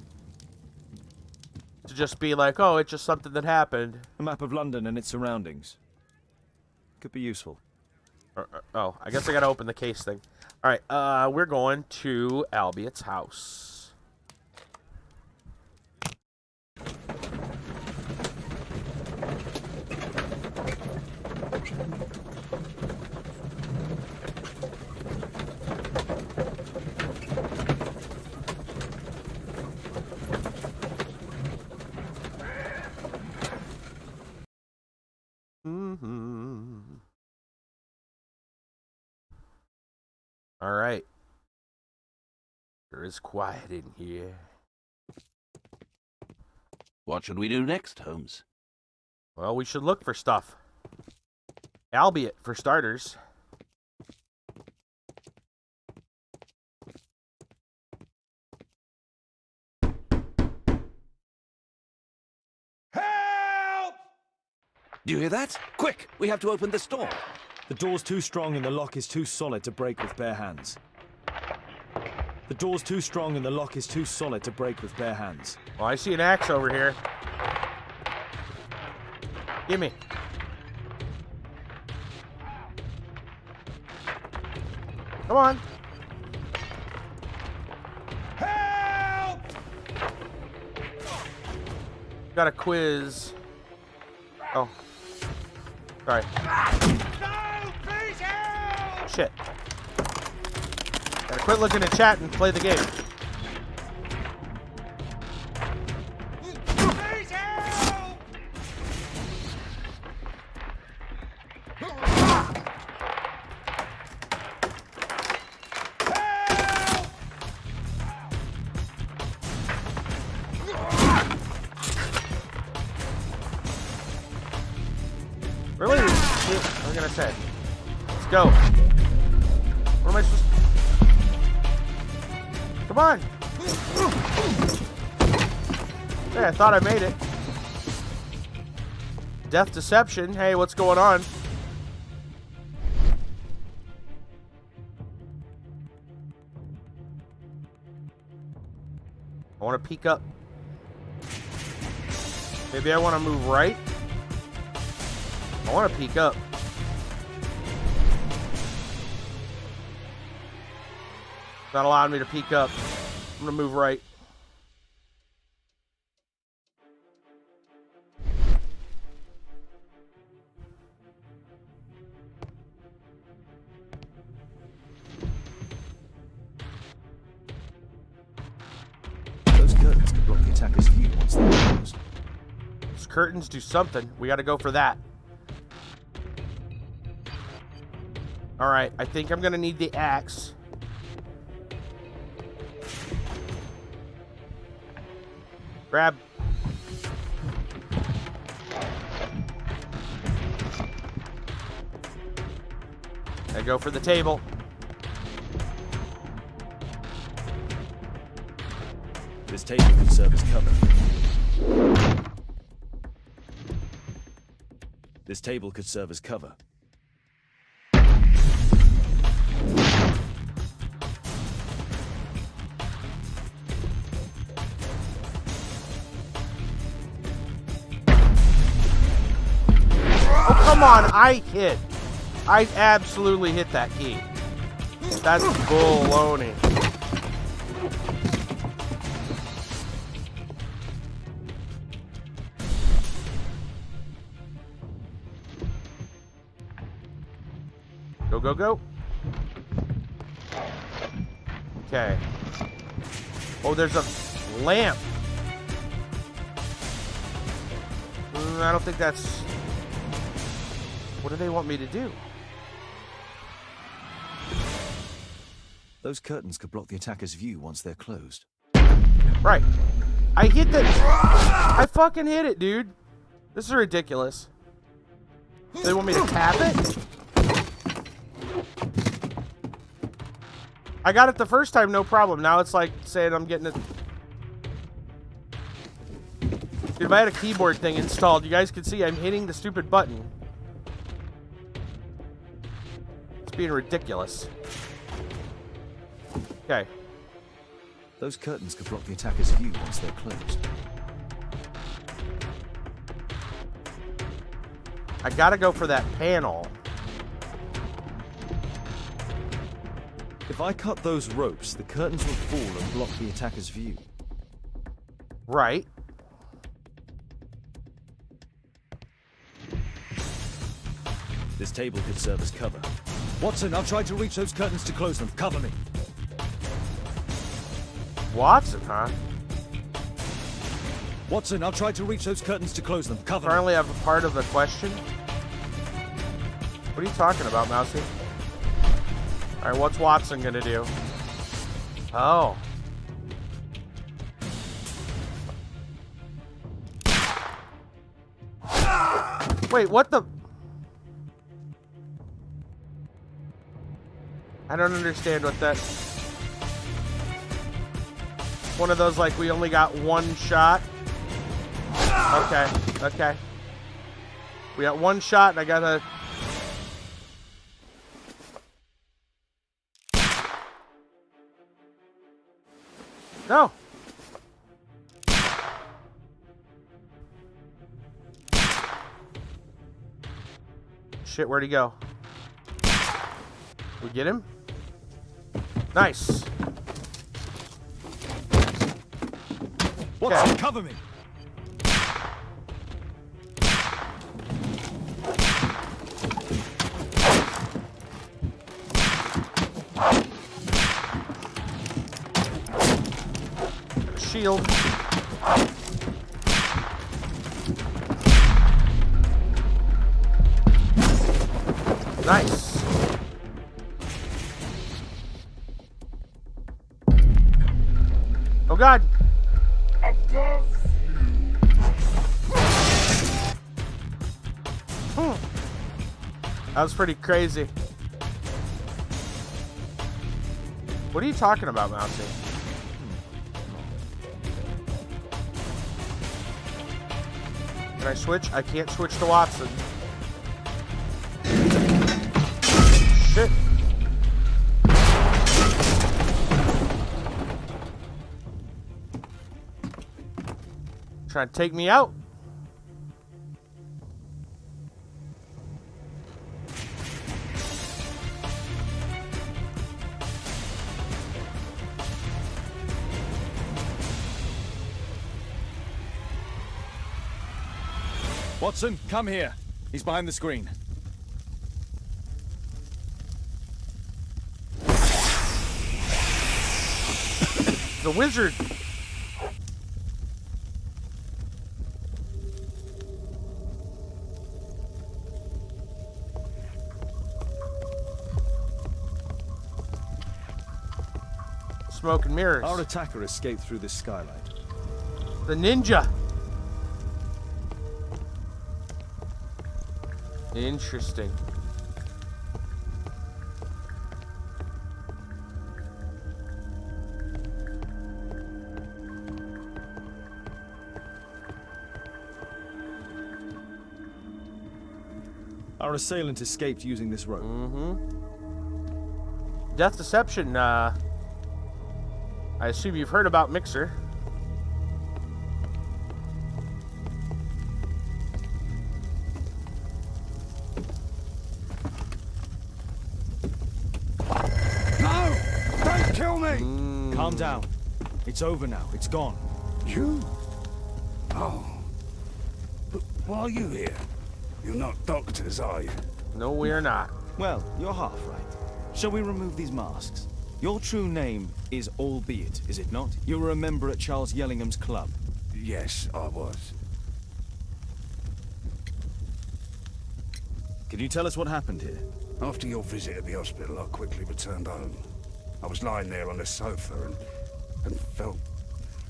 to just be like, oh, it's just something that happened. A map of London and its surroundings. Could be useful. Oh, I guess I gotta open the case thing. Alright, we're going to Albiot's house. Alright. There is quiet in here. What should we do next, Holmes? Well, we should look for stuff. Albiot, for starters. Help! Do you hear that? Quick, we have to open this door. The door's too strong and the lock is too solid to break with bare hands. The door's too strong and the lock is too solid to break with bare hands. Well, I see an axe over here. Gimme. Come on. Help! Got a quiz. Oh. Sorry. Shit. Gotta quit looking at chat and play the game. Really? What am I gonna say? Let's go. What am I supposed to... Come on! Hey, I thought I made it. Death deception. Hey, what's going on? I want to peek up. Maybe I want to move right. I want to peek up. It's not allowing me to peek up. I'm going to move right. Those curtains could block the attacker's view once they're closed. Those curtains do something. We got to go for that. Alright, I think I'm going to need the axe. Grab. I go for the table. This table could serve as cover. This table could serve as cover. Come on, I hit. I absolutely hit that key. That's baloney. Go, go, go. Okay. Oh, there's a lamp. I don't think that's... What do they want me to do? Those curtains could block the attacker's view once they're closed. Right. I hit the... I fucking hit it, dude. This is ridiculous. They want me to tap it? I got it the first time, no problem. Now it's like saying I'm getting it... Dude, if I had a keyboard thing installed, you guys could see I'm hitting the stupid button. It's being ridiculous. Okay. Those curtains could block the attacker's view once they're closed. I gotta go for that panel. If I cut those ropes, the curtains will fall and block the attacker's view. Right. This table could serve as cover. Watson, I'll try to reach those curtains to close them. Cover me. Watson, huh? Watson, I'll try to reach those curtains to close them. Cover me. Currently have a part of the question. What are you talking about, Mousy? Alright, what's Watson gonna do? Oh. Wait, what the... I don't understand what that... One of those, like, we only got one shot? Okay, okay. We got one shot, and I gotta... No! Shit, where'd he go? We get him? Nice. Watson, cover me. Shield. Nice. Oh God. That was pretty crazy. What are you talking about, Mousy? Can I switch? I can't switch to Watson. Shit. Trying to take me out. Watson, come here. He's behind the screen. The wizard. Smoke and mirrors. Our attacker escaped through this skylight. The ninja. Interesting. Our assailant escaped using this rope. Death Deception, I assume you've heard about Mixer. No! Don't kill me! Calm down. It's over now. It's gone. You? Oh. But why are you here? You're not doctors, are you? No, we're not. Well, you're half right. Shall we remove these masks? Your true name is Albeit, is it not? You were a member at Charles Yellingham's club. Yes, I was. Can you tell us what happened here? After your visit at the hospital, I quickly returned home. I was lying there on the sofa and felt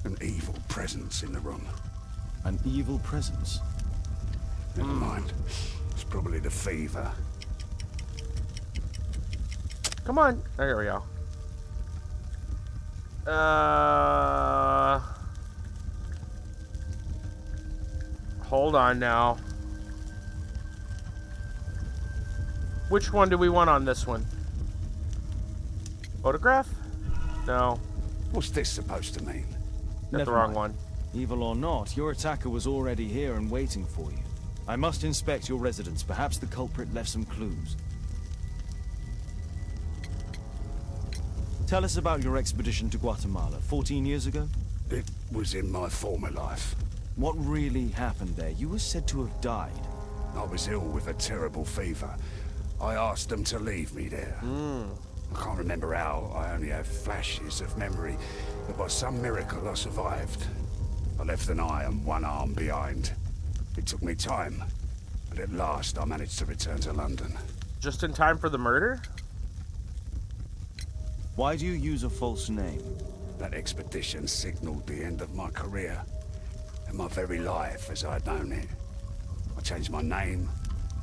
an evil presence in the room. An evil presence? Never mind. It's probably the fever. Come on. There we go. Hold on now. Which one do we want on this one? Photograph? No. What's this supposed to mean? That's the wrong one. Evil or not, your attacker was already here and waiting for you. I must inspect your residence. Perhaps the culprit left some clues. Tell us about your expedition to Guatemala 14 years ago? It was in my former life. What really happened there? You were said to have died. I was ill with a terrible fever. I asked them to leave me there. I can't remember how. I only have flashes of memory. But by some miracle, I survived. I left an eye and one arm behind. It took me time, but at last I managed to return to London. Just in time for the murder? Why do you use a false name? That expedition signaled the end of my career, and my very life as I'd known it. I changed my name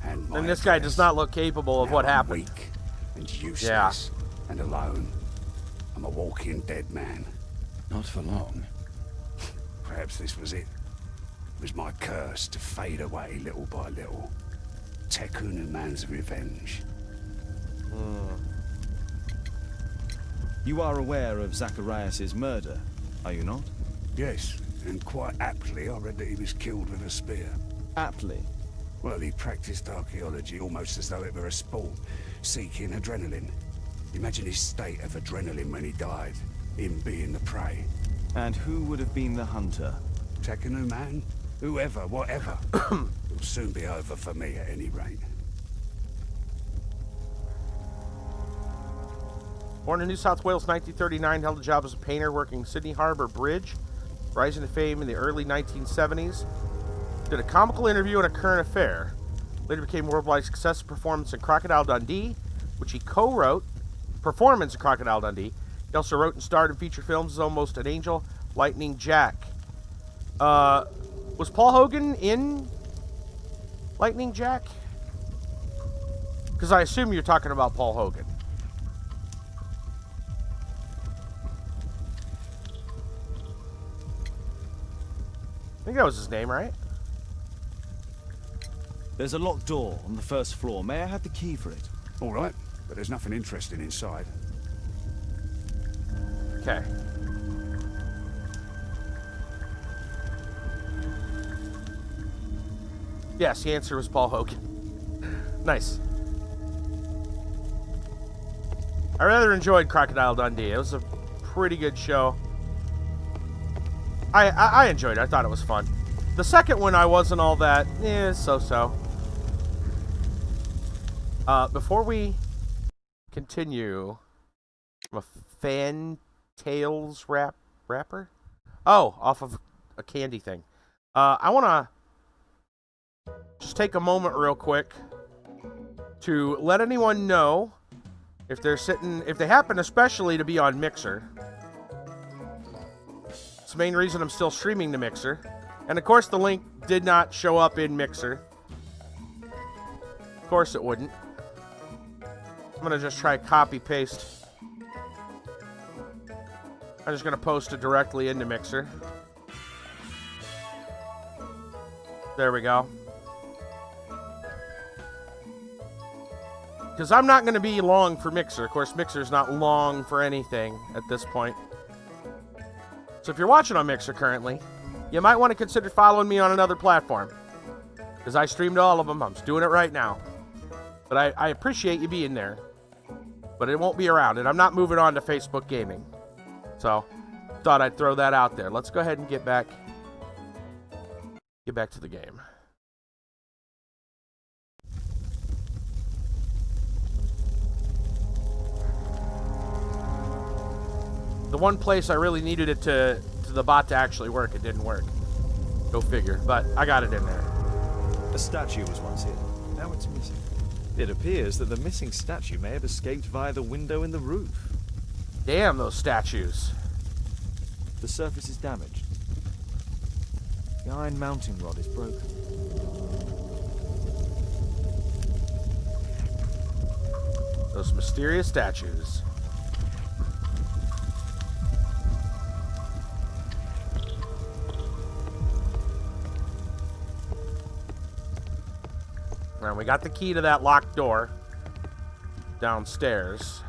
and my And this guy address. does not look capable of Now what I'm happened. Weak and useless and alone. I'm a walking dead man. Not for long. Perhaps this was it. It was my curse to fade away little by little. Dungeonmans' revenge. You are aware of Zacharias' murder, are you not? Yes, and quite aptly I read that he was killed with a spear. Aptly? Well, he practiced archaeology almost as though it were a sport, seeking adrenaline. Imagine his state of adrenaline when he died, him being the prey. And who would have been the hunter? Dungeonman? Whoever, whatever. It'll soon be over for me at any rate. Born in New South Wales, 1939, held a job as a painter working Sydney Harbour Bridge, rising to fame in the early 1970s. Did a comical interview and a current affair. Later became worldwide success performance in Crocodile Dundee, which he co-wrote. Performance in Crocodile Dundee. He also wrote and starred in feature films as Almost an Angel, Lightning Jack. Was Paul Hogan in Lightning Jack? Because I assume you're talking about Paul Hogan. I think that was his name, right? There's a locked door on the first floor. May I have the key for it? All right, but there's nothing interesting inside. Okay. Yes, the answer was Paul Hogan. Nice. I rather enjoyed Crocodile Dundee. It was a pretty good show. I enjoyed it. I thought it was fun. The second one I wasn't all that, so-so. Before we continue, I'm a Fantails wrapper? Oh, off of a candy thing. I want to just take a moment real quick to let anyone know if they happen especially to be on Mixer. It's the main reason I'm still streaming to Mixer. And of course the link did not show up in Mixer. Of course it wouldn't. I'm going to just try copy paste. I'm just going to post it directly into Mixer. There we go. Because I'm not going to be long for Mixer. Of course, Mixer's not long for anything at this point. So if you're watching on Mixer currently, you might want to consider following me on another platform. Because I streamed all of them. I'm just doing it right now. But I appreciate you being there. But it won't be around. And I'm not moving on to Facebook Gaming. So, thought I'd throw that out there. Let's go ahead and get back to the game. The one place I really needed it to the bot to actually work, it didn't work. Go figure. But I got it in there. A statue was once here. Now it's missing. It appears that the missing statue may have escaped via the window in the roof. Damn those statues. The surface is damaged. The iron mounting rod is broken. Those mysterious statues. Alright, we got the key to that locked door downstairs.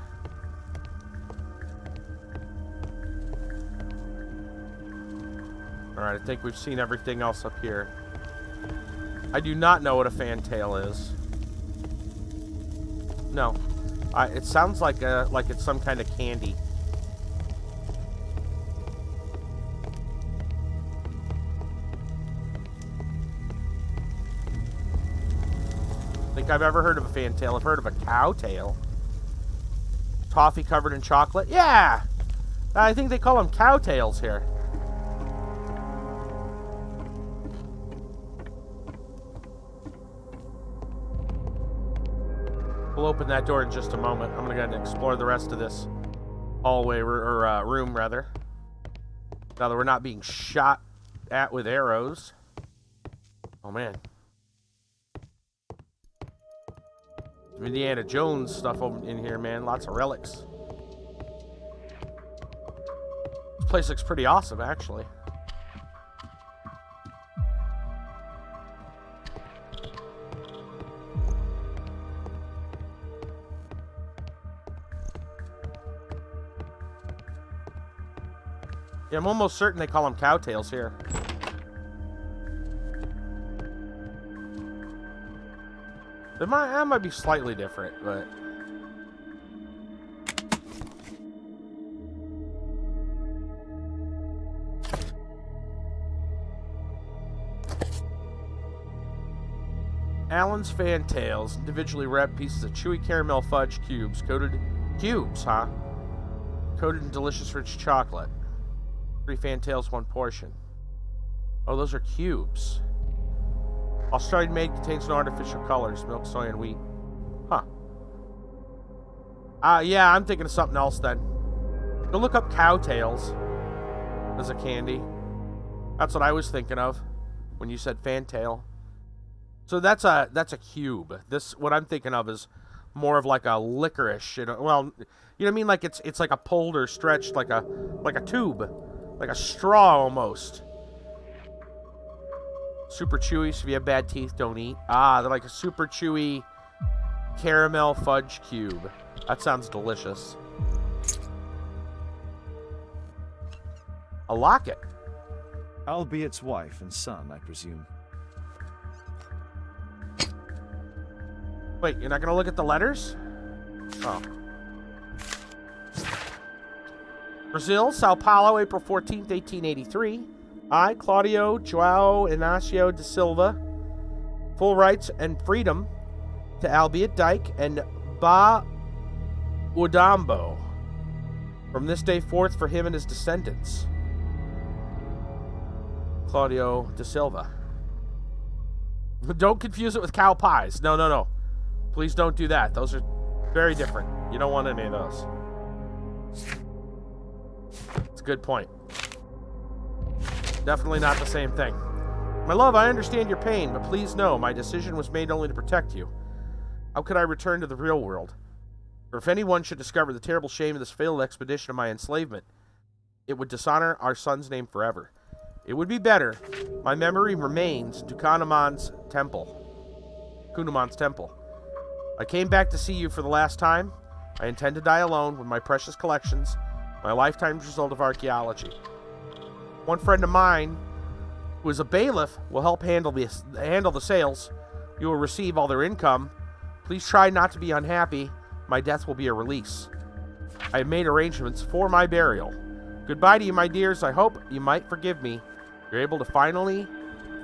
Alright, I think we've seen everything else up here. I do not know what a fantail is. No. It sounds like it's some kind of candy. Think I've ever heard of a fantail. I've heard of a cow tail. Toffee covered in chocolate. Yeah! I think they call them cow tails here. We'll open that door in just a moment. I'm going to go ahead and explore the rest of this hallway, or room, rather. Now that we're not being shot at with arrows. Oh, man. Some Indiana Jones stuff over in here, man. Lots of relics. This place looks pretty awesome, actually. Yeah, I'm almost certain they call them cowtails here. That might be slightly different, but... Allen's Fantails, individually wrapped pieces of chewy caramel fudge cubes, coated... Cubes, huh? Coated in delicious rich chocolate. 3 Fantails, 1 portion. Oh, those are cubes. Australian made, contains no artificial colors, milk, soy, and wheat. Huh. Yeah, I'm thinking of something else then. Go look up cowtails as a candy. That's what I was thinking of when you said fantail. So that's a cube. This, what I'm thinking of, is more of like a licorice. You know, well, you know what I mean? Like it's like a pulled or stretched, like a tube, like a straw almost. Super chewy, so if you have bad teeth, don't eat. Ah, they're like a super chewy caramel fudge cube. That sounds delicious. A locket. Albiet's wife and son, I presume. Wait, you're not going to look at the letters? Oh. Brazil, Sao Paulo, April 14th, 1883. I, Claudio João Inácio de Silva, full rights and freedom to Albiet Dyke and Ba Udambo, from this day forth for him and his descendants. Claudio de Silva. Don't confuse it with cow pies. No, no, no. Please don't do that. Those are very different. You don't want any of those. It's a good point. Definitely not the same thing. My love, I understand your pain, but please know my decision was made only to protect you. How could I return to the real world? For if anyone should discover the terrible shame of this failed expedition of my enslavement, it would dishonor our son's name forever. It would be better. My memory remains in Dungeonmans temple. Dungeonmans temple. I came back to see you for the last time. I intend to die alone with my precious collections, my lifetime's result of archaeology. One friend of mine, who is a bailiff, will help handle the sales. You will receive all their income. Please try not to be unhappy. My death will be a release. I have made arrangements for my burial. Goodbye to you, my dears. I hope you might forgive me. You're able to finally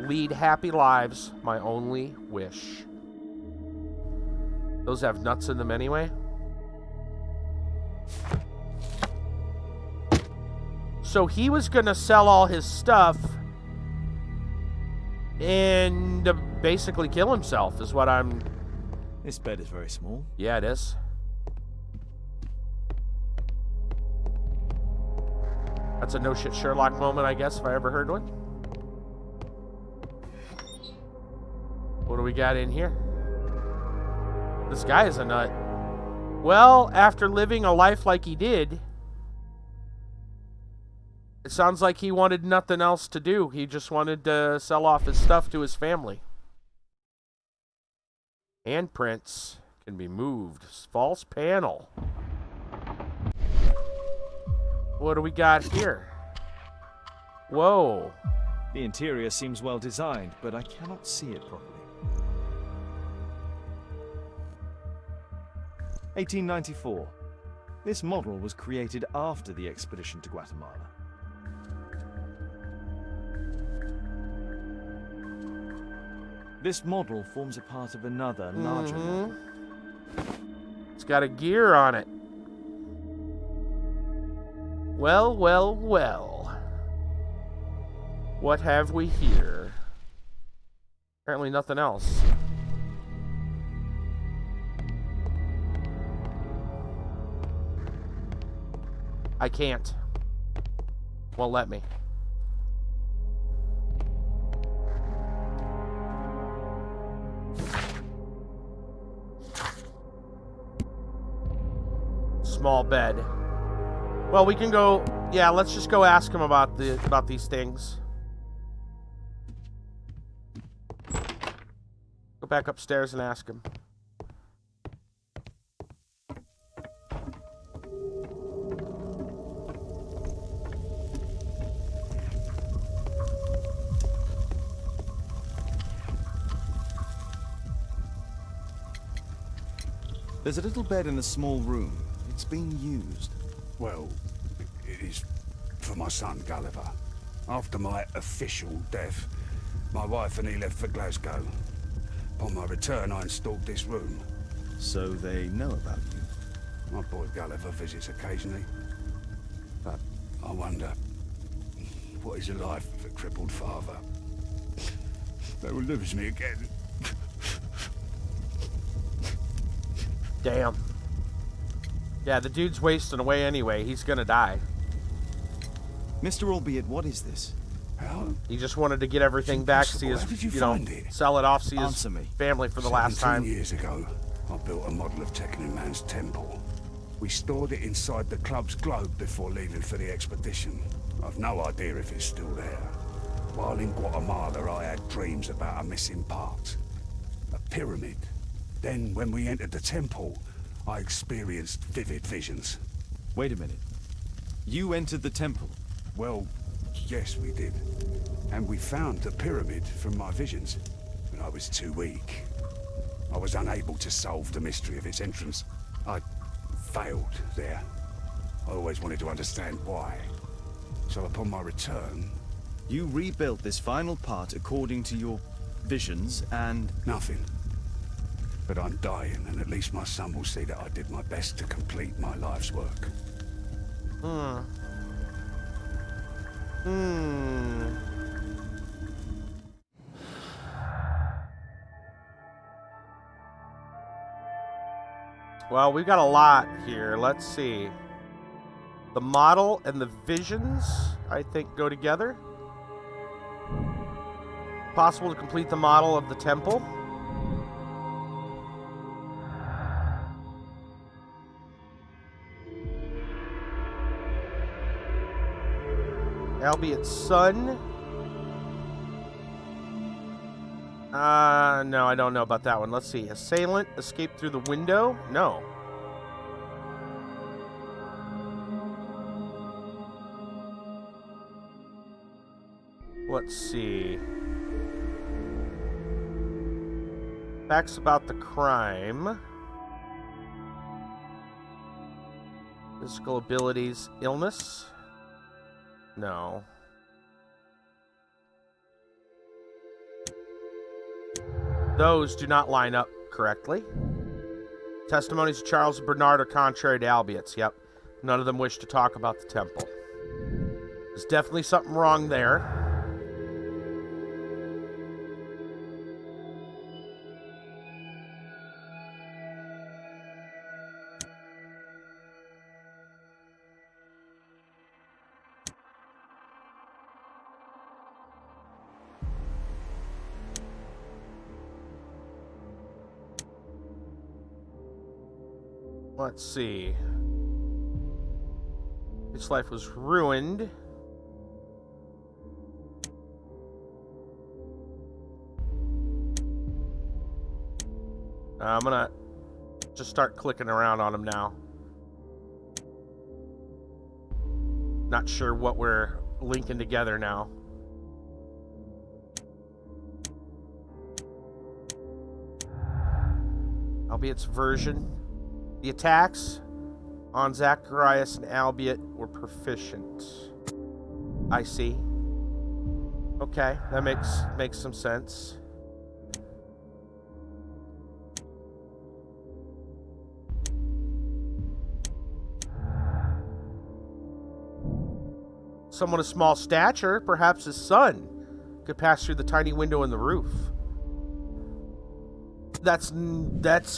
lead happy lives, my only wish. Those have nuts in them anyway. So he was going to sell all his stuff and basically kill himself is what I'm This bed is very small. Yeah, it is. That's a no-shit Sherlock moment, I guess, if I ever heard one. What do we got in here? This guy is a nut. Well, after living a life like he did, it sounds like he wanted nothing else to do. He just wanted to sell off his stuff to his family. Handprints can be moved. False panel. What do we got here? Whoa. The interior seems well designed, but I cannot see it properly. 1894. This model was created after the expedition to Guatemala. This model forms a part of another, larger model. It's got a gear on it. Well, well, well. What have we here? Apparently nothing else. I can't. Won't let me. Small bed. Well, we can go. Yeah, let's just go ask him about these things. Go back upstairs and ask him. There's a little bed in a small room. It's being used. Well, it is for my son, Gulliver. After my official death, my wife and he left for Glasgow. Upon my return, I installed this room. So they know about you? My boy Gulliver visits occasionally. But I wonder, what is a life with a crippled father? They will lose me again. Damn. Yeah, the dude's wasting away anyway. He's gonna die. Mr. Albeit, what is this? How? He just wanted to get everything back, see his, How did you know, find it? sell it off, see his Answer me. family for the last 17 time. years ago, I built a model of Dungeonmans temple. We stored it inside the club's globe before leaving for the expedition. I've no idea if it's still there. While in Guatemala, I had dreams about a missing part. A pyramid. Then, when we entered the temple, I experienced vivid visions. Wait a minute. You entered the temple? Well, yes, we did. And we found the pyramid from my visions. But I was too weak. I was unable to solve the mystery of its entrance. I failed there. I always wanted to understand why. So upon my return... You rebuilt this final part according to your visions and... Nothing. But I'm dying, and at least my son will see that I did my best to complete my life's work. Well, we've got a lot here. Let's see. The model and the visions, I think, go together. Possible to complete the model of the temple. Albiet's son. No, I don't know about that one. Let's see. Assailant escaped through the window? No. Let's see. Facts about the crime. Physical abilities. Illness? No. Those do not line up correctly. Testimonies of Charles and Bernard are contrary to Albiet's. Yep. None of them wish to talk about the temple. There's definitely something wrong there. Let's see. His life was ruined. I'm gonna just start clicking around on him now. Not sure what we're linking together now. Albiet's version. The attacks on Zacharias and Albiet were proficient. I see. Okay, that makes some sense. Someone of small stature, perhaps his son, could pass through the tiny window in the roof. That's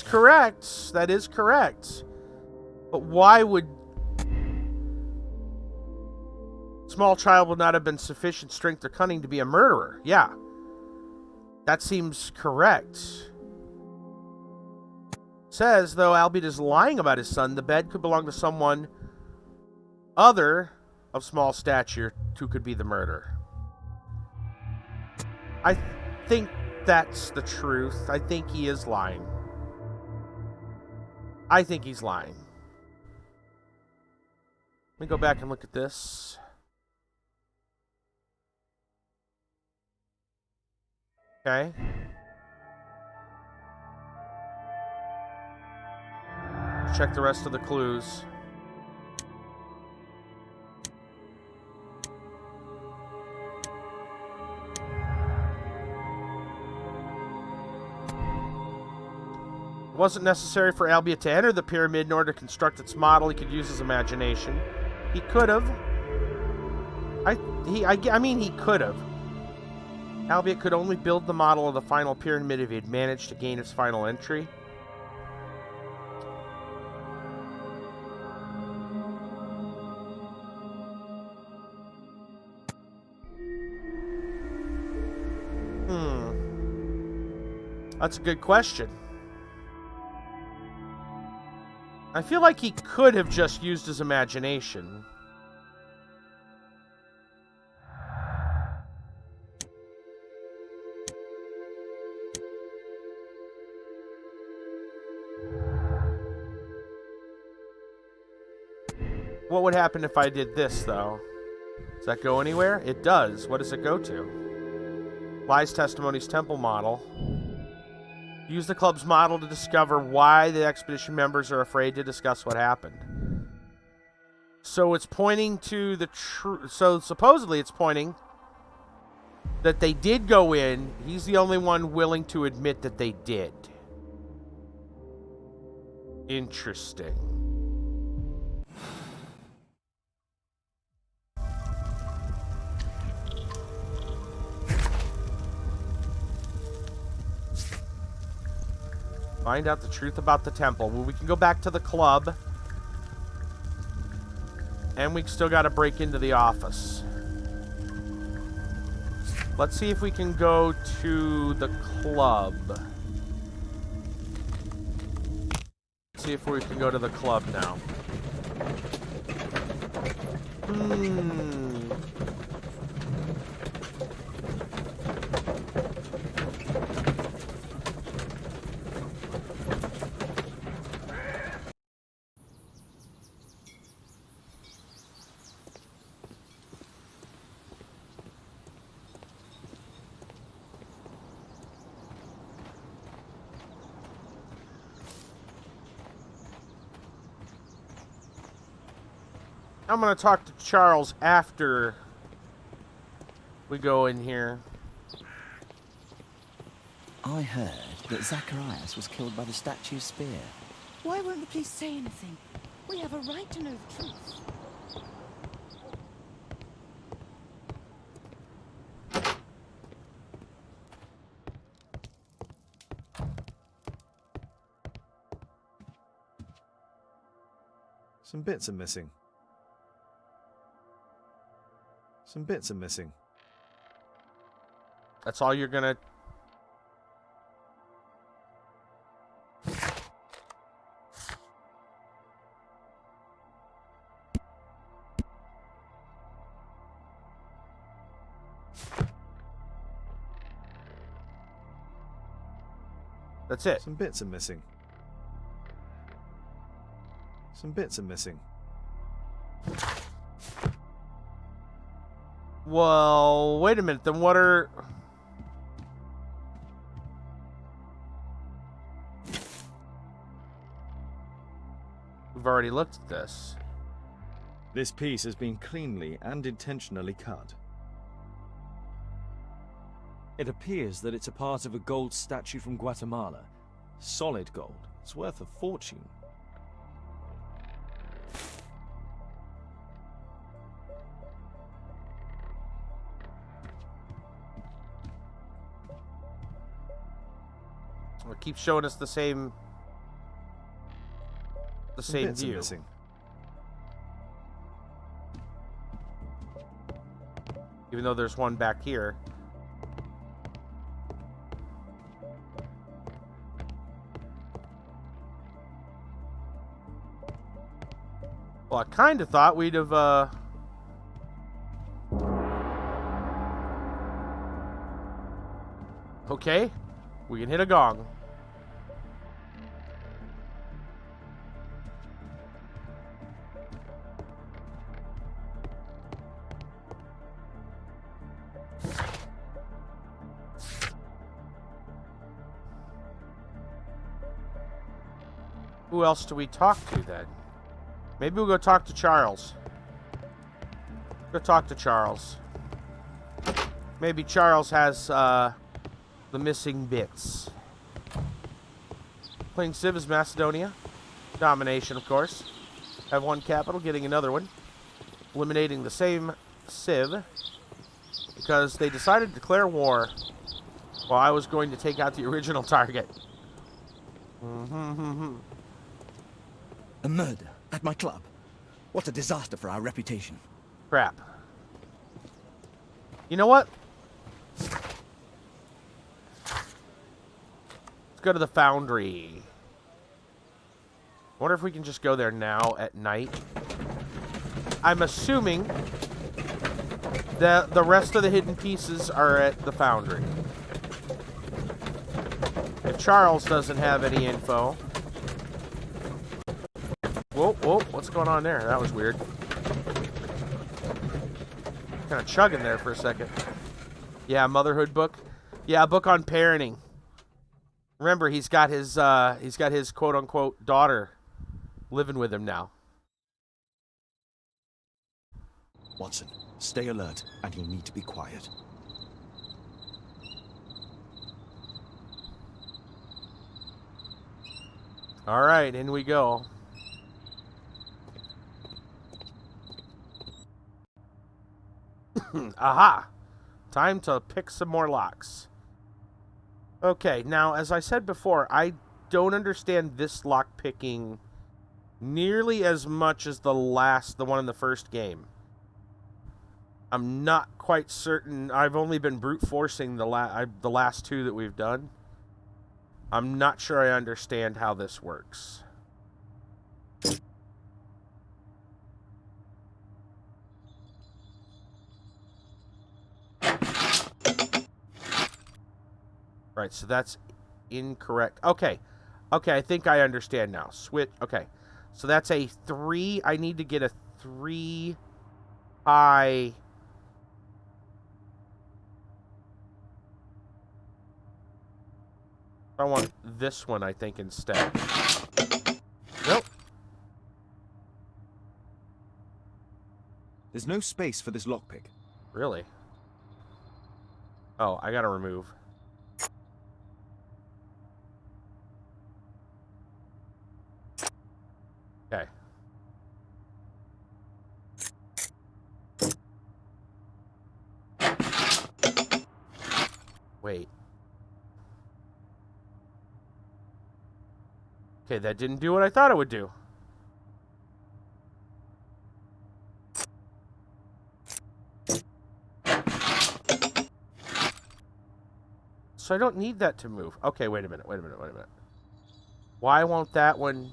correct. That is correct. But why would... Small child would not have been sufficient strength or cunning to be a murderer. Yeah. That seems correct. Says, though Albiet is lying about his son, the bed could belong to someone other of small stature who could be the murderer. I think that's the truth. I think he is lying. I think he's lying. Let me go back and look at this. Okay. Check the rest of the clues. It wasn't necessary for Albiet to enter the pyramid in order to construct its model. He could use his imagination. He could have. I mean, he could have. Albiet could only build the model of the final pyramid if he had managed to gain its final entry. That's a good question. I feel like he could have just used his imagination. What would happen if I did this, though? Does that go anywhere? It does. What does it go to? Lies Testimony's temple model. Use the club's model to discover why the expedition members are afraid to discuss what happened. So it's pointing to the so supposedly it's pointing that they did go in. He's the only one willing to admit that they did. Interesting. Find out the truth about the temple. Well, we can go back to the club. And we still got to break into the office. Let's see if we can go to the club. Let's see if we can go to the club now. I'm going to talk to Charles after we go in here. I heard that Zacharias was killed by the statue's spear. Why won't the police say anything? We have a right to know the truth. Some bits are missing. Some bits are missing. That's all you're gonna... That's it. Some bits are missing. Some bits are missing. Well, wait a minute. Then what are... We've already looked at this. This piece has been cleanly and intentionally cut. It appears that it's a part of a gold statue from Guatemala. Solid gold. It's worth a fortune. It keeps showing us the same Bits are view. missing. Even though there's one back here. Well, I kind of thought we'd have, Okay, we can hit a gong. Who else do we talk to then? Maybe we'll go talk to Charles. Go talk to Charles. Maybe Charles has the missing bits. Playing Civ is Macedonia. Domination, of course. Have one capital, getting another one. Eliminating the same Civ. Because they decided to declare war while I was going to take out the original target. A murder at my club. What a disaster for our reputation. Crap. You know what? Let's go to the foundry. I wonder if we can just go there now at night. I'm assuming that the rest of the hidden pieces are at the foundry. If Charles doesn't have any info. Whoa, whoa, what's going on there? That was weird. Kind of chugging there for a second. Yeah, motherhood book. Yeah, a book on parenting. Remember, he's got his quote unquote daughter living with him now. Watson, stay alert, and you'll need to be quiet. All right, in we go. Aha! Time to pick some more locks. Okay, now, as I said before, I don't understand this lock picking nearly as much as the one in the first game. I'm not quite certain. I've only been brute forcing the last two that we've done. I'm not sure I understand how this works. Right, so that's incorrect. Okay. Okay, I think I understand now. Switch. Okay. So that's a 3. I need to get a 3 high. I want this one, I think, instead. Nope. There's no space for this lockpick. Really? Oh, I gotta remove. Okay. Wait. Okay, that didn't do what I thought it would do. So I don't need that to move. Okay, wait a minute, wait a minute, wait a minute. Why won't that one...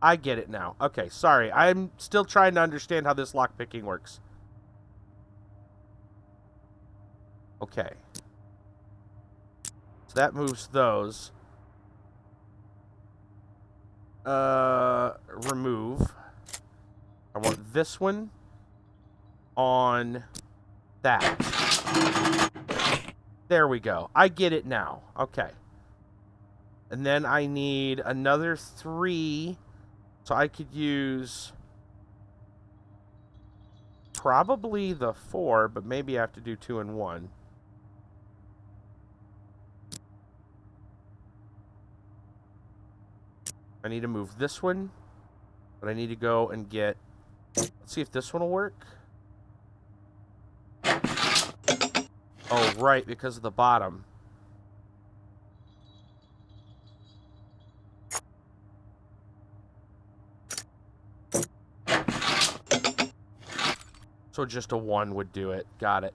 I get it now. Okay, sorry. I'm still trying to understand how this lockpicking works. Okay. So that moves those. Remove. I want this one on that. There we go. I get it now. Okay. And then I need another 3. So I could use probably the 4, but maybe I have to do 2 and 1. I need to move this one, but I need to go and get... Let's see if this one will work. Oh, right, because of the bottom. So just a 1 would do it. Got it.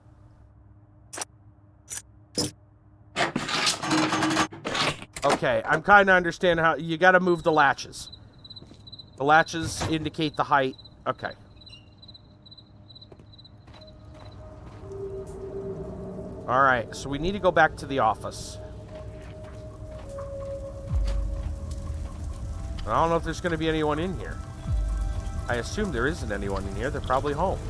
Okay, I'm kind of understanding how... You got to move the latches. The latches indicate the height. Okay. Alright, so we need to go back to the office. I don't know if there's going to be anyone in here. I assume there isn't anyone in here. They're probably home.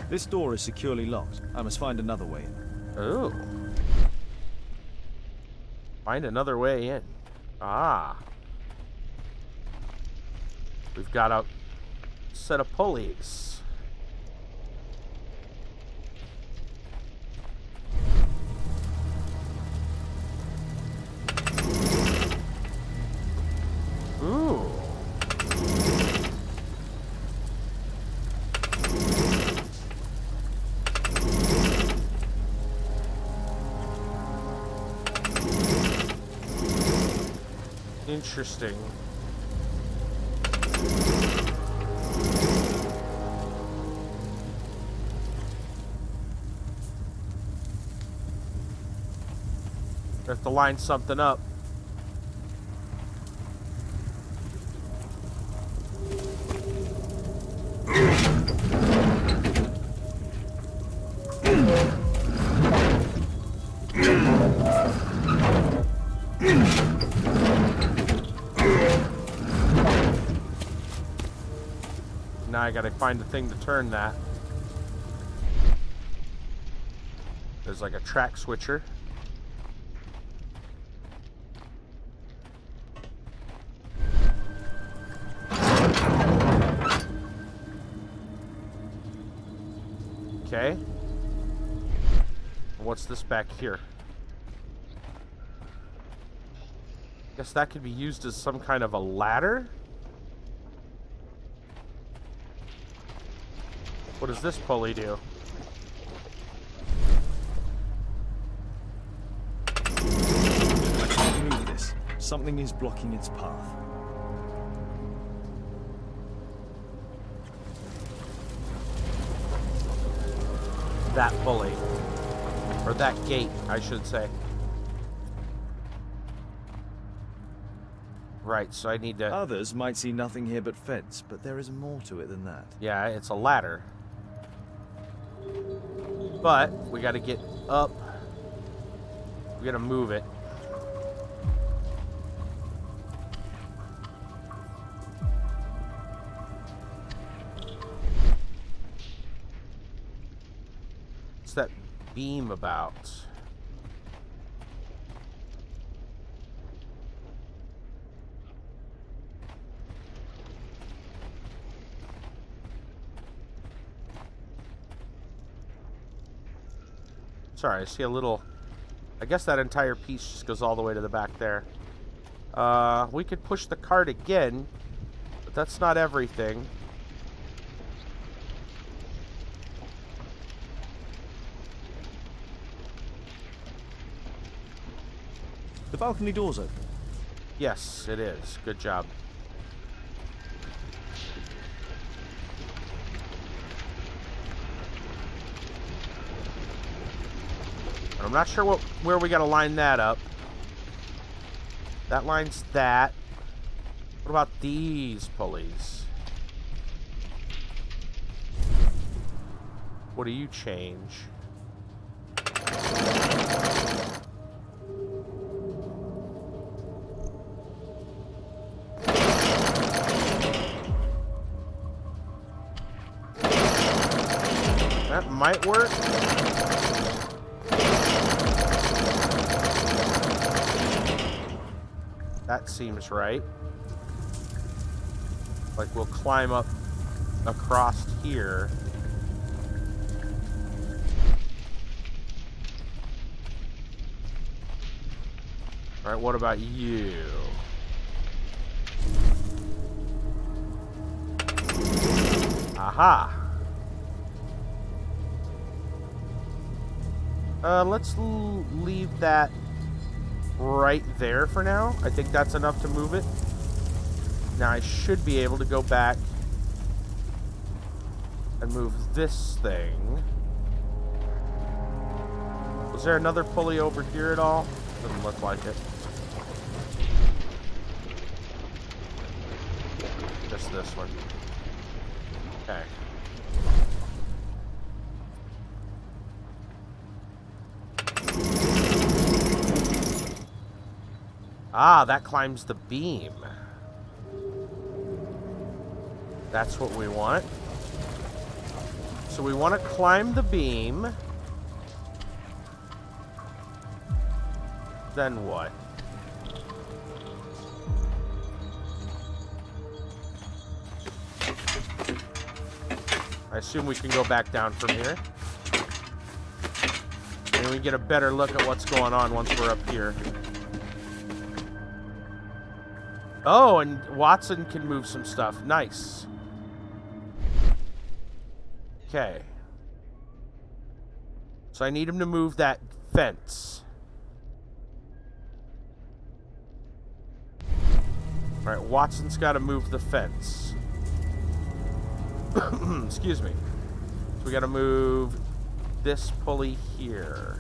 This door is securely locked. I must find another way in. Ooh. Find another way in. Ah. We've got a set of pulleys. Ooh. Interesting. We have to line something up. Now I gotta find the thing to turn that. There's like a track switcher. Okay. What's this back here? Guess that could be used as some kind of a ladder? What does this pulley do? Move this. Something is blocking its path. That pulley. Or that gate, I should say. Right, so I need to... Others might see nothing here but fence, but there is more to it than that. Yeah, it's a ladder. But we got to get up. We got to move it. What's that beam about? Sorry, I see a little... I guess that entire piece just goes all the way to the back there. We could push the cart again, but that's not everything. The balcony door's open. Yes, it is. Good job. I'm not sure where we gotta line that up. That lines that. What about these pulleys? What do you change? That might work. That seems right. Like we'll climb up across here. All right, what about you? Aha. Let's leave that right there for now. I think that's enough to move it. Now I should be able to go back and move this thing. Was there another pulley over here at all? Doesn't look like it. Just this one. Okay. Ah, that climbs the beam. That's what we want. So we want to climb the beam. Then what? I assume we can go back down from here. And we get a better look at what's going on once we're up here. Oh, and Watson can move some stuff. Nice. Okay. So I need him to move that fence. Alright, Watson's got to move the fence. Excuse me. So we got to move this pulley here.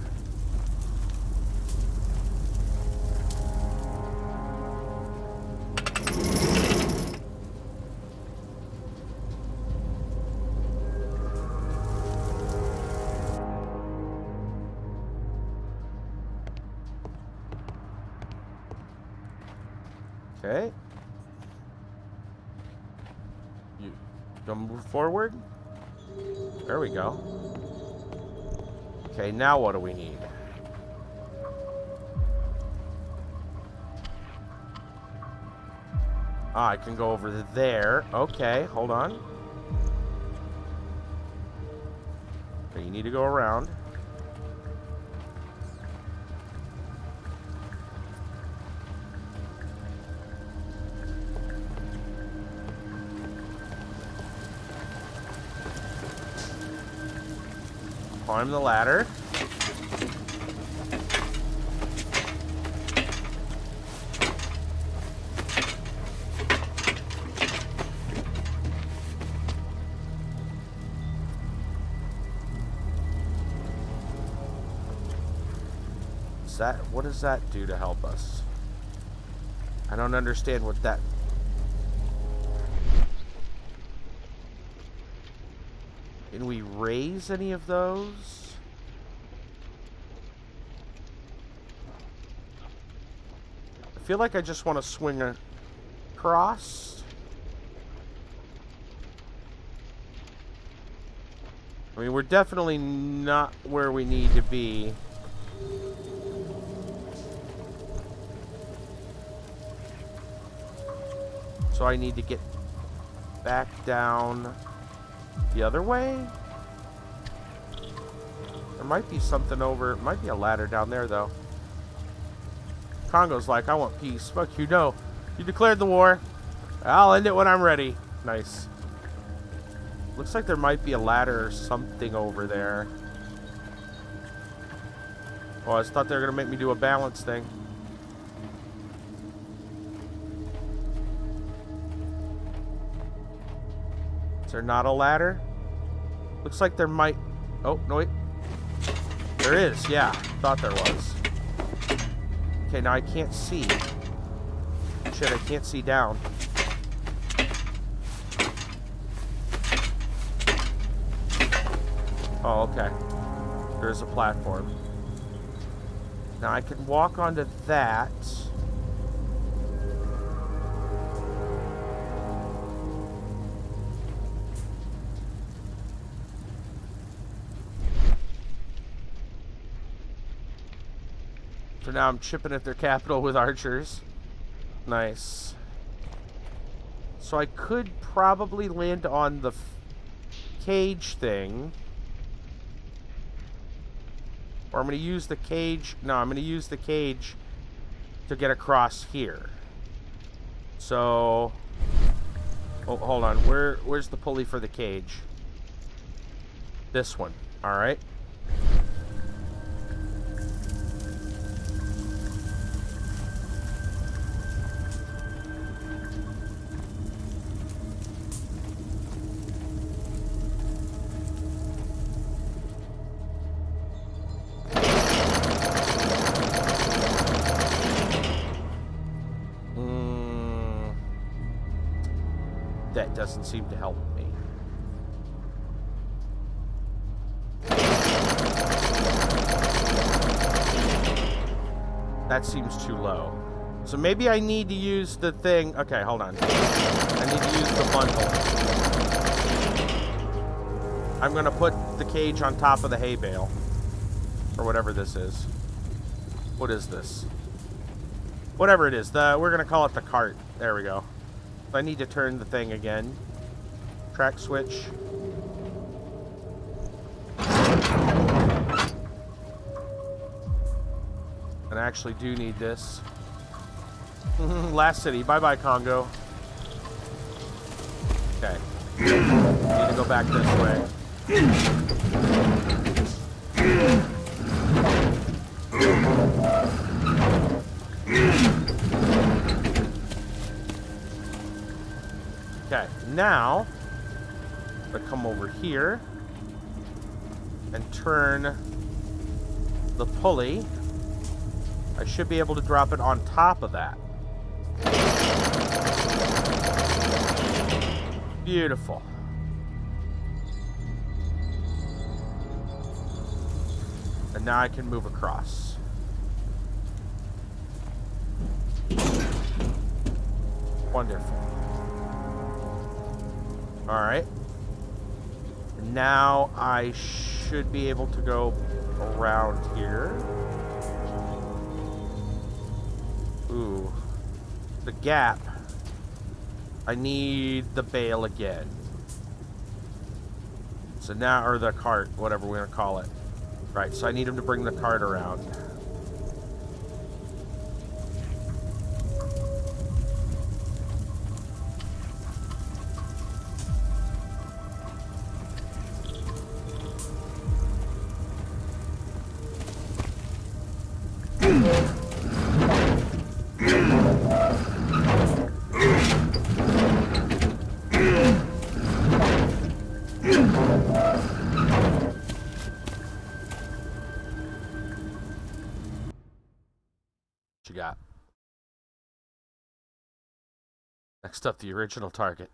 Okay. You gonna move forward? There we go. Okay, now what do we need? Ah, I can go over there. Okay, hold on. Okay, you need to go around. Climb the ladder. What does that do to help us? I don't understand what that... Can we raise any of those? I feel like I just want to swing across. I mean, we're definitely not where we need to be. So I need to get back down the other way? There might be something over... It might be a ladder down there, though. Congo's like, I want peace. Fuck you, no. You declared the war. I'll end it when I'm ready. Nice. Looks like there might be a ladder or something over there. Oh, I just thought they were going to make me do a balance thing. Is there not a ladder? Looks like there might... Oh, no, wait. There is, yeah. Thought there was. Okay, now I can't see. Shit, I can't see down. Oh, okay. There's a platform. Now I can walk onto that. So now I'm chipping at their capital with archers. Nice. So I could probably land on the cage thing. Or I'm going to use the cage. No, I'm going to use the cage to get across here. So... Oh, hold on. Where's the pulley for the cage? This one. Alright. That doesn't seem to help me. That seems too low. So maybe I need to use the thing. Okay, hold on. I need to use the bundle. I'm going to put the cage on top of the hay bale. Or whatever this is. What is this? Whatever it is. We're going to call it the cart. There we go. I need to turn the thing again. Track switch. And I actually do need this. Last city. Bye-bye, Congo. Okay. Need to go back this way. Okay, now I come over here and turn the pulley. I should be able to drop it on top of that. Beautiful. And now I can move across. Wonderful. Alright. Now I should be able to go around here. Ooh. The gap. I need the bale again. So now, or the cart, whatever we're going to call it. Right, so I need him to bring the cart around. Next up, the original target.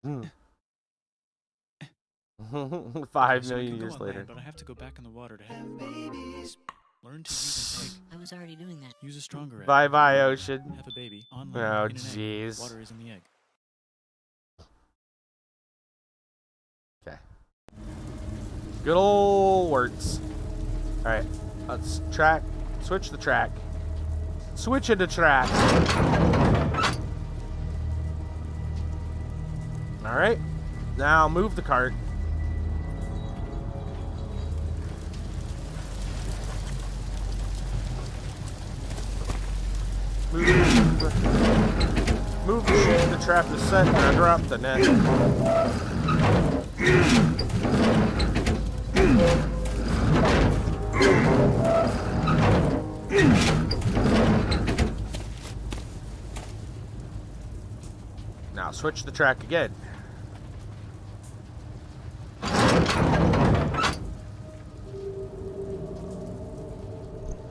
5 million years later. Land, but I have to go back in the water to have babies. Learn to use an egg. I was already doing that. Use a stronger egg. Bye bye, ocean. Have a baby on Oh, land in an jeez. egg. Water is in the egg. Okay. Good old words. All right, let's track. Switch the track. Switch it to track. All right. Now move the cart. Move the ship. The trap is set, and I drop the net. Now switch the track again.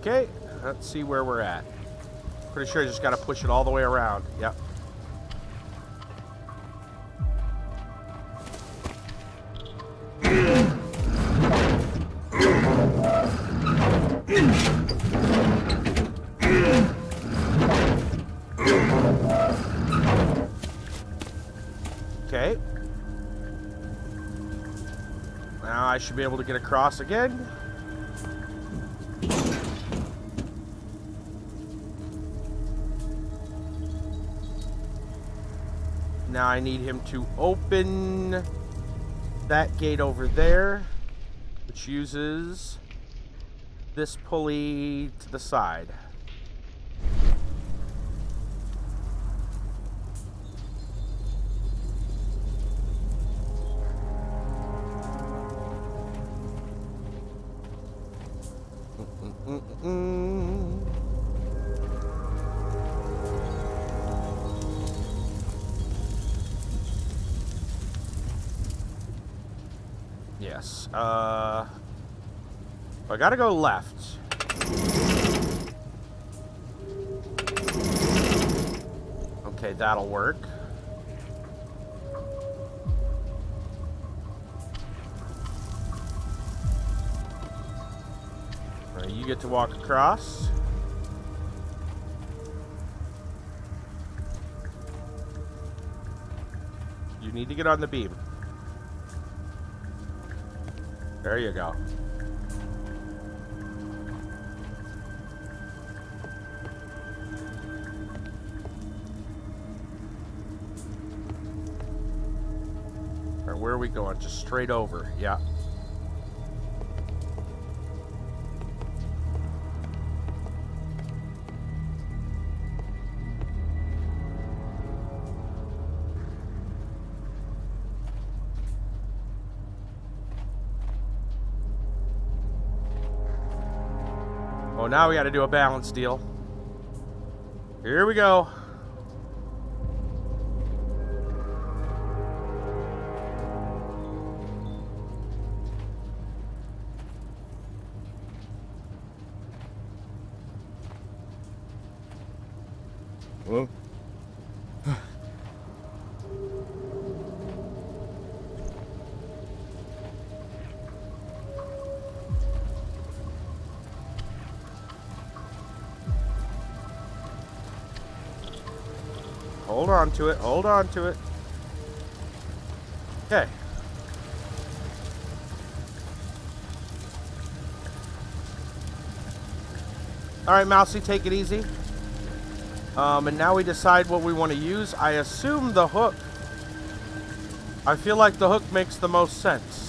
Okay, let's see where we're at. Pretty sure I just got to push it all the way around. Yep. Okay. Now I should be able to get across again. Now I need him to open that gate over there, which uses this pulley to the side. Yes. I gotta go left. Okay, that'll work. All right, you get to walk across. You need to get on the beam. There you go. All right, where are we going? Just straight over. Yeah. Oh, now we got to do a balance deal. Here we go. Whoa. Hold on to it. Hold on to it. Okay. All right, Mousy, take it easy. And now we decide what we want to use. I assume the hook. I feel like the hook makes the most sense.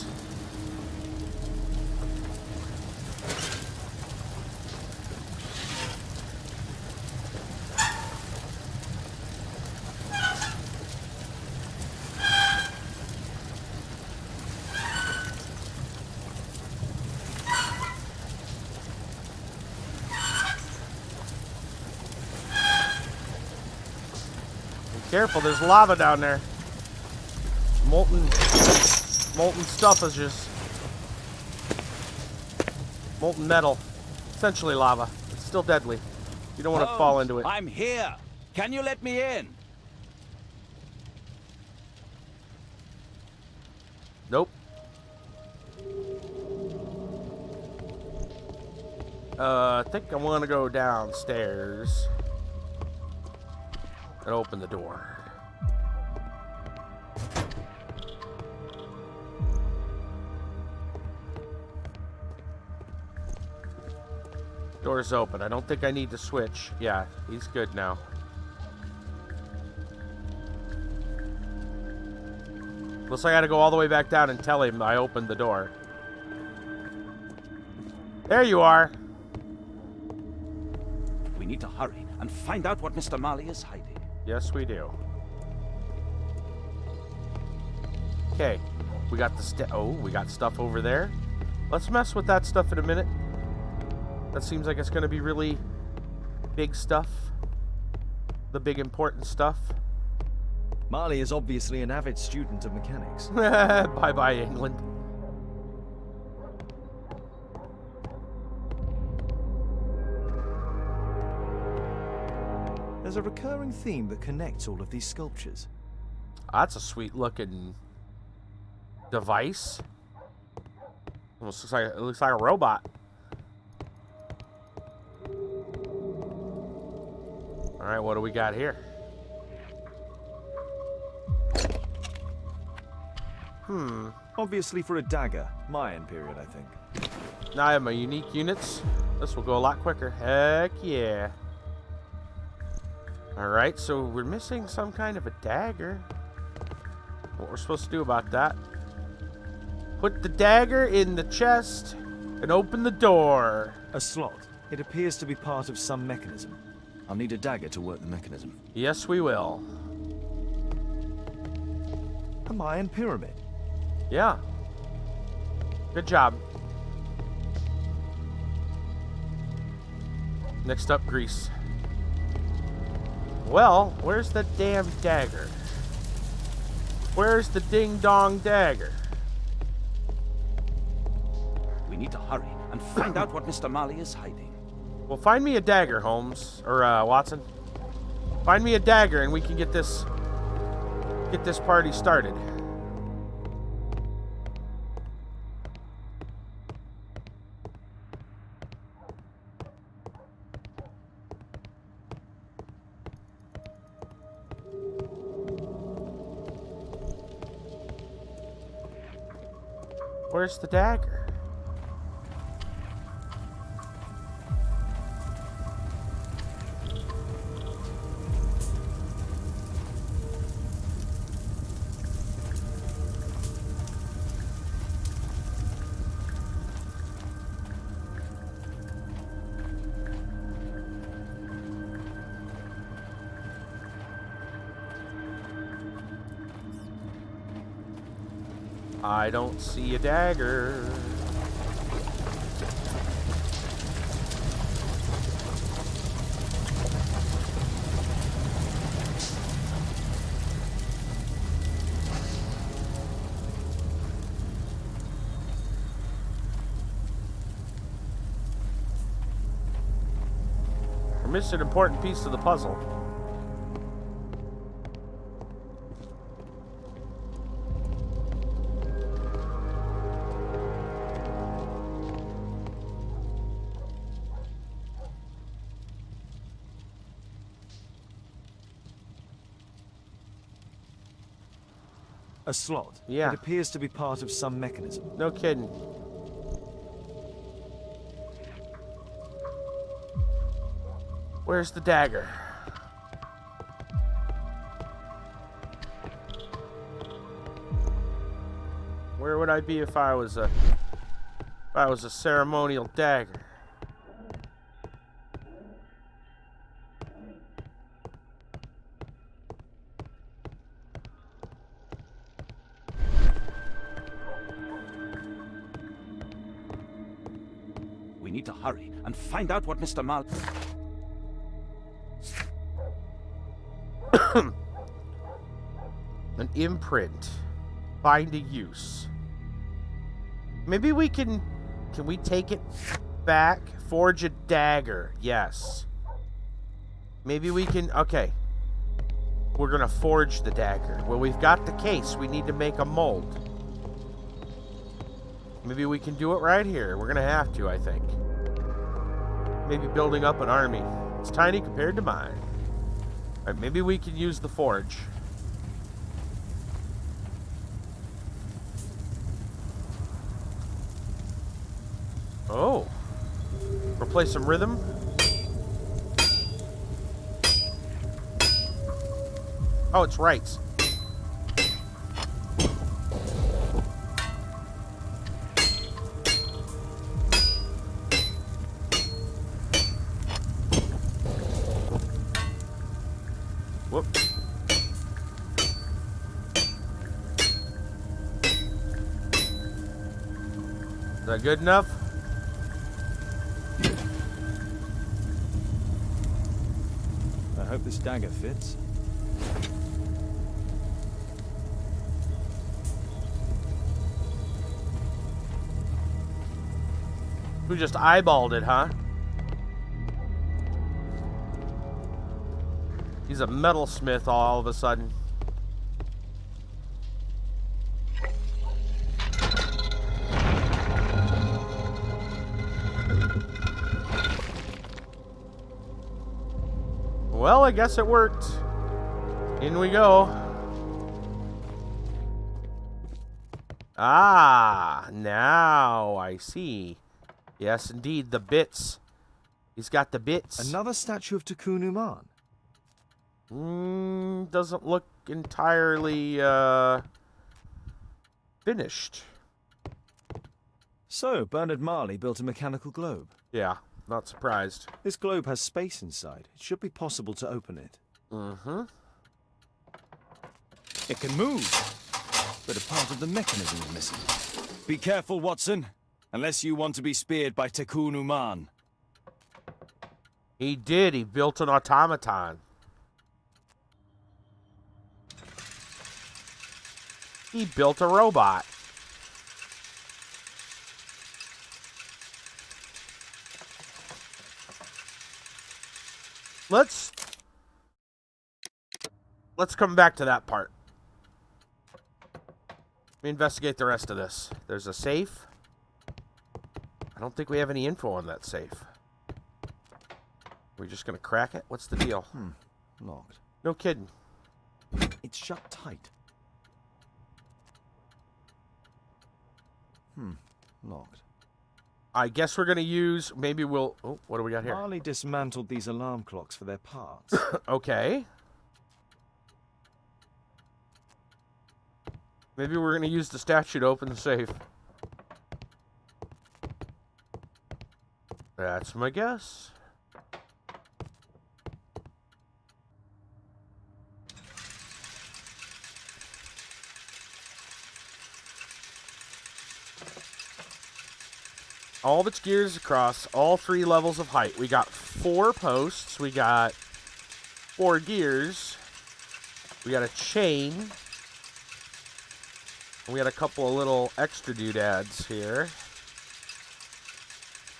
Careful, there's lava down there. Molten stuff is just molten metal. Essentially lava. It's still deadly. You don't want to fall into it. I'm here. Can you let me in? Nope. I think I want to go downstairs and open the door. Door's open. I don't think I need to switch. Yeah, he's good now. Looks like I gotta go all the way back down and tell him I opened the door. There you are. We need to hurry and find out what Mr. Marley is hiding. Yes, we do. Okay, we got the we got stuff over there. Let's mess with that stuff in a minute. That seems like it's going to be really big stuff. The big important stuff. Marley is obviously an avid student of mechanics. Bye-bye, England. There's a recurring theme that connects all of these sculptures. That's a sweet looking device. Almost looks like a robot. All right, what do we got here? Obviously for a dagger. Mayan period, I think. Now I have my unique units. This will go a lot quicker. Heck yeah. Alright, so we're missing some kind of a dagger. What we're supposed to do about that? Put the dagger in the chest and open the door. A slot. It appears to be part of some mechanism. I'll need a dagger to work the mechanism. Yes, we will. A Mayan pyramid. Yeah. Good job. Next up, Greece. Well, where's the damn dagger? Where's the ding-dong dagger? We need to hurry and find out what Mr. Marley is hiding. Well, find me a dagger, Holmes. Or, Watson. Find me a dagger and we can get this party started. Where's the dagger? I don't see a dagger. We missed an important piece of the puzzle. A slot. Yeah. It appears to be part of some mechanism. No kidding. Where's the dagger? Where would I be if I was a ceremonial dagger? We need to hurry and find out what Mr. Marley... An imprint. Find a use. Maybe we can we take it back? Forge a dagger. Yes. Maybe we can... Okay. We're gonna forge the dagger. Well, we've got the case. We need to make a mold. Maybe we can do it right here. We're gonna have to, I think. Maybe building up an army. It's tiny compared to mine. All right, maybe we can use the forge. Oh. Replace some rhythm. Oh, it's rights. Whoop. Is that good enough? I hope this dagger fits. Who just eyeballed it, huh? He's a metalsmith all of a sudden. Well, I guess it worked. In we go. Ah, now I see. Yes, indeed, the bits. He's got the bits. Another statue of Tukunuman. Doesn't look entirely finished. So, Bernard Marley built a mechanical globe. Yeah, not surprised. This globe has space inside. It should be possible to open it. Mm-hmm. It can move, but a part of the mechanism is missing. Be careful, Watson, unless you want to be speared by Tukunuman. He did. He built an automaton. He built a robot. Let's come back to that part. Let me investigate the rest of this. There's a safe. I don't think we have any info on that safe. We're just gonna crack it? What's the deal? Locked. No kidding. It's shut tight. Locked. I guess we're gonna use, maybe we'll, oh, what do we got here? Marley dismantled these alarm clocks for their parts. Okay. Maybe we're gonna use the statue to open the safe. That's my guess. All of its gears across all 3 levels of height. We got 4 posts. We got 4 gears. We got a chain. And we got a couple of little extra doodads here.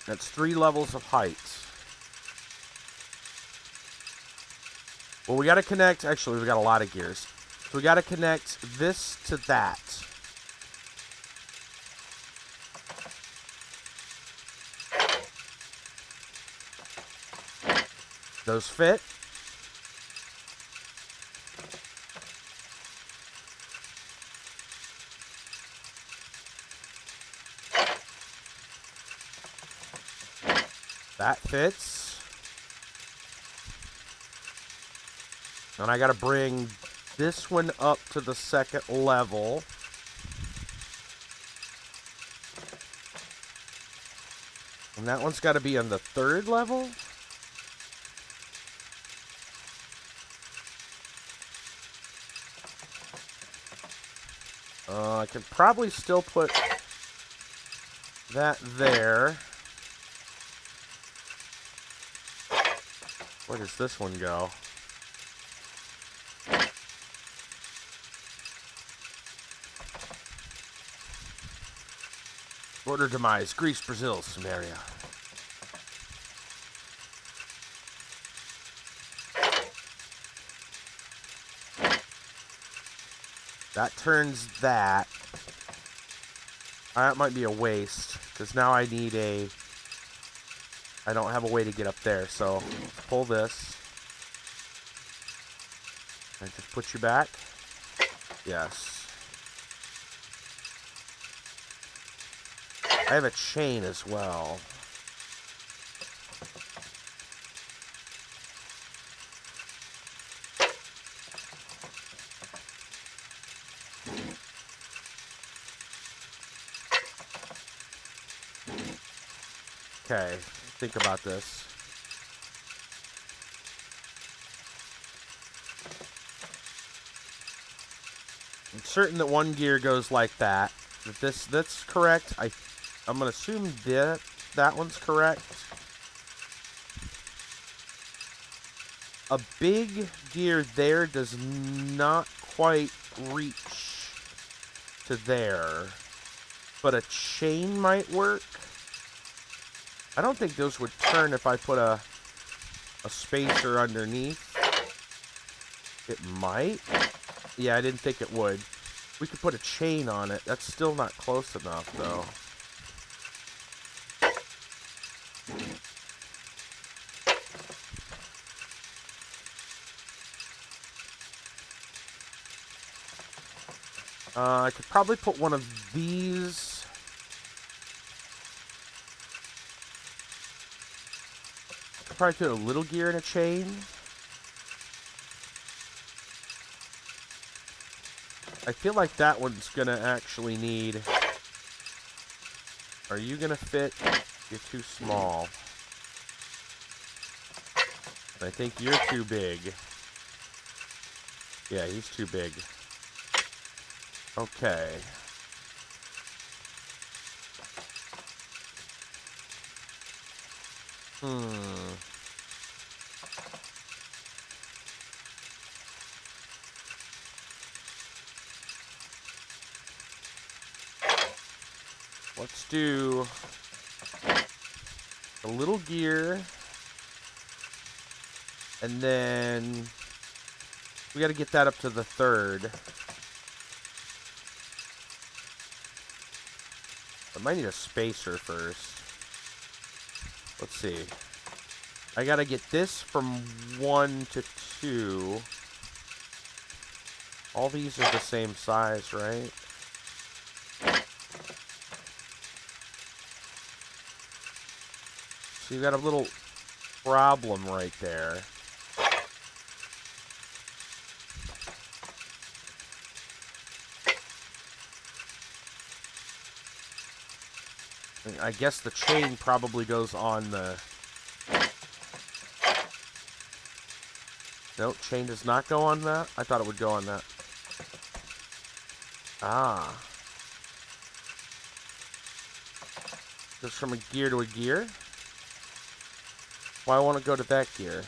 That's 3 levels of height. Well, we got to connect. Actually, we got a lot of gears. So we got to connect this to that. Those fit. That fits. And I gotta bring this one up to the 2nd level. And that one's gotta be on the 3rd level. I can probably still put that there. Where does this one go? Border demise, Greece, Brazil, Samaria. That turns that. That might be a waste, because now I need a... I don't have a way to get up there, so let's pull this. And just put you back. Yes. I have a chain as well. Okay, think about this. I'm certain that one gear goes like that. That's correct. I'm gonna assume that one's correct. A big gear there does not quite reach to there, but a chain might work. I don't think those would turn if I put a spacer underneath. It might. Yeah, I didn't think it would. We could put a chain on it. That's still not close enough, though. I could probably put one of these. Could probably put a little gear in a chain. I feel like that one's gonna actually need... Are you gonna fit? You're too small. I think you're too big. Yeah, he's too big. Okay. Let's do a little gear. And then we got to get that up to the third. I might need a spacer first. Let's see. I got to get this from 1 to 2. All these are the same size, right? So you got a little problem right there. I guess the chain probably goes on the... Nope, chain does not go on that. I thought it would go on that. Ah. Goes from a gear to a gear. Why want to go to that gear?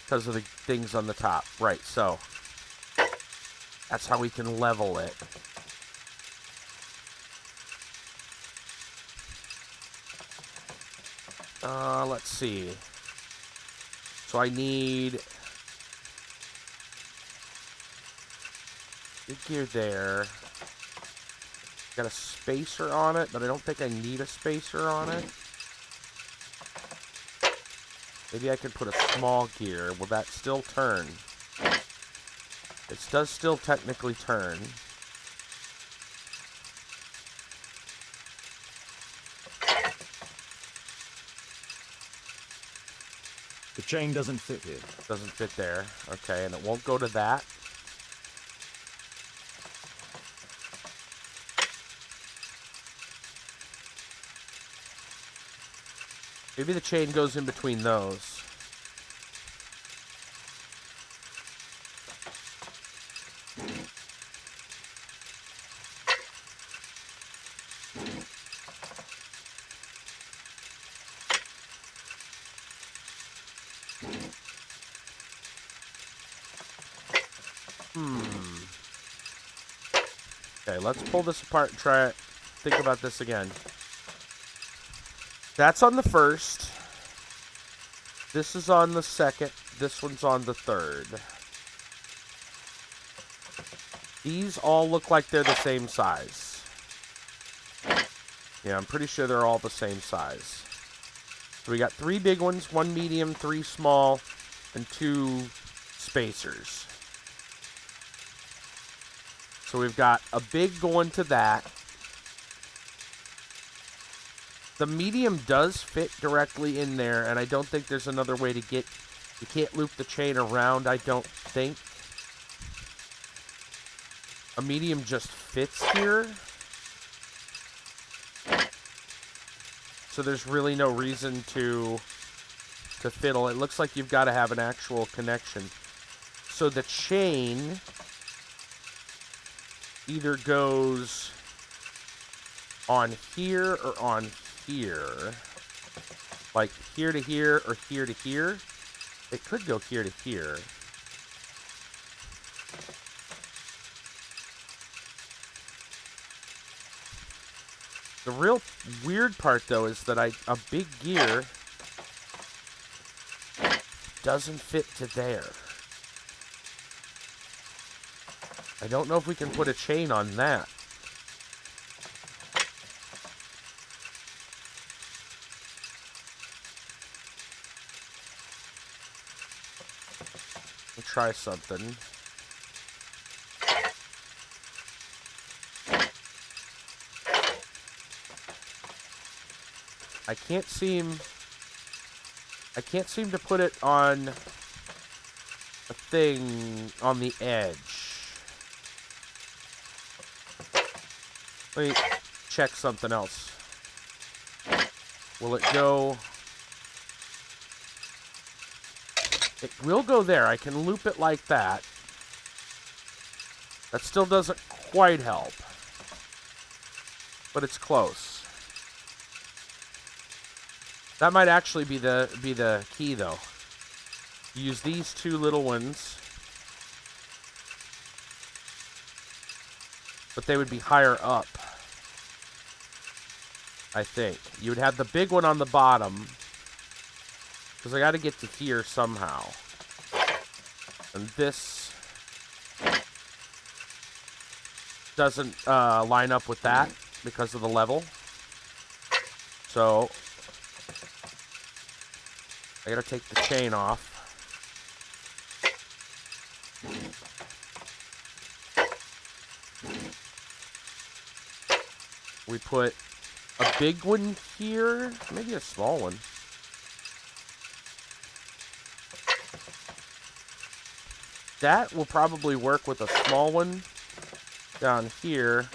Because of the things on the top. Right, so that's how we can level it. Let's see. So I need big gear there. Got a spacer on it, but I don't think I need a spacer on it. Maybe I could put a small gear. Will that still turn? It does still technically turn. The chain doesn't fit here. Doesn't fit there. Okay, and it won't go to that. Maybe the chain goes in between those. Okay, let's pull this apart and try it. Think about this again. That's on the first. This is on the second. This one's on the third. These all look like they're the same size. Yeah, I'm pretty sure they're all the same size. So we got 3 big ones, 1 medium, 3 small, and 2 spacers. So we've got a big going to that. The medium does fit directly in there, and I don't think there's another way to get... You can't loop the chain around, I don't think. A medium just fits here. So there's really no reason to fiddle. It looks like you've got to have an actual connection. So the chain either goes on here or on here. Like here to here or here to here. It could go here to here. The real weird part, though, is that a big gear doesn't fit to there. I don't know if we can put a chain on that. We'll try something. I can't seem to put it on a thing on the edge. Let me check something else. Will it go? It will go there. I can loop it like that. That still doesn't quite help. But it's close. That might actually be the key, though. Use these two little ones. But they would be higher up. I think. You would have the big one on the bottom. Because I got to get to here somehow. And this doesn't line up with that because of the level. So I got to take the chain off. We put a big one here, maybe a small one. That will probably work with a small one down here.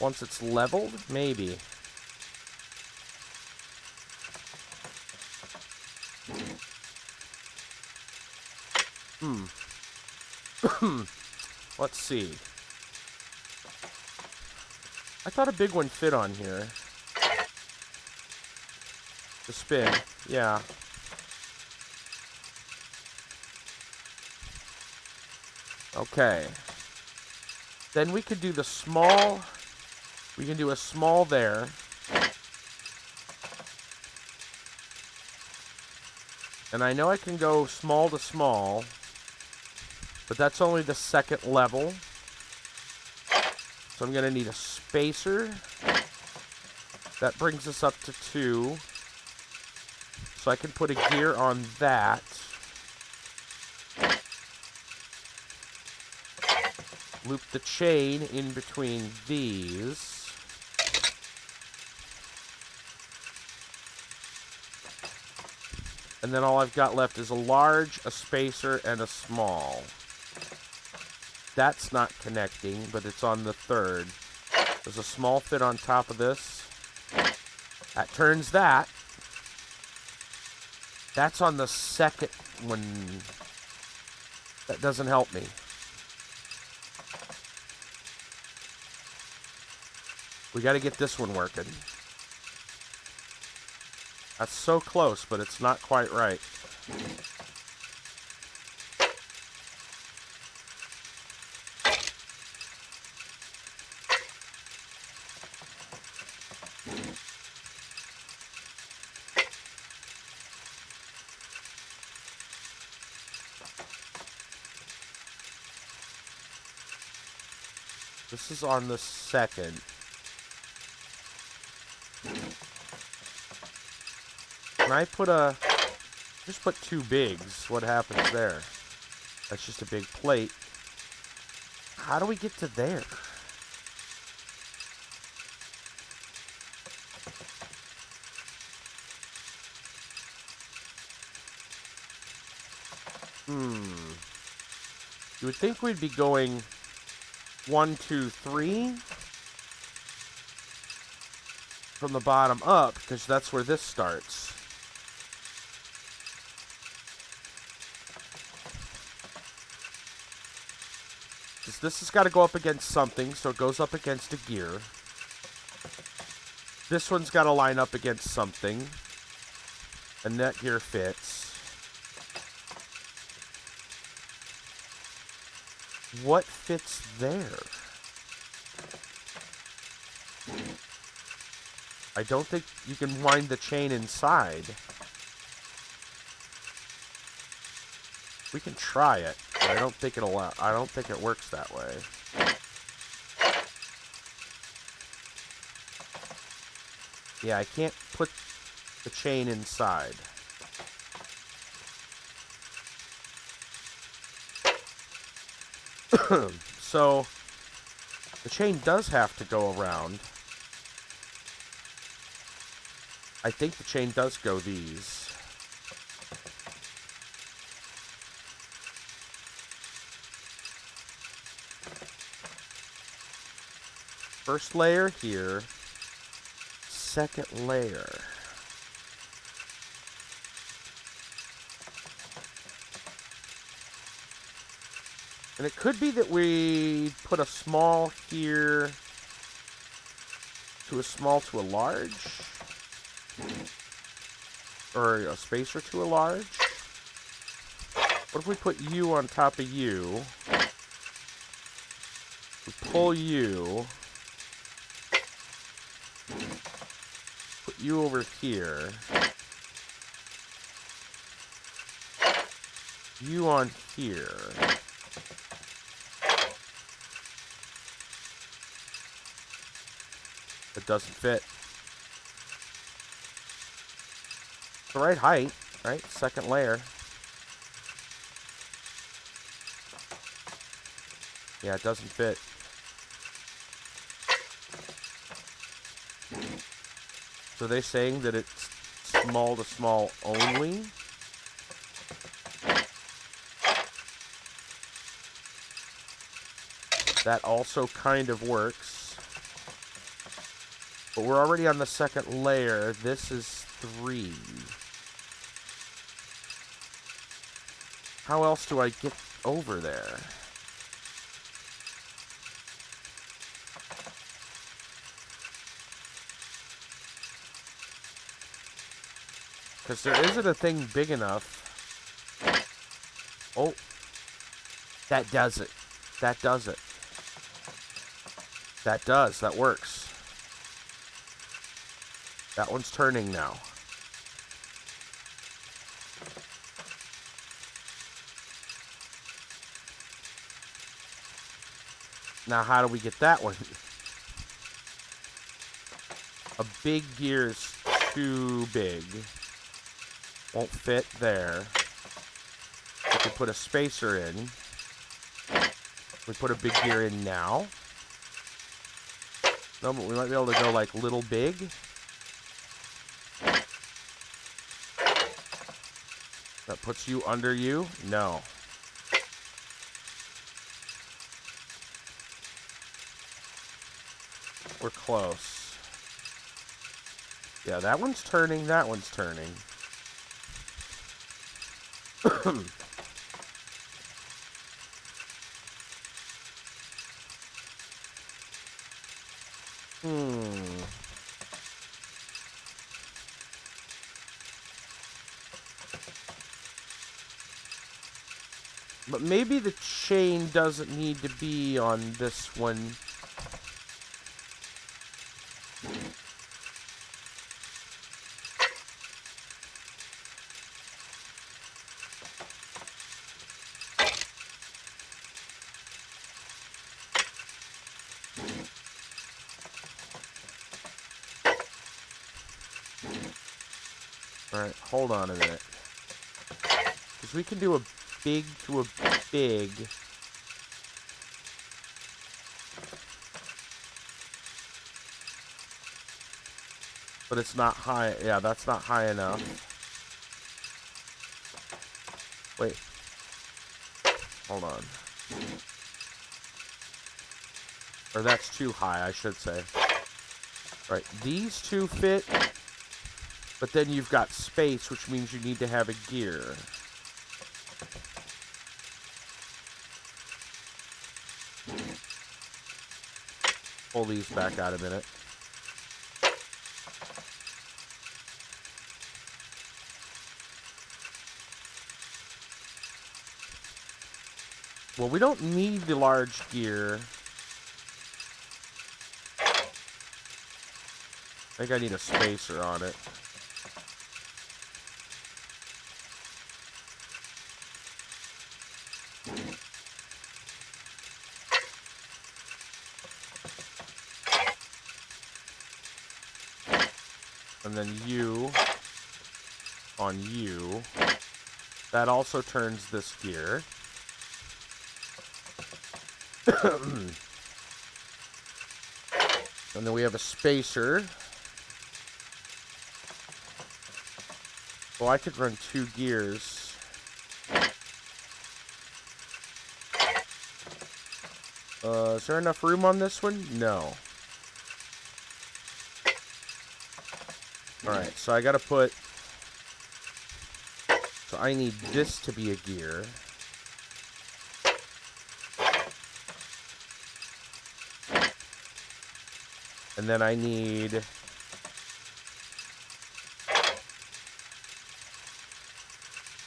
Once it's leveled, maybe. Let's see. I thought a big one fit on here. The spin, yeah. Okay. Then we could do the small. We can do a small there. And I know I can go small to small, but that's only the second level. So I'm going to need a spacer. That brings us up to 2. So I can put a gear on that. Loop the chain in between these. And then all I've got left is a large, a spacer, and a small. That's not connecting, but it's on the third. There's a small fit on top of this. That turns that. That's on the second one. That doesn't help me. We got to get this one working. That's so close, but it's not quite right. This is on the second. Can I put a... Just put 2 bigs. What happens there? That's just a big plate. How do we get to there? You would think we'd be going 1, 2, 3 from the bottom up, because that's where this starts. Because this has got to go up against something, so it goes up against a gear. This one's got to line up against something, and that gear fits. What fits there? I don't think you can wind the chain inside. We can try it. I don't think it works that way. Yeah, I can't put the chain inside. So, the chain does have to go around. I think the chain does go these. First layer here. Second layer. And it could be that we put a small here to a small to a large. Or a spacer to a large. What if we put you on top of you? We pull you. Put you over here. You on here. It doesn't fit. The right height, right? Second layer. Yeah, it doesn't fit. So they're saying that it's small to small only? That also kind of works. But we're already on the second layer. This is 3. How else do I get over there? Because there isn't a thing big enough. Oh. That does it. That does it. That does. That works. That one's turning now. Now, how do we get that one? A big gear is too big. Won't fit there. We can put a spacer in. We put a big gear in now. No, but we might be able to go like little big. That puts you under you? No. We're close. Yeah, that one's turning, that one's turning. But maybe the chain doesn't need to be on this one. Alright, hold on a minute. Because we can do a big to a big. But it's not high. Yeah, that's not high enough. Wait. Hold on. Or that's too high, I should say. Right, these two fit. But then you've got space, which means you need to have a gear. Pull these back out a minute. Well, we don't need the large gear. I think I need a spacer on it. And then you on you. That also turns this gear. And then we have a spacer. Well, I could run 2 gears. Is there enough room on this one? No. Alright, so I gotta put... So I need this to be a gear. And then I need...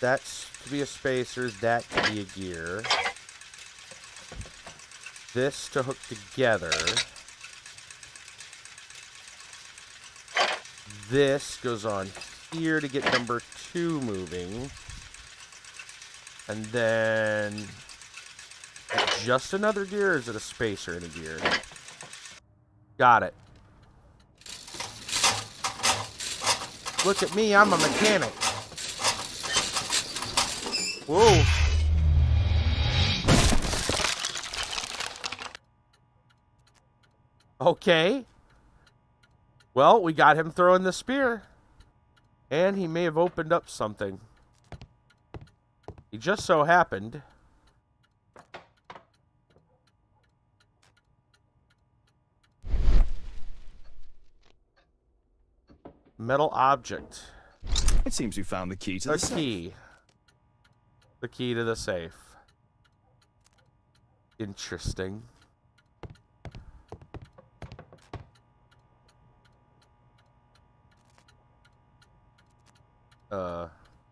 That's to be a spacer, that to be a gear. This to hook together. This goes on here to get number 2 moving. And then... Just another gear, or is it a spacer and a gear? Got it. Look at me, I'm a mechanic. Whoa. Okay. Well, we got him throwing the spear. And he may have opened up something. He just so happened. Metal object. It seems we found the key to the safe. Key. The key to the safe. Interesting.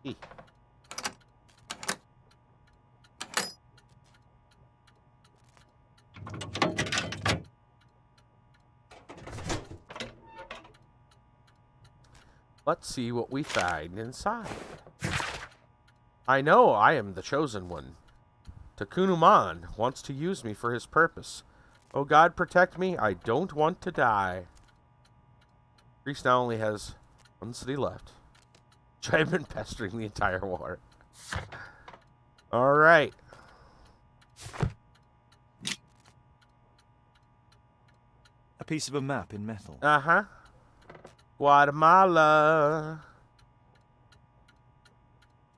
Key. Let's see what we find inside. I know I am the chosen one. Takunuman wants to use me for his purpose. Oh God, protect me. I don't want to die. Greece now only has 1 city left, which I have been pestering the entire war. Alright. A piece of a map in metal. Uh-huh. Guatemala.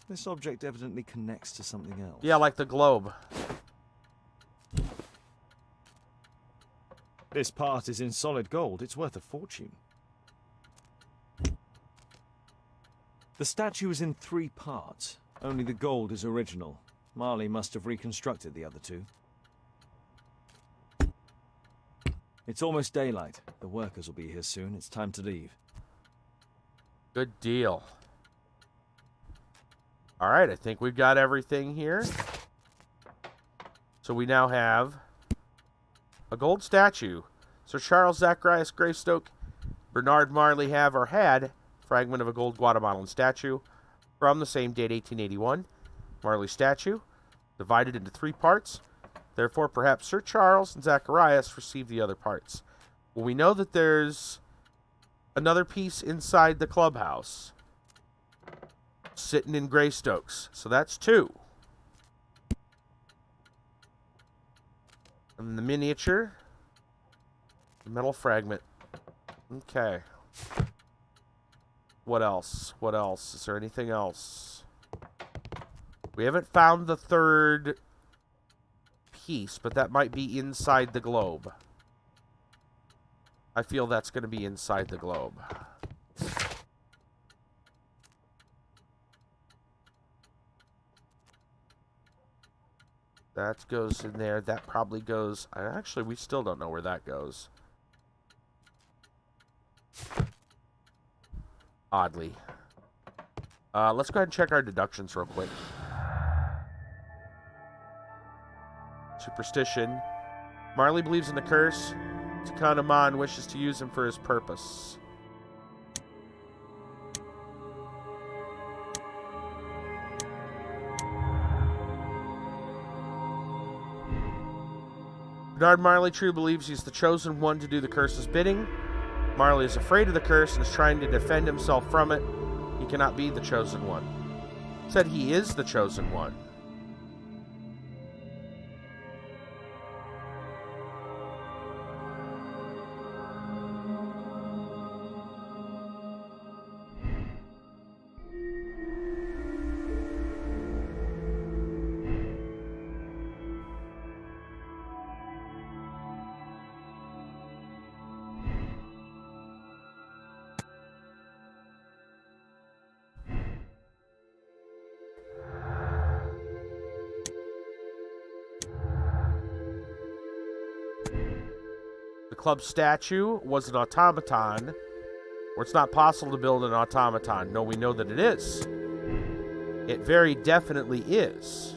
This object evidently connects to something else. Yeah, like the globe. This part is in solid gold. It's worth a fortune. The statue is in 3 parts. Only the gold is original. Marley must have reconstructed the other 2. It's almost daylight. The workers will be here soon. It's time to leave. Good deal. Alright, I think we've got everything here. So we now have a gold statue. Sir Charles Zacharias Greystoke, Bernard Marley have or had fragment of a gold Guatemalan statue from the same date, 1881. Marley statue, divided into 3 parts. Therefore, perhaps Sir Charles and Zacharias received the other parts. Well, we know that there's another piece inside the clubhouse, sitting in Greystoke's. So that's 2. And the miniature, the metal fragment. Okay. What else? What else? Is there anything else? We haven't found the 3rd piece, but that might be inside the globe. I feel that's going to be inside the globe. That goes in there. That probably goes... Actually, we still don't know where that goes. Oddly. Let's go ahead and check our deductions real quick. Superstition. Marley believes in the curse. Takunuman wishes to use him for his purpose. Bernard Marley true believes he's the chosen one to do the curse's bidding. Marley is afraid of the curse and is trying to defend himself from it. He cannot be the chosen one. Said he is the chosen one. The club statue was an automaton, or it's not possible to build an automaton. No, we know that it is. It very definitely is.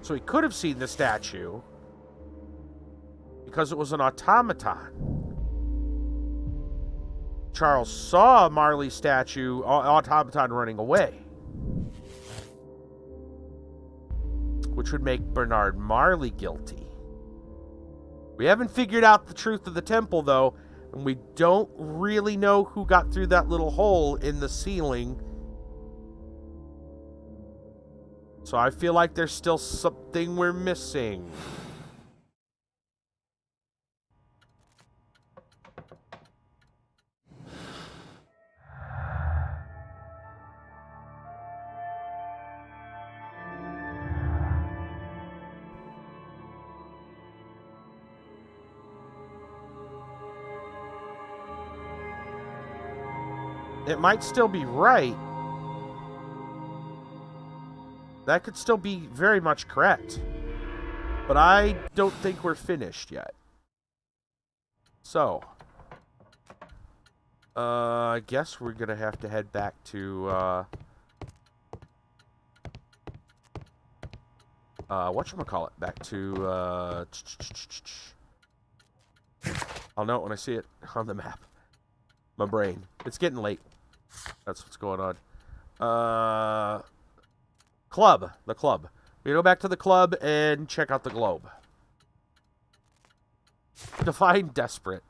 So he could have seen the statue because it was an automaton. Charles saw Marley's statue, automaton, running away, which would make Bernard Marley guilty. We haven't figured out the truth of the temple, though, and we don't really know who got through that little hole in the ceiling. So I feel like there's still something we're missing. It might still be right. That could still be very much correct. But I don't think we're finished yet. So, I guess we're gonna have to head back to, whatchamacallit? Back to, I'll know it when I see it on the map. My brain. It's getting late. That's what's going on. Club. The club. We go back to the club and check out the globe. Define desperate.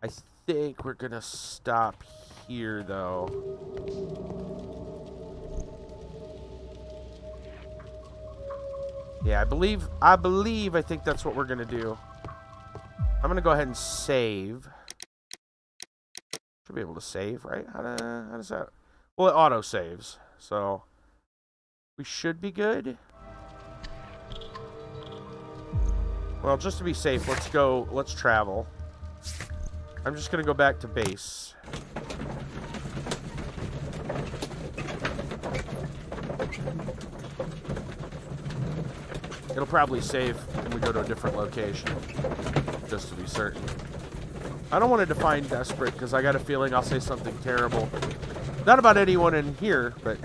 I think we're gonna stop here, though. Yeah, I think that's what we're gonna do. I'm gonna go ahead and save. Should be able to save, right? How does that? Well, it auto saves, so we should be good. Well, just to be safe, let's travel. I'm just gonna go back to base. It'll probably save when we go to a different location, just to be certain. I don't want to define desperate, because I got a feeling I'll say something terrible. Not about anyone in here, but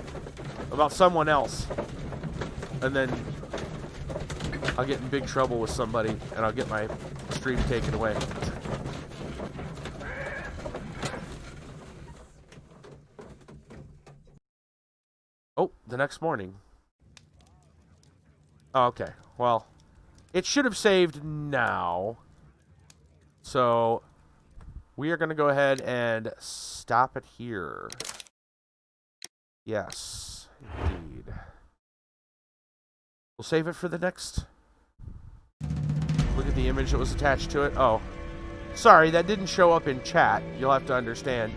about someone else. And then I'll get in big trouble with somebody, and I'll get my stream taken away. Oh, the next morning. Oh, okay, well, it should have saved now. So we are going to go ahead and stop it here. Yes, indeed. We'll save it for the next. Look at the image that was attached to it. Oh, sorry, that didn't show up in chat. You'll have to understand.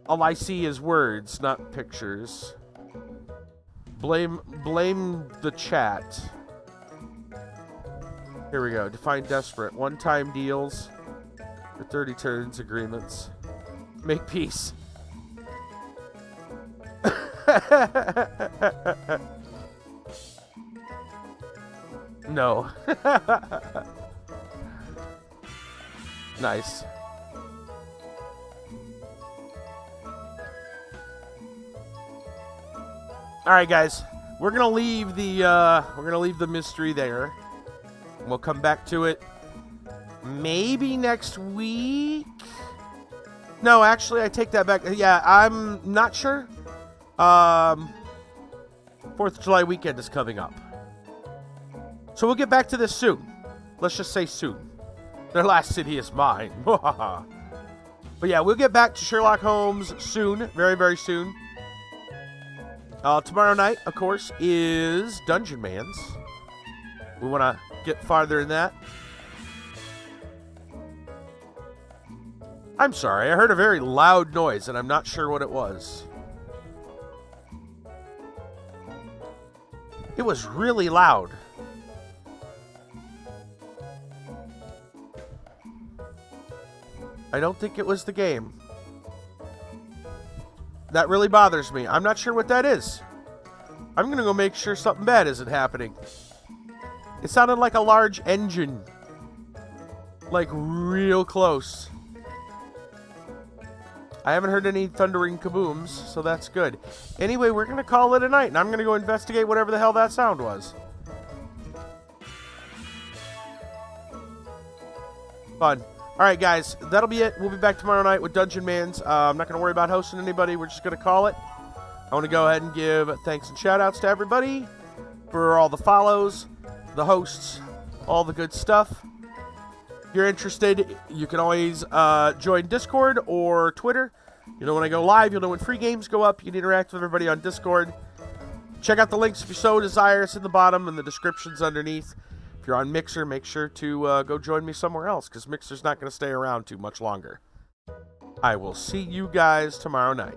All I see is words, not pictures. Blame the chat. Here we go. Define desperate. One-time deals for 30 turns agreements. Make peace. No. Nice. All right, guys. We're gonna leave the mystery there. We'll come back to it maybe next week. No, actually, I take that back. Yeah, I'm not sure. 4th of July weekend is coming up. So we'll get back to this soon. Let's just say soon. Their last city is mine. But yeah, we'll get back to Sherlock Holmes soon. Very, very soon. Tomorrow night, of course, is Dungeonmans. We want to get farther in that. I'm sorry, I heard a very loud noise, and I'm not sure what it was. It was really loud. I don't think it was the game. That really bothers me. I'm not sure what that is. I'm going to go make sure something bad isn't happening. It sounded like a large engine. Like, real close. I haven't heard any thundering kabooms, so that's good. Anyway, we're going to call it a night, and I'm going to go investigate whatever the hell that sound was. Fun. Alright, guys, that'll be it. We'll be back tomorrow night with Dungeonmans. I'm not going to worry about hosting anybody. We're just going to call it. I want to go ahead and give thanks and shout-outs to everybody for all the follows, the hosts, all the good stuff. If you're interested, you can always join Discord or Twitter. You know when I go live, you'll know when free games go up. You can interact with everybody on Discord. Check out the links if you so desire. It's in the bottom and the descriptions underneath. If you're on Mixer, make sure to go join me somewhere else, because Mixer's not going to stay around too much longer. I will see you guys tomorrow night.